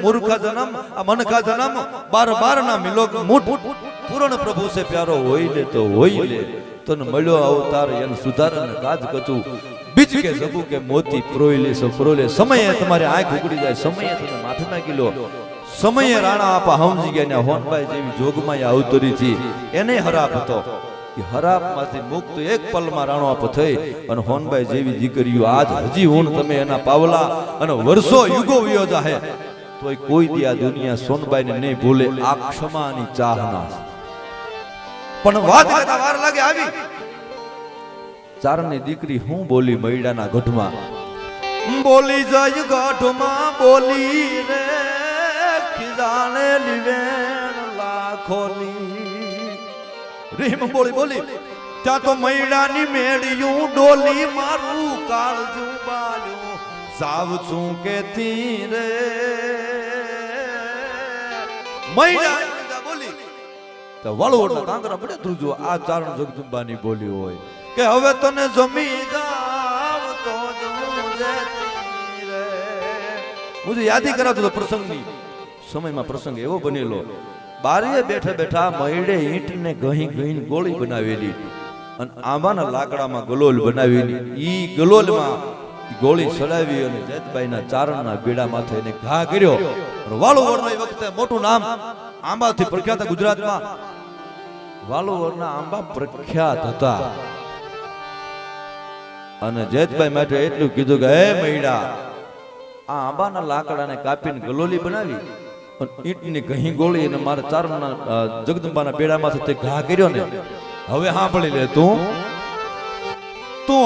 મૂર્ખા જન્મ આ મન કા જન્મ બાર બાર ના મિલોક મુઠ પૂર્ણ પ્રભુ સે પ્યારો હોય લે તો હોય લે તન મળ્યો અવતાર એન સુધારન કાજ કચું બીજ કે જબુ કે મોતી પરોઈ લે સો પરોઈ લે સમયે તમારી આંખ ઉગડી જાય, સમયે તમે માથે નાખી લો, સમયે રાણા આપા સમજી ગયા ને હોનભાઈ જેવી જોગમાં અવતરી હતી એને હરાપ હતો. હરાપમાંથી મુક્ત એક પલમાં રાણો આપ થઈ અને હોનભાઈ જેવી દીકરીઓ આજ હજી હું તમે એના પાવલા અને વર્ષો યુગો વિયો જાહે તોય કોઈ દી આ દુનિયા સોનબાઈને નહીં ભૂલે. આ ક્ષમાની ચાહના પણ વાત કરતા વાર લાગે આવી ચારણની દીકરી હું બોલી મૈડાના ગઢમાં બોલી જાય ગઢમાં બોલી રે ખીજાને લીવેણ લાખોની રીમ બોલી બોલી ત્યાં તો મૈડાની મેળ્યું ડોલી મારું કાળજું બાલ્યું સાવ છું કે તીરે મૈડા બોલી તો વળવડના કાંકરા પડે ધ્રુજો આ ચારણ જગદંબાની બોલી હોય કે હવે તને જમી જાવ તો મુજે યાદી કરાવતો તો પ્રસંગની સમયમાં પ્રસંગ એવો બનેલો બારીએ બેઠા બેઠા મૈડે ઈંટને ઘહી ઘહીને ગોળી બનાવેલી અને આંબાના લાકડામાં ગલોલ બનાવેલી ઈ ગલોલમાં ગોળી સડાવી અને જેતબાઈના ચારણના બેડા માથે એને ઘા કર્યો. વાલોવરના એ વખતે મોટું નામ આંબાથી પ્રખ્યાત ગુજરાતમાં વાલોવરના આંબા પ્રખ્યાત હતા અને જેતબાઈ માટે એટલું કીધું કે હે મૈડા આ આંબાના લાકડાને કાપીને ગલોલી બનાવી ઈંટની ઘહી ગોળી અને મારા ચારણના જગદંબાના બેડામાંથી તે ઘા કર્યો ને હવે સાંભળી લે તું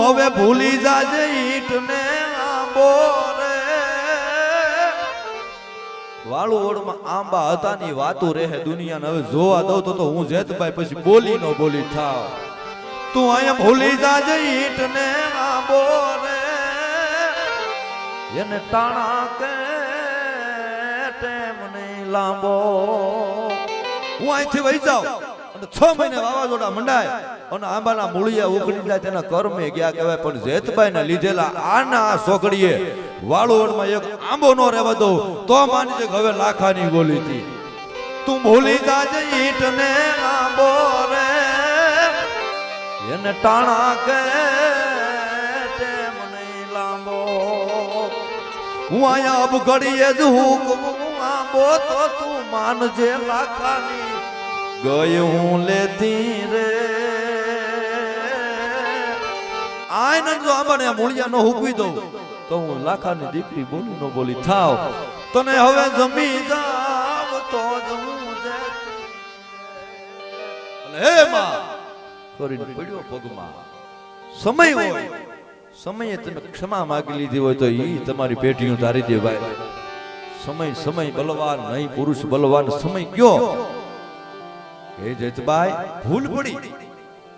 હવે ભૂલી જાજે ઈંટને આંબો રે વાળુઓડમાં આંબા હતા ની વાતો રહે દુનિયાને હવે જોવા દઉં તો હું જેતભાઈ પછી બોલી નો બોલી થાવ તું અહીંયા ભૂલી જાજે ઈંટને આંબો રે એને ટાણા કે લાંબો હું અહીંથી વહી જાઉં અને 6 મહિને વાવાઝોડા મંડાય અને આંબાના મૂળિયા ઉખડી જાય તેના કર્મે ગયા કહેવાય પણ જેતબાઈને લીધેલા આના સોકડીએ વાળોડમાં એક આંબો નો રહેવા દો તો માની જે હવે લાખાની બોલી હતી તું ભૂલી જાજે ઈંટને આંબો રે એને ટાણા કે મને લાંબો હું અહીંયા અબ ઘડીએ જ હુકમ આંબો તો તું માનજે લાખાની ગઈ હું લેતી રે આઈને જો આંબાને મૂળિયા નો હુકવી દઉં તો હું લાખાની દીકરી બોલી નો બોલી થાવ તને હવે જમી જાવ તો જમું જે હે માં કરીને પડ્યો પગમાં સમય હોય સમયે તમે ક્ષમા માંગી લીધી હોય તો ઈ તમારી પેટીઓ ધારી દે ભાઈ. સમય બલવાન નહીં પુરુષ બલવાન સમય કયો હે જેતબાઈ ભૂલ પડી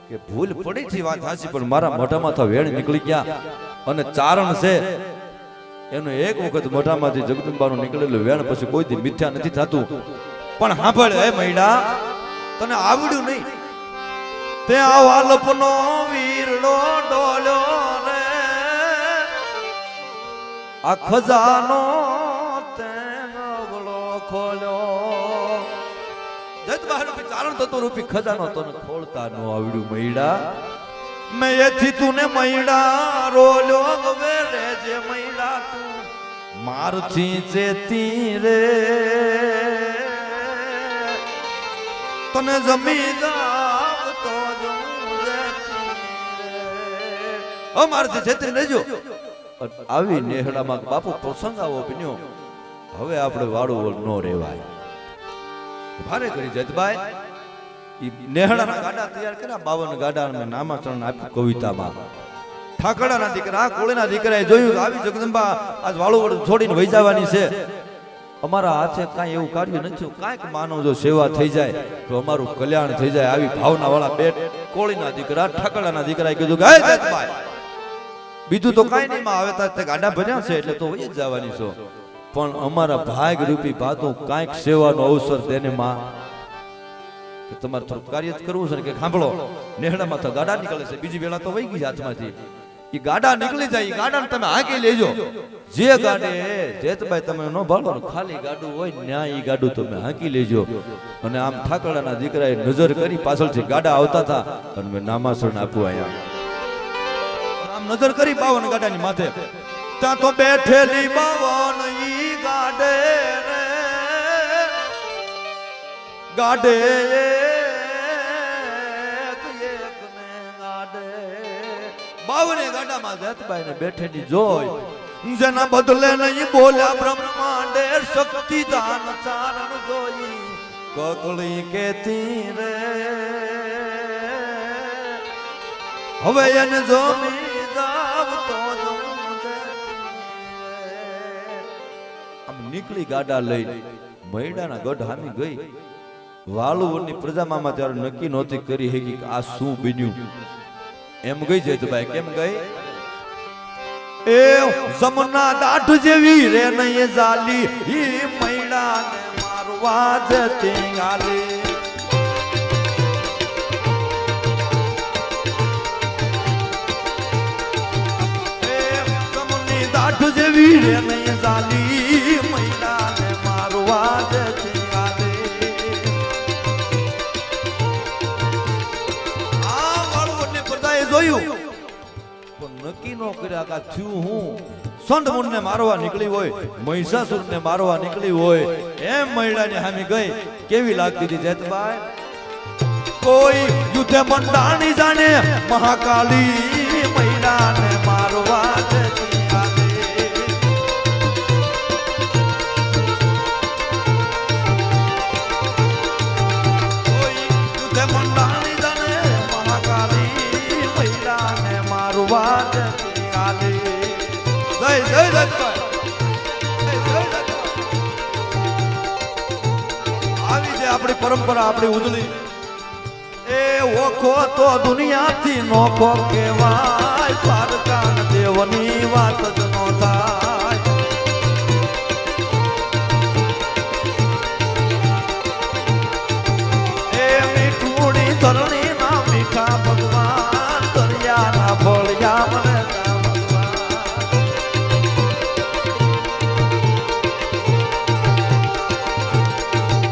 કે ભૂલ પડી થી વાત હાચી પણ મારા મોઢામાં તો વેણ નીકળી ગયા અને ચારણ છે એનો એક વખત મોઢામાંથી જગદંબાનું નીકળેલું વેણ પછી કોઈ દી મિથ્યા નથી થતું. પણ સાંભળ હે મૈડા તને આવડ્યું નહીં તે આવાલપનો વીરડો ડોલ્યો રે આ ખજાનો તે નવલો ખોલ્યો જેતબાઈ ચારણ તત્વ રૂપી ખજાનો તને ખોલતા નો આવડ્યું મૈડા મેં એથી તુને મૈડા રોલ્યો હવે રે જે મૈડા તું મારથી ચેતી રે તને જમી જાવ તો અમારથી છેતરી લેજો. આવી નેહડામાં બાપુ પ્રસંગ આવો બન્યો હવે આપણે વાળું નો રેવાય ભારે કરી જેતબાઈ ઈ નેહડાના ગાડા તૈયાર કર્યા 52 ગાડા અને નામાચરણ આપ્યું કવિતામાં ઠાકડાના દીકરા કોળીના દીકરાએ જોયું આવી જગદંબા આજ વાળું છોડીને વહી જવાની છે અમારા હાથે કાંઈ એવું કાર્ય નથી કાંઈક માનવ જો સેવા થઈ જાય તો અમારું કલ્યાણ થઈ જાય આવી ભાવના વાળા બે કોળીના દીકરા ઠાકડાના દીકરાએ કીધું કે હે જેતબાઈ બીજું તો કાંઈ નહીં માં આવે તાર ગાડા ભર્યા છે એટલે તો વહી જ જવાની છો પણ અમારા ભાગ રૂપી ભાતું કાંઈક સેવાનો અવસર તેને માં કે તમારે થોડું કાર્ય જ કરવું છે ને કે સાંભળો નેહડામાં તો ગાડા નીકળે છે બીજી વેળા તો વહી ગઈ છે હાથમાંથી ઈ ગાડા નીકળી જાય ઈ ગાડાને તમે હાંકી લેજો જે ગાડે જેતભાઈ તમે ન ભાળો ખાલી ગાડું હોય ન્યા ઈ ગાડું તમે હાંકી લેજો અને આમ ઠાકડાના દીકરાએ નજર કરી પાછળથી ગાડા આવતા હતા અને મેં નામાસણ આપવું અહીંયા આમ નજર કરી બાવન ગાડાની માથે ત્યાં તો બેઠેલી બાવન ઈ ગાડે રે ગાડે બાવને ગાડામાં જેતભાઈ ને બેઠેલી જોઈ જેના બદલે નહીં બોલ્યા બ્રહ્માંડે શક્તિ દાન ચારણ જોઈ કકળી કેતી રે હવે એને જોમી જાવ તો આમ નીકળી ગાડા લઈ મૈડાના ગઢ હામી ગઈ વાલુવરની પ્રજામાં ત્યારે નક્કી નહોતી કરી હેગી કે આ શું બન્યું એમ ગઈ જેતભાઈ કેમ ગઈ એ જમના દાઢ જેવી રે નહીં જાલી ઈ મૈડાને મારવા જતી ગાલી એ જમની દાઢ જેવી રે નહીં જાલી મૈડાને મારવા જતી ગાલી આ વાળુને બધાએ જોયું નક્કી નો કર્યા કે થયું હું સંતમુન ને મારવા નીકળી હોય મહિષાસુર ને મારવા નીકળી હોય એમ મૈડાની સામે ગઈ કેવી લાગતી હતી જેતભાઈ કોઈ યુદ્ધે મંડાણી જાણે મહાકાળી મૈડાને મારવા જતી આવી કોઈ યુદ્ધે મંડાણી જાણે મહાકાળી મૈડાને મારવા જતી આવી જય જય જેતભાઈ આવી છે આપણી પરંપરા આપણી ઉજળી એ ઓખો તો દુનિયાથી નોખો કહેવાય પારકાન દેવની વાત જ નો થાય એ મીઠુડી ધરણી ના મીઠા ભગવાન દરિયાના ભળ્યા મને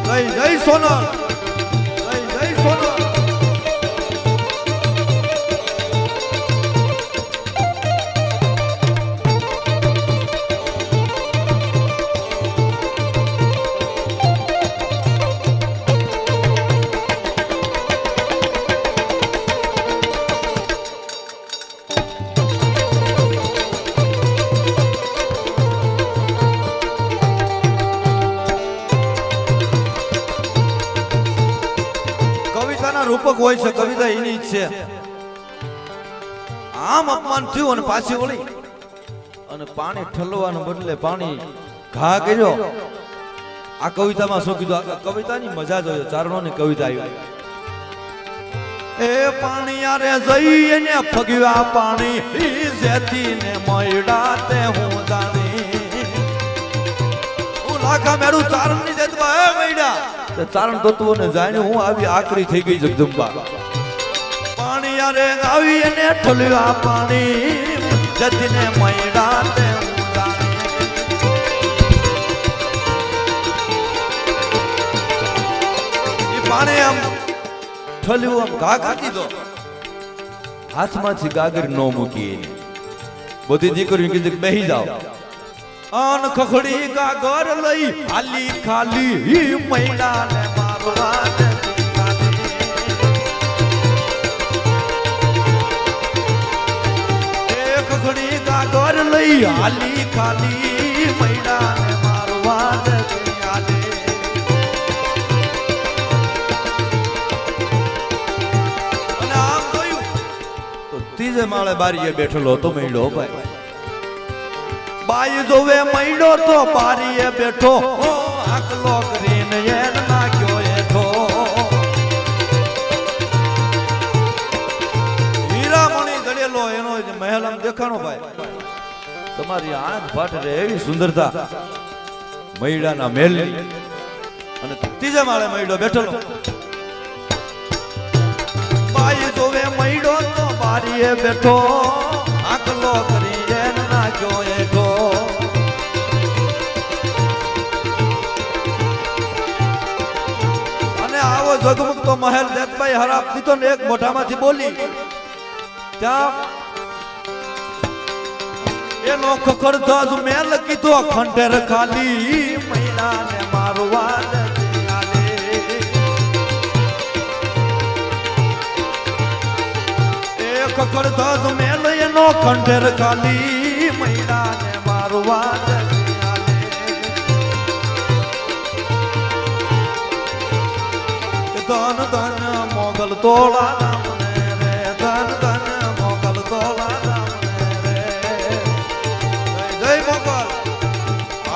જય જય સોનલ જય જય સોનલ રૂપક હોય છે કવિતા એની જ છે આમ અપમાન થયું અને પાછી વળી અને પાણી ઠલવાને બદલે પાણી ઘા કર્યો આ કવિતામાં શું કીધું આ કવિતાની મજા જોયો ચારણોની કવિતા આવી એ પાણી આરે જઈ એને ફગ્યા પાણી જેથી ને મયડા તે હું જાણી હું લાખા મેરું ચારણ ની જેતવા એ મયડા ચારણ તત્વોને જાણ્યું હું આવી આકરી થઈ ગઈ જગદંબા પાણી આરે આવી એને ઠલ્યા પાણી જતીને મયડા તે પાણી આમ ઠલ્યું આમ ઘા કાઢી દો હાથમાંથી ગાગર ન મૂકી બધી દીકરીઓ કીધું બેહી જાઓ અન ખખડી ગાગર લઈ ખાલી ખાલી મૈડાને મારવા જતી એ ખખડી ગાગર લઈ ખાલી ખાલી મૈડાને મારવા જતી અને આમ જોયું તો ત્રીજે માળે બારીએ બેઠેલો હતો મૈડો ભાઈ બાઈ જોવે મૈડો તો બારીએ બેઠો આકલો કરીને એન નાખ્યો એઠો હીરામણી જડેલો એનો મહેલ આમ દેખાણો ભાઈ તમારી આંખ ફાટ રે એવી સુંદરતા અને આમ જોયું તો ત્રીજે માળે બારીએ બેઠેલો હતો મૈડો ભાઈ બાઈ જોવે મૈડો તો બારીએ બેઠો આકલો કરીને એન નાખ્યો એઠો હીરામણી જડેલો એનો મહેલ આમ દેખાણો ભાઈ તમારી આંખ ફાટ રે એવી સુંદરતા મૈડાના મેલની અને ત્રીજા માળે મૈડો બેઠેલો. બાઈ જોવે મૈડો તો બારીએ બેઠો, આકલો કરી એને નાખ્યો એઠો. અને આવો જગમગતો મહેલ દેતભાઈ હરાપ દીધો ને એક મોઢામાંથી બોલી. ત્યાં એનો ખખડધજ મેલ કીધો ખંડેર ખાલી મૈડાને મારવા નથી આલે. એ ખખડધજ મેલ એનો ખંડેર ખાલી મૈડાને મારવા નથી આલે. ધન ધન મોગલ તોળા રામને રે, ધન ધન મોગલ તોળા રામને રે. જય મોગલ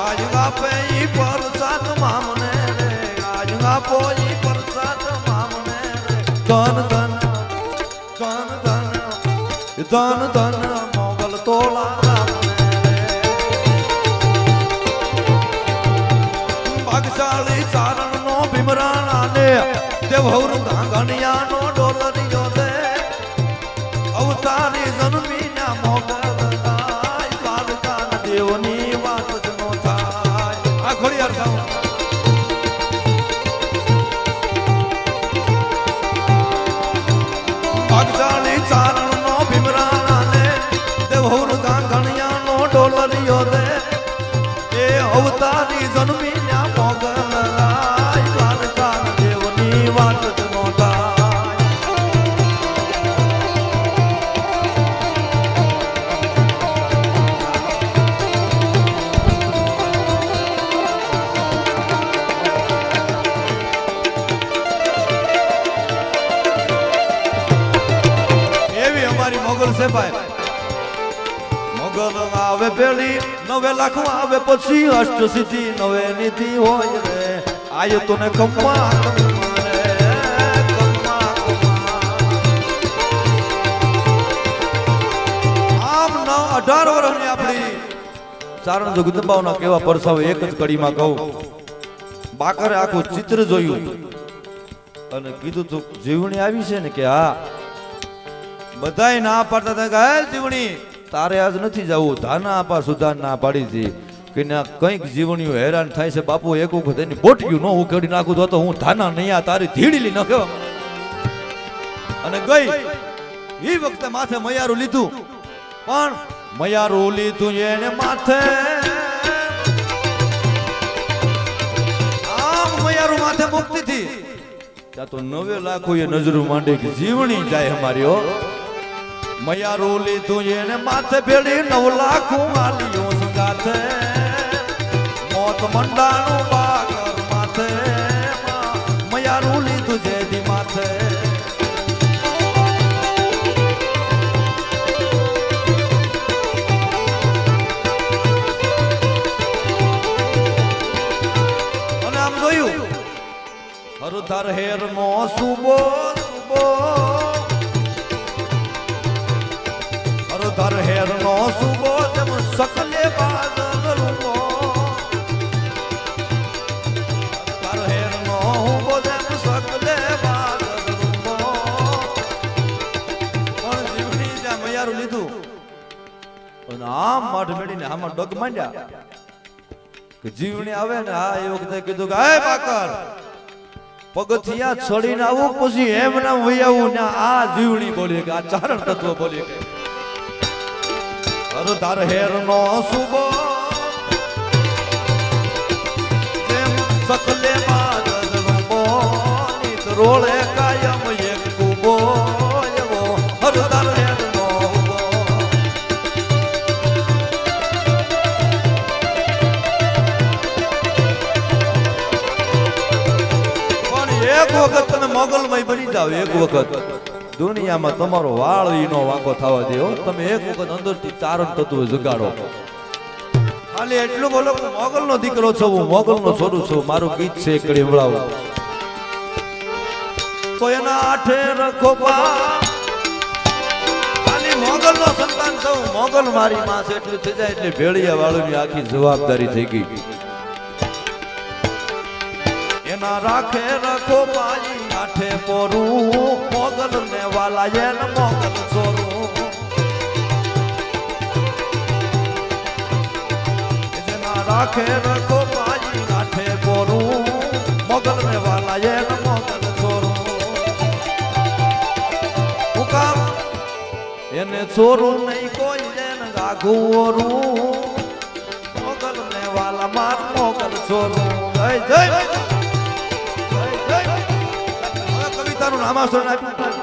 આજ ગાપે ઈ પરસાદ મામને રે, આજ ગાપો ઈ પરસાદ મામને રે. ધન ધન ધન ધન ધન ધન મોગલ તોળા રામને રે. ભાગશાળી ચારણ નો ભીમરાણા ને દેવહુર ધાંગણિયાનો ડોલરિયો દે. અવતારી જન્મીના મોગલ થાય, દ્વારકા દેવની વાત જ નો થાય. આ ખોડિયાર સાઉન્ડ. ભાગશાળી ચારણનો ભીમરાણા ને દેવહુર ધાંગણિયાનો ડોલરિયો દે. એ અવતારી જન્મીના મોગલ થાય, દ્વારકા દેવની વાત જ નો થાય. એવી અમારી મોગલ છે ભાઈ. મોગલ આવે પેલી 9 લાખ આવે પછી અષ્ટ સિદ્ધિ 9 નિધિ હોય રે. આય તને કમ્મા આમ 18 વર્ષની આપણી ચારણ જગદંબાઓના કેવા પરસાવ એક જ કડીમાં કહું. બાકરે આખું ચિત્ર જોયું અને કીધું તું જીવણી આવી છે ને કે હા. બધાય ના પાડતા હતા કે હે જીવણી તારે આજ નથી જવું. ધાના આપા સુધાર ના પાડી હતી કે ના કંઈક જીવણીઓ હેરાન થાય છે બાપુ. એક વખત એની બોટક્યું ન ઉકેડી નાખું તો હું ધાના નહીં તારી ધીડીલી ન કહેવા. અને ગઈ એ વખતે માથે મયારું લીધું, પણ મયારું લીધું એને માથે આમ મયારું માથે મુક્તિ થી ત્યાં તો 9 લાખો એ નજરું માંડી કે જીવણી જાય અમારી. હો મયારું લીધું એને માથે ભેડી 9 લાખો વાલીઓ સંગાથે. મોત મંડાનું બાગર માથે મયારું લીધું જેદી માથે. અને આમ જોયું હરધર હેર નો સુબો સુબો, હરધર હેર નો સુબો તેમ સકલે બાદલ રૂપો. હરધર હેર નો સુબો તેમ સકલે બાદલ રૂપો. પણ જીવણી ત્યાં મયારું લીધું અને આમ માઠ મેળીને આમાં ડગ માંડ્યા કે જીવણી આવે ને. હા એ વખતે કીધું કે હે બાકર પગથિયા ચડીને આવું પછી એમ ના વહી આવું ને. આ જીવણી બોલી કે આ ચારણ તત્વ બોલી કે હરધર હેર નો સુબો તેમ સકલે બાદલ રૂપો. નિત રોળે કાયમ એક કુબો એવો હરધર હેર નો ઉબો. પણ એક વખત તમે મોગલમય બની જાવ, એક વખત દુનિયામાં તમારો વાળ ઈનો વાંકો થવા દેવો. તમે એક વખત અંદરથી ચારણ તત્વ જગાડો. ખાલી એટલું બોલો કે મોગલનો દીકરો છું, હું મોગલનો છોરું છું, મારું ગીત છે એકડી વળાવું. તો એના આઠે રખો ખાલી મોગલનો સંતાન છું, મોગલ મારી માં છે એટલું થઈ જાય એટલે ભેળિયા વાળુની આખી જવાબદારી થઈ ગઈ. એના રાખે રખો પાઈ કાઠે પોરું મોગલ ને વાલા એન મોગલ ચોરું જેના રાખે રખો પાઈ કાઠે પોરું મોગલ ને વાલા એન મોગલ ચોરું હું કામ એને ચોરું નહીં કોઈ એન ગાઘું મોગલ ને વાલા માર મોગલ ચોરું જય જય કવિતાનું નામાસરણ આપ્યું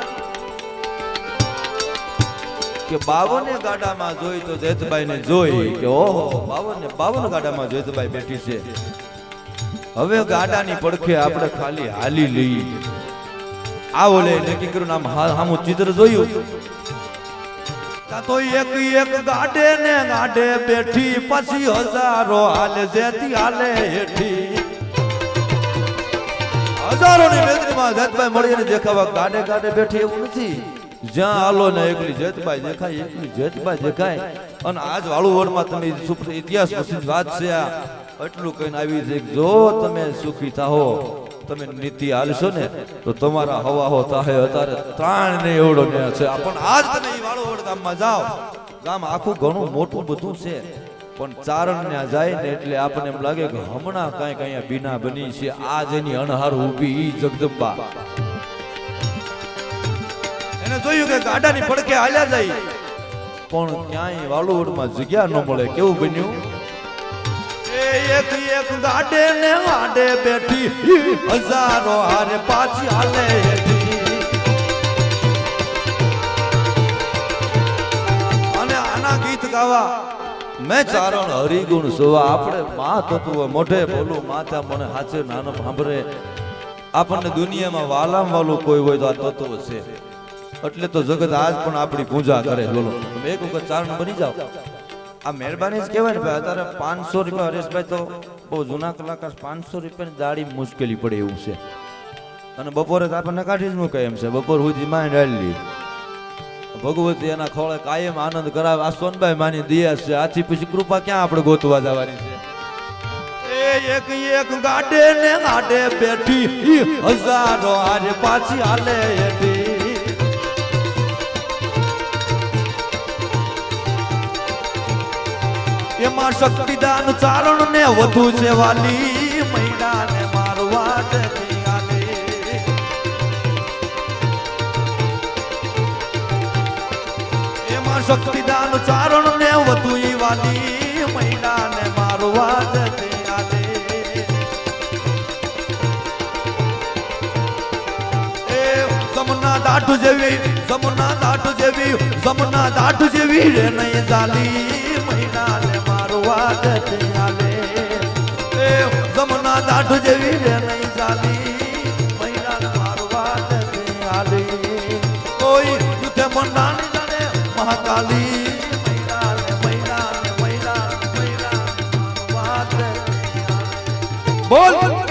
કે 52 ગાડામાં જોઈ તો જેતબાઈ ને જોઈ કે ઓહો 52 ગાડામાં જેતબાઈ બેઠી છે હવે ગાડાની પડખે આપણે ખાલી હાલી લઈ આવો લે નક્કી કર્યું નામ હામું ચિત્ર જોયું તો એક ગાડે ને ગાડે બેઠી પછી હજારો હાલે જેતી હાલે હેઠી હજારોની મેદરીમાં જેતબાઈ મળીને દેખાવા ગાડે ગાડે બેઠી એવું નથી જ્યાં હાલો ને એકલી જેતબાઈ દેખાય એકલી જેતબાઈ દેખાય અને આજ વાળુવડમાં તમે ઇતિહાસ પછી વાત છે આ એટલું કહીને આવી છે જો તમે સુખી થાઓ તમે નીતિ હાલશો ને તો તમારા હવાહો તાહે અત્યારે ત્રાણ ને એવડો ને છે પણ આજ તમે ઈ વાળુવડ ગામમાં જાઓ ગામ આખું ઘણું મોટું બધું છે પણ ચારણ ને જાય ને એટલે આપણને એમ લાગે કે હમણાં કઈક અહીંયા બીના બની છે આજ એની અણહાર ઊભી ઈ જગદંબા એને જોયું કે ગાડાની પડખે હાલ્યા જાય પણ ક્યાંય વાળુવડમાં જગ્યા ન મળે કેવું બન્યું એક ગાડે ને ગાડે બેઠી હજારો હારે પાછી હાલે અને આના ગીત ગાવા મેં ચારણ હરિગુણ સોવા આપણે માં તત્વ મોઢે બોલું માતા મને હાચે નાનો સાંભળે આપણને દુનિયામાં વાલામ વાલું કોઈ હોય તો આ તત્વ છે એટલે તો જગત આજ પણ આપણી પૂજા કરે બોલો તમે એક વખત ચારણ બની જાઓ આ મહેરબાની જ કહેવાય ને ભાઈ અત્યારે 500 રૂપિયા હરેશભાઈ તો બહુ જૂના કલાકાર 500 રૂપિયાની દાડી મુશ્કેલી પડે એવું છે અને બપોરે તો આપણને કાઢી જ મૂકે એમ છે બપોર સુધી માંડ હાલી ભગવતી એના ખોળે કાયમ આનંદ કરાવે આ સોનભાઈ માની દિયા છે આથી પછી કૃપા ક્યાં આપણે ગોતવા જવાની છે એક ગાડે ને ગાડે બેઠી હજારો હારે પાછી હાલે હેઠી એમાં શક્તિદાન ચારણ ને વધુ છે વાલી મૈડા ને મારવા એમાં શક્તિદાન ચારણ ને વધુ વાલી મૈડા ને મારવા જમના દાઢ જેવી જમના દાઢ જેવી રે નહીં ચાલી મૈડા ને જમના દાઢ જેવી રે નહીં ચાલી મૈડા ને મારવા હાલે કોઈ યુદ્ધે મંડાણી જાણે મહાકાલી મૈડા મારવા બોલ